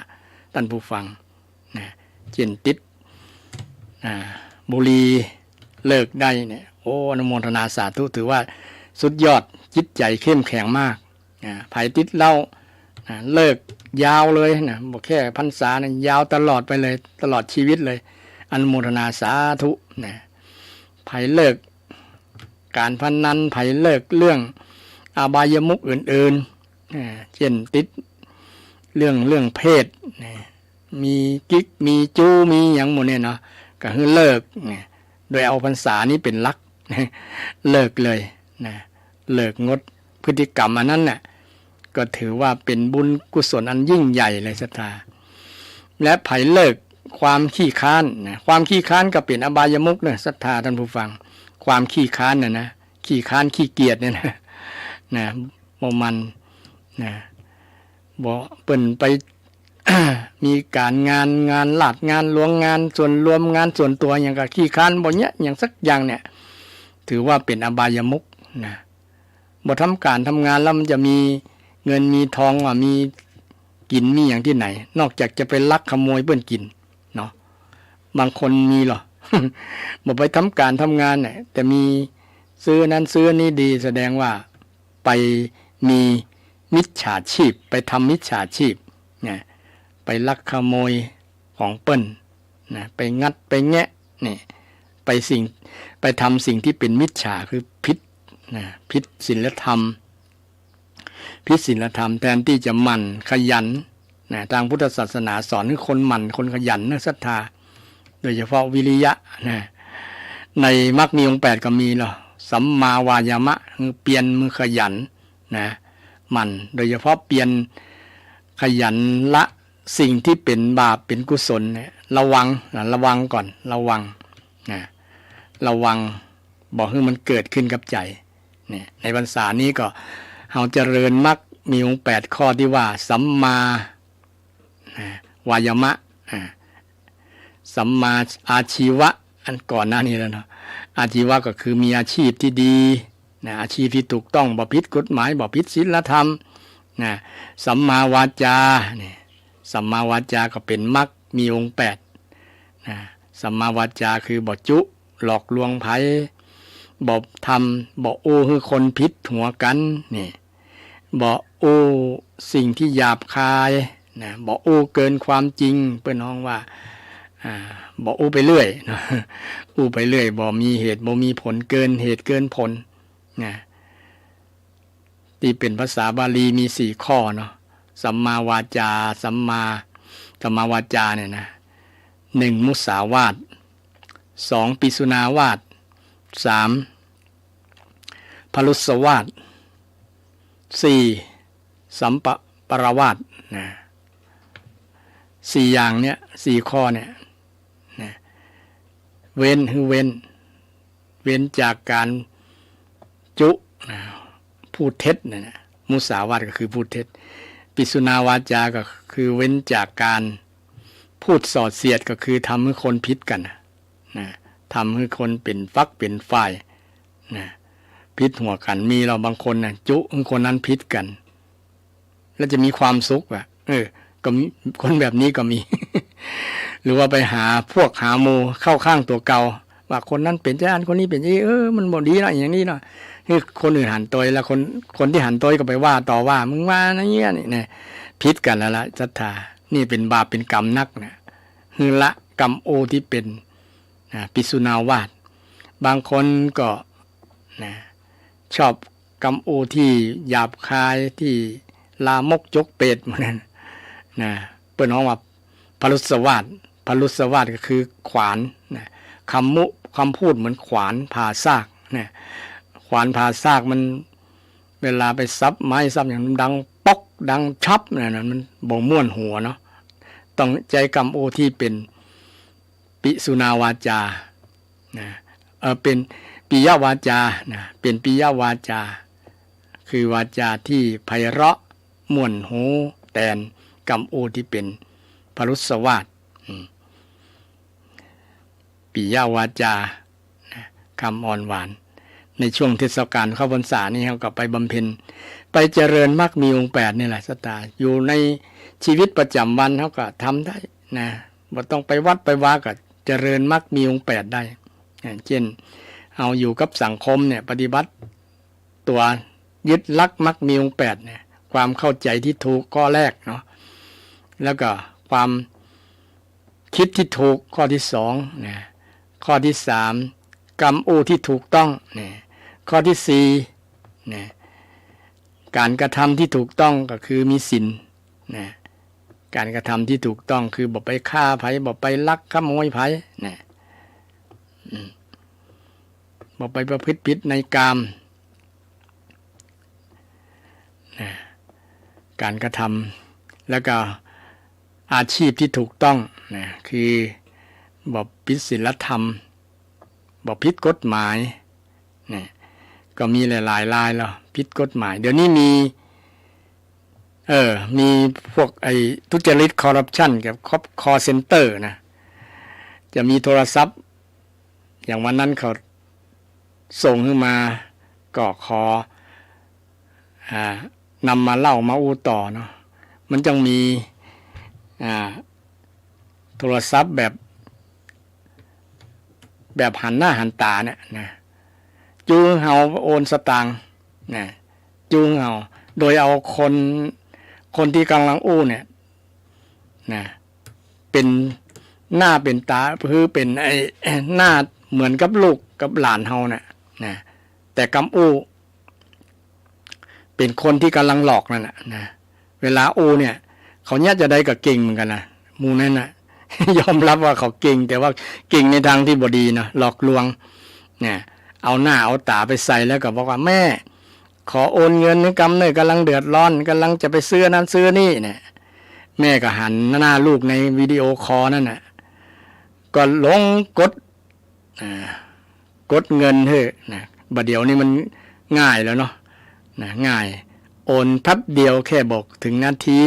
ท่านผู้ฟังเจนติดบุรีเลิกได้เนี่ยโอ้อนุโมทนาสาธุถือว่าสุดยอดจิตใจเข้มแข็งมากไผติดเหล้าเลิกยาวเลยบอกแค่พรรษาเนี่ยยาวตลอดไปเลยตลอดชีวิตเลยอนุโมทนาสาธุไผเลิกการพนันไผเลิกเรื่องอบายมุขอื่นๆเช่นติดเรื่องเพศมีกิ๊กมีจู้มีอย่างหมดเนี่ยเนาะก็คือเลิกโดยเอาพรรษานี้เป็นหลักเลิกเลยเลิกงดพฤติกรรมอันนั้นน่ะก็ถือว่าเป็นบุญกุศลอันยิ่งใหญ่เลยศรัทธาและไผเลิกความขี้ค้านความขี้ค้านก็เป็นอบายมุขนะศรัทธาท่านผู้ฟังความขี้ค้านนะขี้ค้านขี้เกียจเนี่ยนะบ่มันบ่เปิ้นไป มีการงานหลัดงานหลวงงานส่วนรวมงานส่วนตัวอย่างกับขี้ค้านบ่เนี้ยอย่างสักอย่างเนี่ย ถือว่าเป็นอบายมุขนะบ่ทำการทำงานแล้วมันจะมีเงินมีทองว่ามีกินมีอย่างที่ไหนนอกจากจะไปลักขโมยเปิ้นกินเนาะบางคนมีหรอ บ่ไปทำการทำงานเนี่ยแต่มีซื้อนั้นซื้อนี้ดีแสดงว่าไปมีมิจฉาชีพไปทำมิจฉาชีพเนี่ยไปลักขโมยของเปิ้นนะไปงัดไปแงะนี่ไปทำสิ่งที่เป็นมิจฉาคือผิดนะผิดศีลธรรมแทนที่จะหมั่นขยันนะทางพุทธศาสนาสอนให้คนหมั่นคนขยันนะศรัทธาโดยเฉพาะวิริยะนะในมรรคมีองค์8ก็มีหรอสัมมาวายามะคือเปลี่ยนมือขยันนะมันโดยเฉพาะเปลี่ยนขยันละสิ่งที่เป็นบาปเป็นกุศลเนี่ยระวังก่อนระวังบอกให้มันเกิดขึ้นกับใจเนี่ยในพรรษานี้ก็เราเจริญมรรคมีองค์8ข้อที่ว่าสัมมาวายามะสัมมาอาชีวะอันก่อนหน้านี้แล้วเนาะอาชีวะก็คือมีอาชีพที่ดีนะอาชีพที่ถูกต้องบ่ผิดกฎหมายบ่ผิดศีลธรรมนะสัมมาวาจาเนี่ยสัมมาวาจาก็เป็นมรรคมีองค์8นะสัมมาวาจาคือบ่จุหลอกลวงไผบ่ทำบ่โอ้คือคนผิดหัวกันนี่บ่โอ้สิ่งที่หยาบคายนะบ่โอ้เกินความจริงเปิ้นฮ้องว่าบ่อู้ไปเรื่อยนะอู้ไปเรื่อยบ่มีเหตุบ่มีผลเกินเหตุเกินผลนะที่เป็นภาษาบาลีมี4ข้อเนาะสัมมาวาจาสัมมาวาจาเนี่ยนะ1มุสาวาท2ปิสุนาวาท3พลุสวาท4สัมปราวาทนะ4อย่างเนี้ย4ข้อเนี่ยนะเว้นจากการจุนะพูดเท็จนะมุสาวาทก็คือพูดเท็จปิสุนาวาจาก็คือเว้นจากการพูดส่อเสียดก็คือทำให้คนผิดกันนะทำให้คนเป็นฟักเป็นฝ่ายนะผิดหัวกันมีเราบางคนนะจุให้คนนั้นผิดกันแล้วจะมีความสุขอ่ะก็มีคนแบบนี้ก็มี หรือว่าไปหาพวกหาโมเข้าข้างตัวเก่าว่าคนนั้นเป็นเจ้าคนนี้เป็นมันบ่ดีเนาะอย่างนี้เนาะคือคนอื่นหันตัวแล้วคนที่หันตัวก็ไปว่าต่อว่ามึงว่านะเนี่ยนี่ผิดกันแล้วล่ะศรัทธานี่เป็นบาปเป็นกรรมนักนะคือละกรรมโอที่เป็นปิสุนาวาทบางคนก็ชอบกรรมโอที่หยาบคายที่ลามกจกเปรตเหมือนนั้นเปิ้นฮ้องว่าพลุสวาทก็คือขวานคำพูดเหมือนขวานผ่าซากขวานผ่าซากมันเวลาไปซับไม้ซับอย่างดังป๊อกดังชับมันบ่ม่วนหัวเนาะต้องใจกรรมโอที่เป็นปิสุนาวาจาเป็นปิยวาจาเป็นปิยวาจาคือวาจาที่ไพเราะม่วนหูแตนกรรมโอที่เป็นพรุสวาทปิยวาจาคำอ่อนหวานในช่วงเทศกาลเข้าพรรษานี่เขาก็ไปบำเพ็ญไปเจริญมรรคมีองค์8นี่แหละศรัทธาอยู่ในชีวิตประจำวันเขาก็ทำได้นะบ่ต้องไปวัดไปวาก็เจริญมรรคมีองค์8ได้เช่นเอาอยู่กับสังคมเนี่ยปฏิบัติตัวยึดลักมรรคมีองค์8เนี่ยความเข้าใจที่ถูกข้อแรกเนาะแล้วก็ความคิดที่ถูกข้อที่2เนี่ยข้อที่3กรรมโอที่ถูกต้องเนี่ยข้อที่4เนี่ยการกระทำที่ถูกต้องก็คือมีศีลเนี่ยการกระทำที่ถูกต้องคือบ่ไปฆ่าไผบ่ไปลักขโมยไผเนี่ยบ่ไปประพฤติผิดในกามการกระทำแล้วก็อาชีพที่ถูกต้องคือบ่ผิดศีลธรรมบ่ผิดกฎหมายก็มีหลายๆรายแล้วผิดกฎหมายเดี๋ยวนี้มีพวกทุจริตคอร์รัปชันกับคอเซ็นเตอร์นะจะมีโทรศัพท์อย่างวันนั้นเขา ส่งขึ้นมาก็ขอ นำมาเล่ามาอู้ต่อเนาะมันจึงมีโทรศัพท์แบบหันหน้าหันตาเนี่ยนะจูงเฮาโอนสตางค์นะจูงเฮาโดยเอาคนที่กำลังอู้เนี่ยนะเป็นหน้าเป็นตาคือเป็นไอ้หน้าเหมือนกับลูกกับหลานเฮาเนี่ยนะแต่กำอู้เป็นคนที่กำลังหลอกนั่นแหละนะเวลาอู้เนี่ยเขาเนี่ยจะได้กับเก่งเหมือนกันนะหมู่นั่นนะยอมรับว่าเขาเก่งแต่ว่าเก่งในทางที่บ่ดีนะหลอกลวงเนี่ยเอาหน้าเอาตาไปใส่แล้วก็บอกว่าแม่ขอโอนเงินกำเนิดกำลังเดือดร้อนกำลังจะไปซื้อนั้นซื้อนี่เนี่ยแม่ก็หันหน้าลูกในวิดีโอคอลนั่นน่ะก็ลงกดเงินเถอะนะบัดเดี๋ยวนี้มันง่ายแล้วเนาะนะง่ายโอนแป๊บเดียวแค่บอกถึงนาที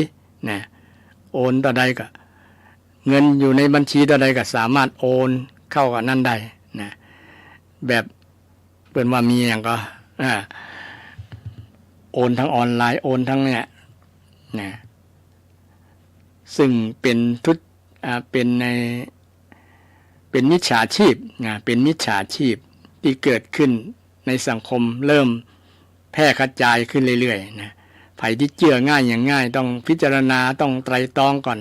นะโอนต่อใดก็เงินอยู่ในบัญชีต่อใดก็สามารถโอนเข้ากับนั่นได้นะแบบเปิดว่ามีอย่างก็โอนทั้งออนไลน์โอนทั้งเนี่ยนะซึ่งเป็นเป็นมิจฉาชีพนะเป็นมิจฉาชีพที่เกิดขึ้นในสังคมเริ่มแพร่กระจายขึ้นเรื่อยๆนะไผที่เชื่อง่ายอย่างง่ายต้องพิจารณาต้องไตร่ตรองก่อน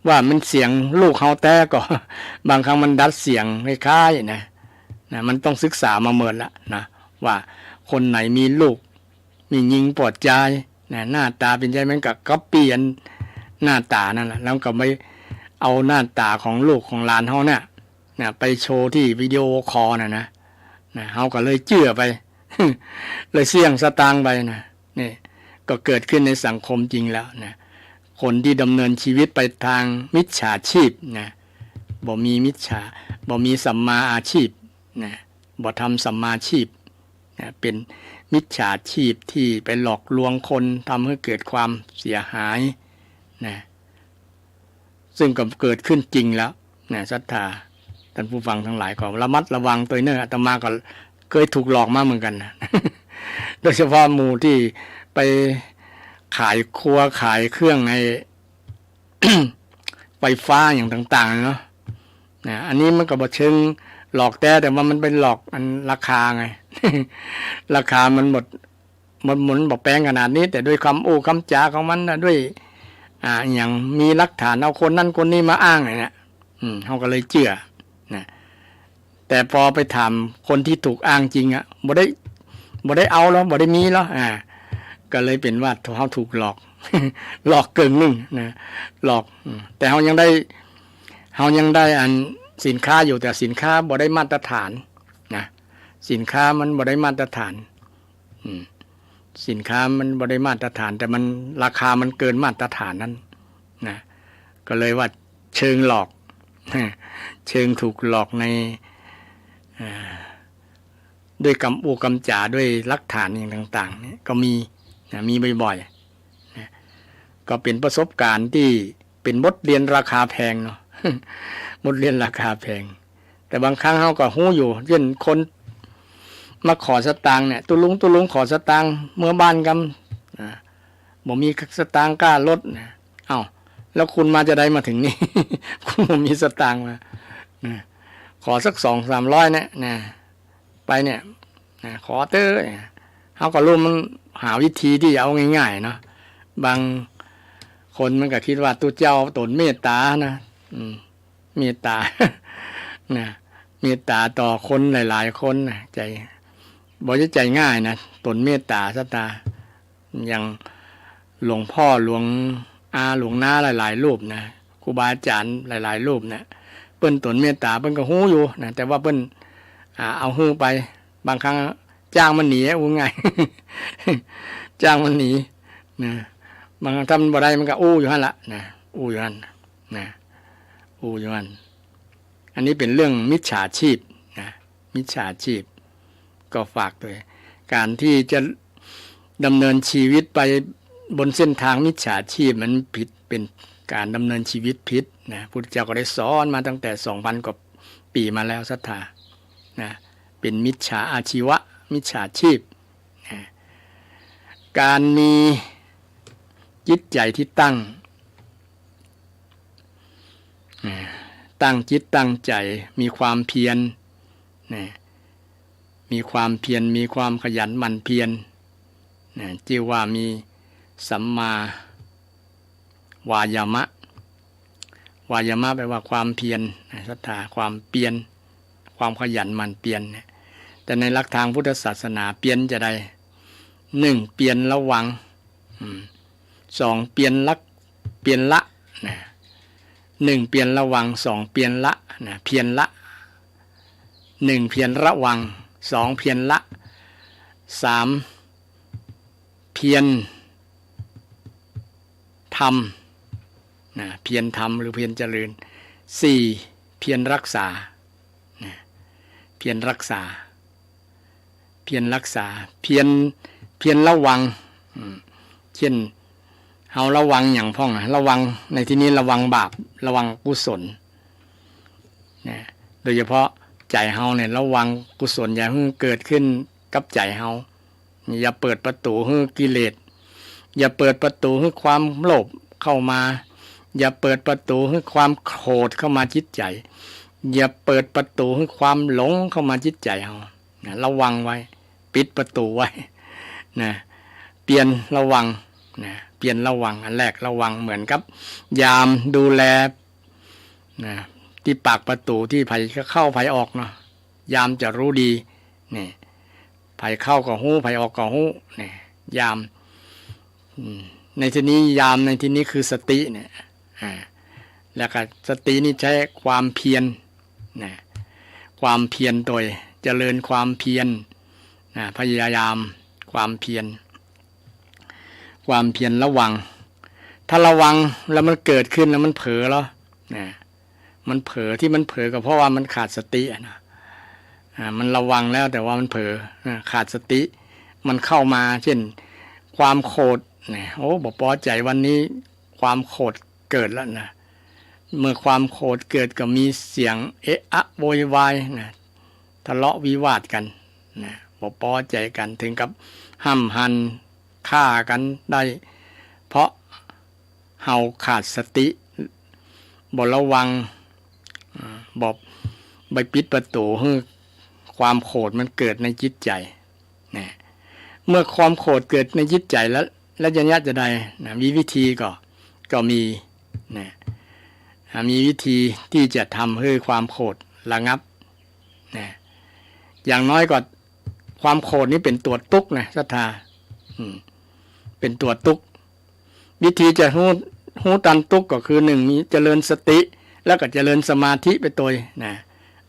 ว่ามันเสียงลูกเฮาแต่ก็บางครั้งมันดัดเสียงคล้ายๆนะมันต้องศึกษามาเมินละนะว่าคนไหนมีลูกมียิงปอดใจนะหน้าตาเป็นใจมันก็ก๊อปปี้อันหน้าตานั่นแหละแล้วก็ไม่เอาหน้าตาของลูกของหลานเฮาเนี่ยนะไปโชว์ที่วิดีโอคอลนะเฮาก็เลยเชื่อไป เลยเสี่ยงสตางค์ไปนะนี่ก็เกิดขึ้นในสังคมจริงแล้วนะคนที่ดำเนินชีวิตไปทางมิจฉาชีพนะบ่มีสัมมาอาชีพนะบ่ทำสัมมาชีพนะเป็นมิจฉาชีพที่ไปหลอกลวงคนทำให้เกิดความเสียหายนะซึ่งก็เกิดขึ้นจริงแล้วนะศรัทธาท่านผู้ฟังทั้งหลายก็ระมัดระวังตัวเนื้ออาตมาก็เคยถูกหลอกมาเหมือนกันนะ โดยเฉพาะหมู่ที่ไปขายครัวขายเครื่องใน ไฟฟ้าอย่างต่างๆเนาะอันนี้มันก็บ่เชิงหลอกแต่ว่ามันเป็นหลอกอันราคาไง ราคามันหมดบอกแปลงขนาดนี้แต่ด้วยคำอู้คำจาของมันนะด้วยอย่างมีหลักฐานเอาคนนั้นคนนี้มาอ้างเนี่ยเขาก็เลยเชื่อนะแต่พอไปถามคนที่ถูกอ้างจริงบ่ได้เอาแล้วบ่ได้มีแล้วก็เลยเป็นว่าเขาถูกหลอก หลอกเกินนึงนะหลอกแต่เขายังได้อันสินค้าอยู่แต่สินค้าบ่ได้มาตรฐานนะสินค้ามันบ่ได้มาตรฐานสินค้ามันบ่ได้มาตรฐานแต่มันราคามันเกินมาตรฐานนั้นนะก็เลยว่าเชิงหลอก เชิงถูกหลอกในด้วยกำอูกำจ่าด้วยหลักฐานอย่างต่างๆนี่ก็มีบ่อยๆนะก็เป็นประสบการณ์ที่เป็นบทเรียนราคาแพงเนาะ บทเรียนราคาแพงแต่บางครั้งเขาก็ฮู้อยู่เช่นคนมาขอสตางค์เนี่ยตุลุงขอสตางค์เมื่อบ้านกันบ่มีสตางค์กล้าลดเอ้าแล้วคุณมาจะได้มาถึงนี่ คุณบ่มีสตางค์มาขอสัก200-300เนี่ยนะไปเนี่ยขอเตอร์เขาก็รู้มันหาวิธีที่เอาง่ายๆเนาะบางคนมันก็คิดว่าตู้เจ้าตนเมตตานะเมตตา นะเมตตาต่อคนหลายๆคนนะใจบ่จะใจง่ายนะตนเมตตาซะตาอย่างหลวงพ่อหลวงหลวงน้าหลายๆรูปนะครูบาอาจารย์หลายๆรูปนะเปิ้นตนเมตตาเปิ้นก็ฮู้อยู่นะแต่ว่าเปิ้นเอาฮื้อไปบางครั้งจ้างมันหนีว่าไง จ้างมันหนีนะบางครั้งทำบ่ได้มันก็อู้อยู่หั่นละนะอู้อยู่หั่นนะอู้อยู่หั่นอันนี้เป็นเรื่องมิจฉาชีพนะมิจฉาชีพก็ฝากด้วยการที่จะดำเนินชีวิตไปบนเส้นทางมิจฉาชีพมันผิดเป็นการดำเนินชีวิตผิดนะพุทธเจ้าก็ได้สอนมาตั้งแต่ 2,000 กว่าปีมาแล้วศรัทธานะ เป็นมิจฉาอาชีวะมิจฉาชีพการมีจิตใจที่ตั้งจิตตั้งใจมีความเพียรมีความเพียรมีความขยันหมั่นเพียรชื่อว่ามีสัมมาวายามะวายามะแปลว่าความเพียรศรัทธาความเพียรความขยันหมั่นเพียรแต่ในหลักทางพุทธศาสนาเพียรจะได้1เพียรระวัง2เพียรละ1เพียรระวัง2เพียรละเพียรละ1เพียรระวัง2เพียรละ3เพียรทำเพียรทำหรือเพียรเจริญ4เพียรรักษาเพียรรักษาเพียรรักษาเพียรระวังเช่นเฮาระวังอย่างพ่องระวังในที่นี้ระวังบาประวังกุศลโดยเฉพาะใจเฮาเนี่ยระวังกุศลอย่าให้เกิดขึ้นกับใจเฮาอย่าเปิดประตูให้กิเลสอย่าเปิดประตูให้ความโลภเข้ามาอย่าเปิดประตูให้ความโกรธเข้ามาจิตใจอย่าเปิดประตูให้ความหลงเข้ามาจิตใจเฮาระวังไว้ปิดประตูไว้เปลี่ยนระวังเปลี่ยนระวังอันแรกระวังเหมือนกับยามดูแลที่ปากประตูที่ไผเข้าไผออกเนาะยามจะรู้ดีนี่ไผเข้าก็ฮู้ไผออกก็ฮู้นี่ยามในที่นี้ยามในที่นี้คือสติเนี่ยแล้วก็สตินี่ใช้ความเพียรความเพียรโดยเจริญความเพียรพยายามความเพียรระวังถ้าระวังแล้วมันเกิดขึ้นแล้วมันเผลอแล้วมันเผลอที่มันเผลอก็เพราะว่ามันขาดสติมันระวังแล้วแต่ว่ามันเผลอขาดสติมันเข้ามาเช่นความโกรธโอ้บ่พอใจวันนี้ความโกรธเกิดแล้วนะเมื่อความโกรธเกิดก็มีเสียงเอะอะโวยวายทะเลาะวิวาทกันบ่พอใจกันถึงกับห้ำหันฆ่ากันได้เพราะเฮาขาดสติบ่ระวังบ่ไปปิดประตูให้ความโกรธมันเกิดในจิตใจเมื่อความโกรธเกิดในจิตใจแล้วจะได้มีวิธีก็มีมีวิธีที่จะทำให้ความโกรธระงับอย่างน้อยก็ความโกรธนี้เป็นตัวตุกศรัทธาเป็นตัวตุกวิธีจะหูตันตุกก็คือ1มีเจริญสติแล้วก็เจริญสมาธิไปตัว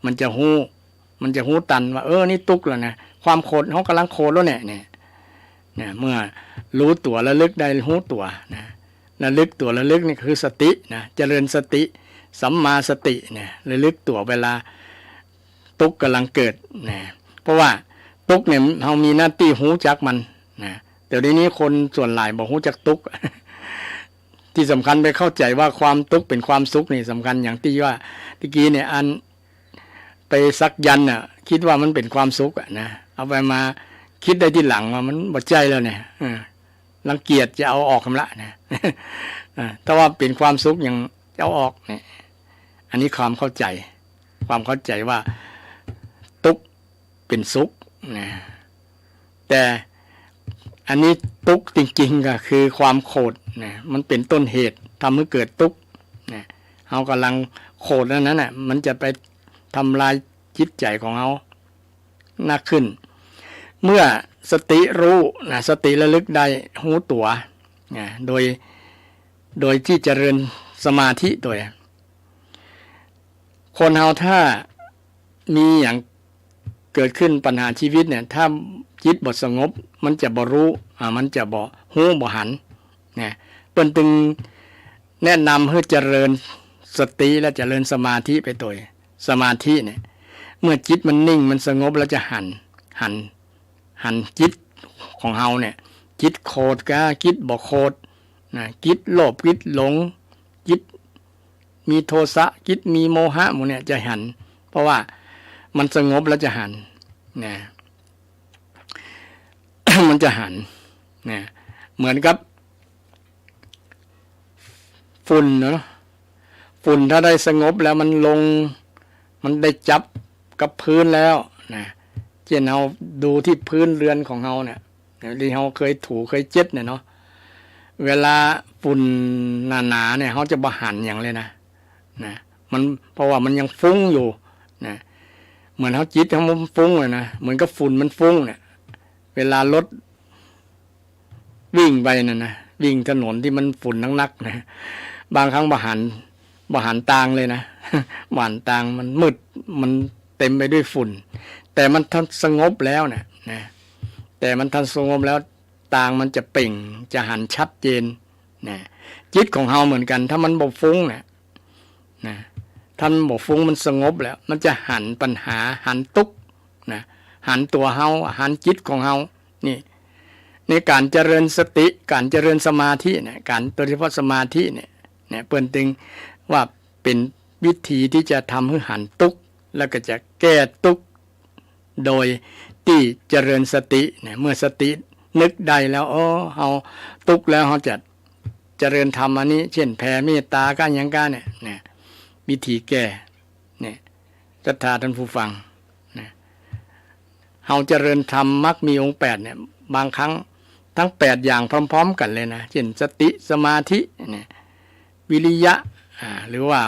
มันจะหูตันว่านี่ตุกแล้วนะความโกรธเขากำลังโกรธแล้วเนี่ยเมื่อรู้ตัวระลึกได้หูตัวระลึกตัวระลึกนี่คือสติเจริญสติสัมมาสติระลึกตัวเวลาตุกกำลังเกิดเพราะว่าตุกเนี่ยเรามีหน้าที่หูจักมันแต่เดี๋ยวนี้คนส่วนหลายบอกหูจักตุก ที่สำคัญไปเข้าใจว่าความตุกเป็นความสุขนี่สำคัญอย่างที่ว่าตะกี้เนี่ยอันไปซักยันต์คิดว่ามันเป็นความสุขเอาไปมาคิดได้ที่หลังว่ามันบ่ใจแล้วเนี่ยรังเกียจจะเอาออกคำละถ้าว่าเป็นความสุขอย่างจะเอาออกเนี่ยอันนี้ความเข้าใจว่าตุกเป็นสุขแต่อันนี้ตุกจริงๆก็คือความโกรธมันเป็นต้นเหตุทำให้เกิดตุกเรากำลังโกรธนั้นมันจะไปทำลายจิตใจของเราหนักขึ้นเมื่อสติรู้สติระลึกได้หูตัวโดยที่เจริญสมาธิโดยคนเราถ้ามีอย่างเกิดขึ้นปัญหาชีวิตเนี่ยถ้าจิตบ่สงบมันจะบ่รู้มันจะบ่หูบ่หันเปิ้นจึงแนะนำให้เจริญสติและเจริญสมาธิไปตัวสมาธิเนี่ยเมื่อจิตมันนิ่งมันสงบแล้วจะหันจิตของเฮาเนี่ยจิตโกรธก็จิตบ่โกรธจิตโลภจิตหลงจิตมีโทสะจิตมีโมหะหมู่เนี่ยจะหันเพราะว่ามันสงบแล้วจะหัน นะ มันจะหันนะเหมือนกับฝุ่นเนาะฝุ่นถ้าได้สงบแล้วมันลงมันได้จับกับพื้นแล้วนะเช่นเราดูที่พื้นเรือนของเราเนี่ยที่เราเคยถูเคยเจ็ดเนี่ยเนาะเวลาฝุ่นหนาๆเนี่ยเขาจะบหันอย่างเลยนะมันเพราะว่ามันยังฟุ้งอยู่นะเหมือนเขาจิตเขามันฟุ้งเลยนะเหมือนกับฝุ่นมันฟุ้งเนี่ยเวลารถวิ่งไปนะวิ่งถนนที่มันฝุ่นนักๆนะบางครั้งบหันตางเลยนะบหันตางมันมืดมันเต็มไปด้วยฝุ่นแต่มันทันสงบแล้วนะแต่มันทันสงบแล้วตางมันจะเปล่งจะหันชัดเจนนะจิตของเฮาเหมือนกันถ้ามันบ่ฟุ้งนะท่านบ่ฟุ้งมันสงบแล้วมันจะหันปัญหาหันทุกข์นะหันตัวเฮาหันจิตของเฮานี่ในการเจริญสติการเจริญสมาธิเนี่ยการโดยเฉพาะสมาธิเนี่ยเปิ้นตึงว่าเป็นวิธีที่จะทำให้หันทุกข์แล้วก็จะแก้ทุกข์โดยที่เจริญสติเนี่ยเมื่อสตินึกได้แล้วเฮาทุกข์แล้วเฮาจะเจริญธรรมอันนี้เช่นแผ่เมตตาการอย่างการเนี่ยวิธีแก้เนี่ยศรัทธาท่านผู้ฟังเฮาเจริญธรรมมักมีองค์8เนี่ยบางครั้งทั้ง8อย่างพร้อมๆกันเลยนะเช่นสติสมาธิเนี่ยวิริยะหรือว่า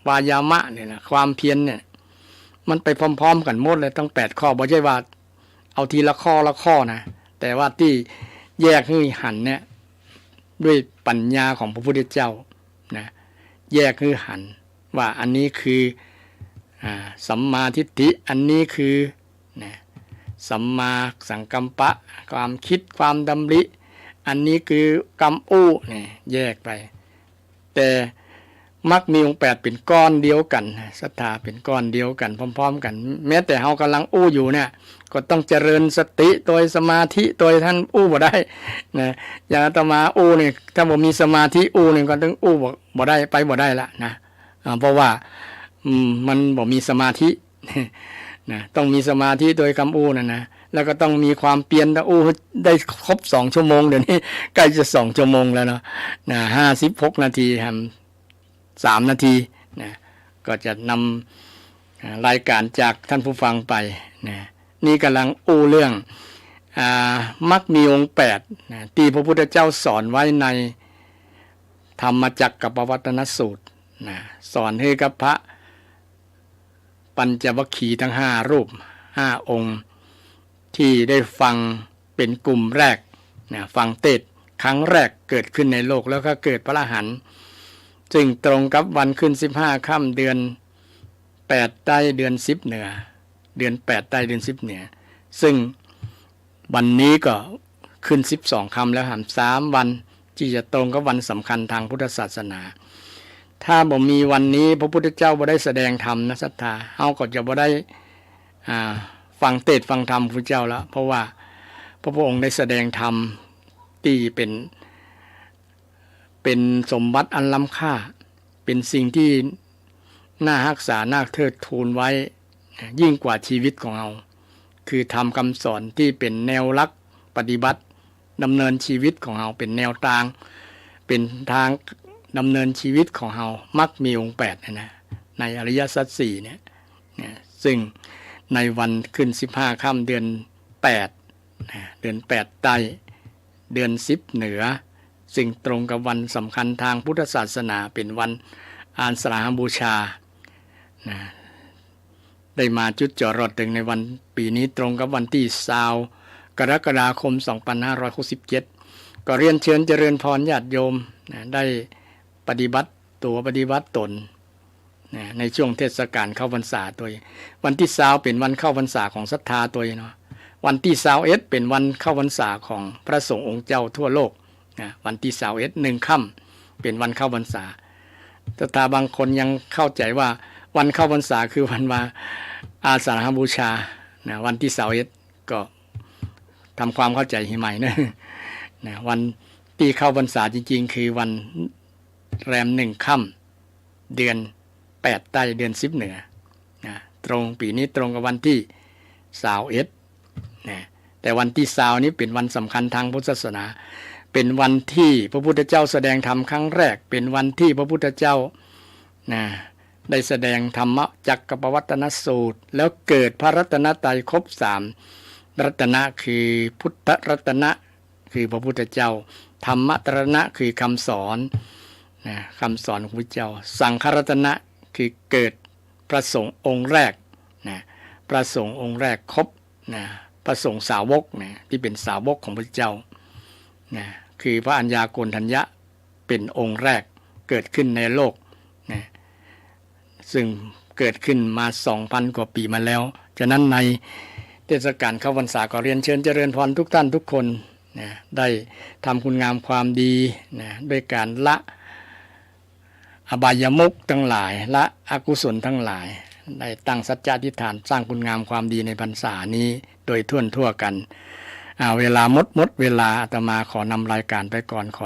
วายามะเนี่ยนะความเพียรเนี่ยมันไปพร้อมๆกันหมดเลยทั้ง8ข้อบ่ใช่ว่าเอาทีละข้อนะแต่ว่าที่แยกให้หันเนี่ยด้วยปัญญาของพระพุทธเจ้านะแยกให้หันว่าอันนี้คือสัมมาทิฏฐิอันนี้คือสัมมาสังกัมปะความคิดความดำริอันนี้คือกรรมอู้เนี่ยแยกไปแต่มักมีองค์8เป็นก้อนเดียวกันศรัทธาเป็นก้อนเดียวกันพร้อมๆกันแม้แต่เฮากำลังอู้อยู่เนี่ยก็ต้องเจริญสติโดยสมาธิโดยท่านอู้บ่ได้นะอย่างอาตมาอู้นี่ถ้าบ่มีสมาธิอู้นี่ก็ต้องอู้บ่ได้ไปบ่ได้ละนะเพราะว่ามันบ่มีสมาธินะต้องมีสมาธิโดยคำอู้นะแล้วก็ต้องมีความเปลี่ยนอู้ได้ครบ2ชั่วโมงเดี๋ยวนี้ใกล้จะ2ชั่วโมงแล้วเนาะ56นาทีทำ3นาทีนะก็จะนำรายการจากท่านผู้ฟังไปนะนี่กำลังอู้เรื่องมักมีองค์8นะที่พระพุทธเจ้าสอนไว้ในธรรมจักรกับปวัตตนสูตรนะสอนให้กับพระปัญจวัคคีย์ทั้ง5รูป5องค์ที่ได้ฟังเป็นกลุ่มแรกนะฟังเทศน์ครั้งแรกเกิดขึ้นในโลกแล้วก็เกิดพระอรหันต์ซึ่งตรงกับวันขึ้น15ค่ำเดือน8ใต้เดือน10เหนือเดือน8ใต้เดือน10เหนือซึ่งวันนี้ก็ขึ้น12ค่ำแล้ว3วันที่จะตรงกับวันสำคัญทางพุทธศาสนาถ้าบ่มีวันนี้พระพุทธเจ้าบ่ได้แสดงธรรมนะศรัทธาเฮาก็จะบ่ได้ฟังเทศน์ฟังธรรมพระเจ้าแล้วเพราะว่าพระองค์ได้แสดงธรรมที่เป็นสมบัติอันล้ำค่าเป็นสิ่งที่น่ารักษาน่าเทิดทูนไว้ยิ่งกว่าชีวิตของเราคือทำคำสอนที่เป็นแนวหลักปฏิบัติดำเนินชีวิตของเราเป็นแนวทางเป็นทางดำเนินชีวิตของเรามักมีองค์8นะในอริยสัจ4เนี่ยซึ่งในวันขึ้น15ค่ำเดือน8เดือน8ใต้เดือน10เหนือซึ่งตรงกับวันสำคัญทางพุทธศาสนาเป็นวันอาสาฬหบูชาได้มาจุดจอดรถถึงในวันปีนี้ตรงกับวันที่20กรกฎาคม2567ก็เรียนเชิญเจริญพรญาติโยมได้ปฏิบัติตัวปฏิบัติตนในช่วงเทศกาลเข้าพรรษาตัววันที่20เป็นวันเข้าพรรษาของศรัทธาตัวเนาะวันที่21เป็นวันเข้าพรรษาของพระสงฆ์องค์เจ้าทั่วโลกวันที่21 1ค่ำเป็นวันเข้าพรรษาศรัทธาบางคนยังเข้าใจว่าวันเข้าพรรษาคือวันมาอาสาฬหบูชาวันที่21ก็ทำความเข้าใจให้ใหม่นะวันที่เข้าพรรษาจริงๆคือวันแรม1ค่ำเดือน8ใต้เดือน10เหนือตรงปีนี้ตรงกับวันที่ 21นะแต่วันที่20นี้เป็นวันสำคัญทางพุทธศาสนาเป็นวันที่พระพุทธเจ้าแสดงธรรมครั้งแรกเป็นวันที่พระพุทธเจ้านะได้แสดงธรรมจักรปวัตตนสูตรแล้วเกิดพระรัตนตรัยครบ3รัตนะคือพุทธรัตนะคือพระพุทธเจ้าธรรมรัตนะคือคำสอนนะคำสอนของพระเจ้าสังฆรัตนะคือเกิดพระสงฆ์องค์แรกนะพระสงฆ์องค์แรกครบนะพระสงฆ์สาวกนะที่เป็นสาวกของพระเจ้านะคือพระอัญญาโกณฑัญญะเป็นองค์แรกเกิดขึ้นในโลกนะซึ่งเกิดขึ้นมา 2,000 กว่าปีมาแล้วฉะนั้นในเทศกาลเข้าพรรษาก็เรียนเชิญเจริญพรทุกท่านทุกคนนะได้ทำคุณงามความดีนะด้วยการละอบายมุขทั้งหลายละอกุศลทั้งหลายได้ตั้งสัจจะอธิษฐานสร้างคุณงามความดีในพรรษานี้โดยทั่วกันเวลาหมดเวลาอาตมาขอนำรายการไปก่อนขอ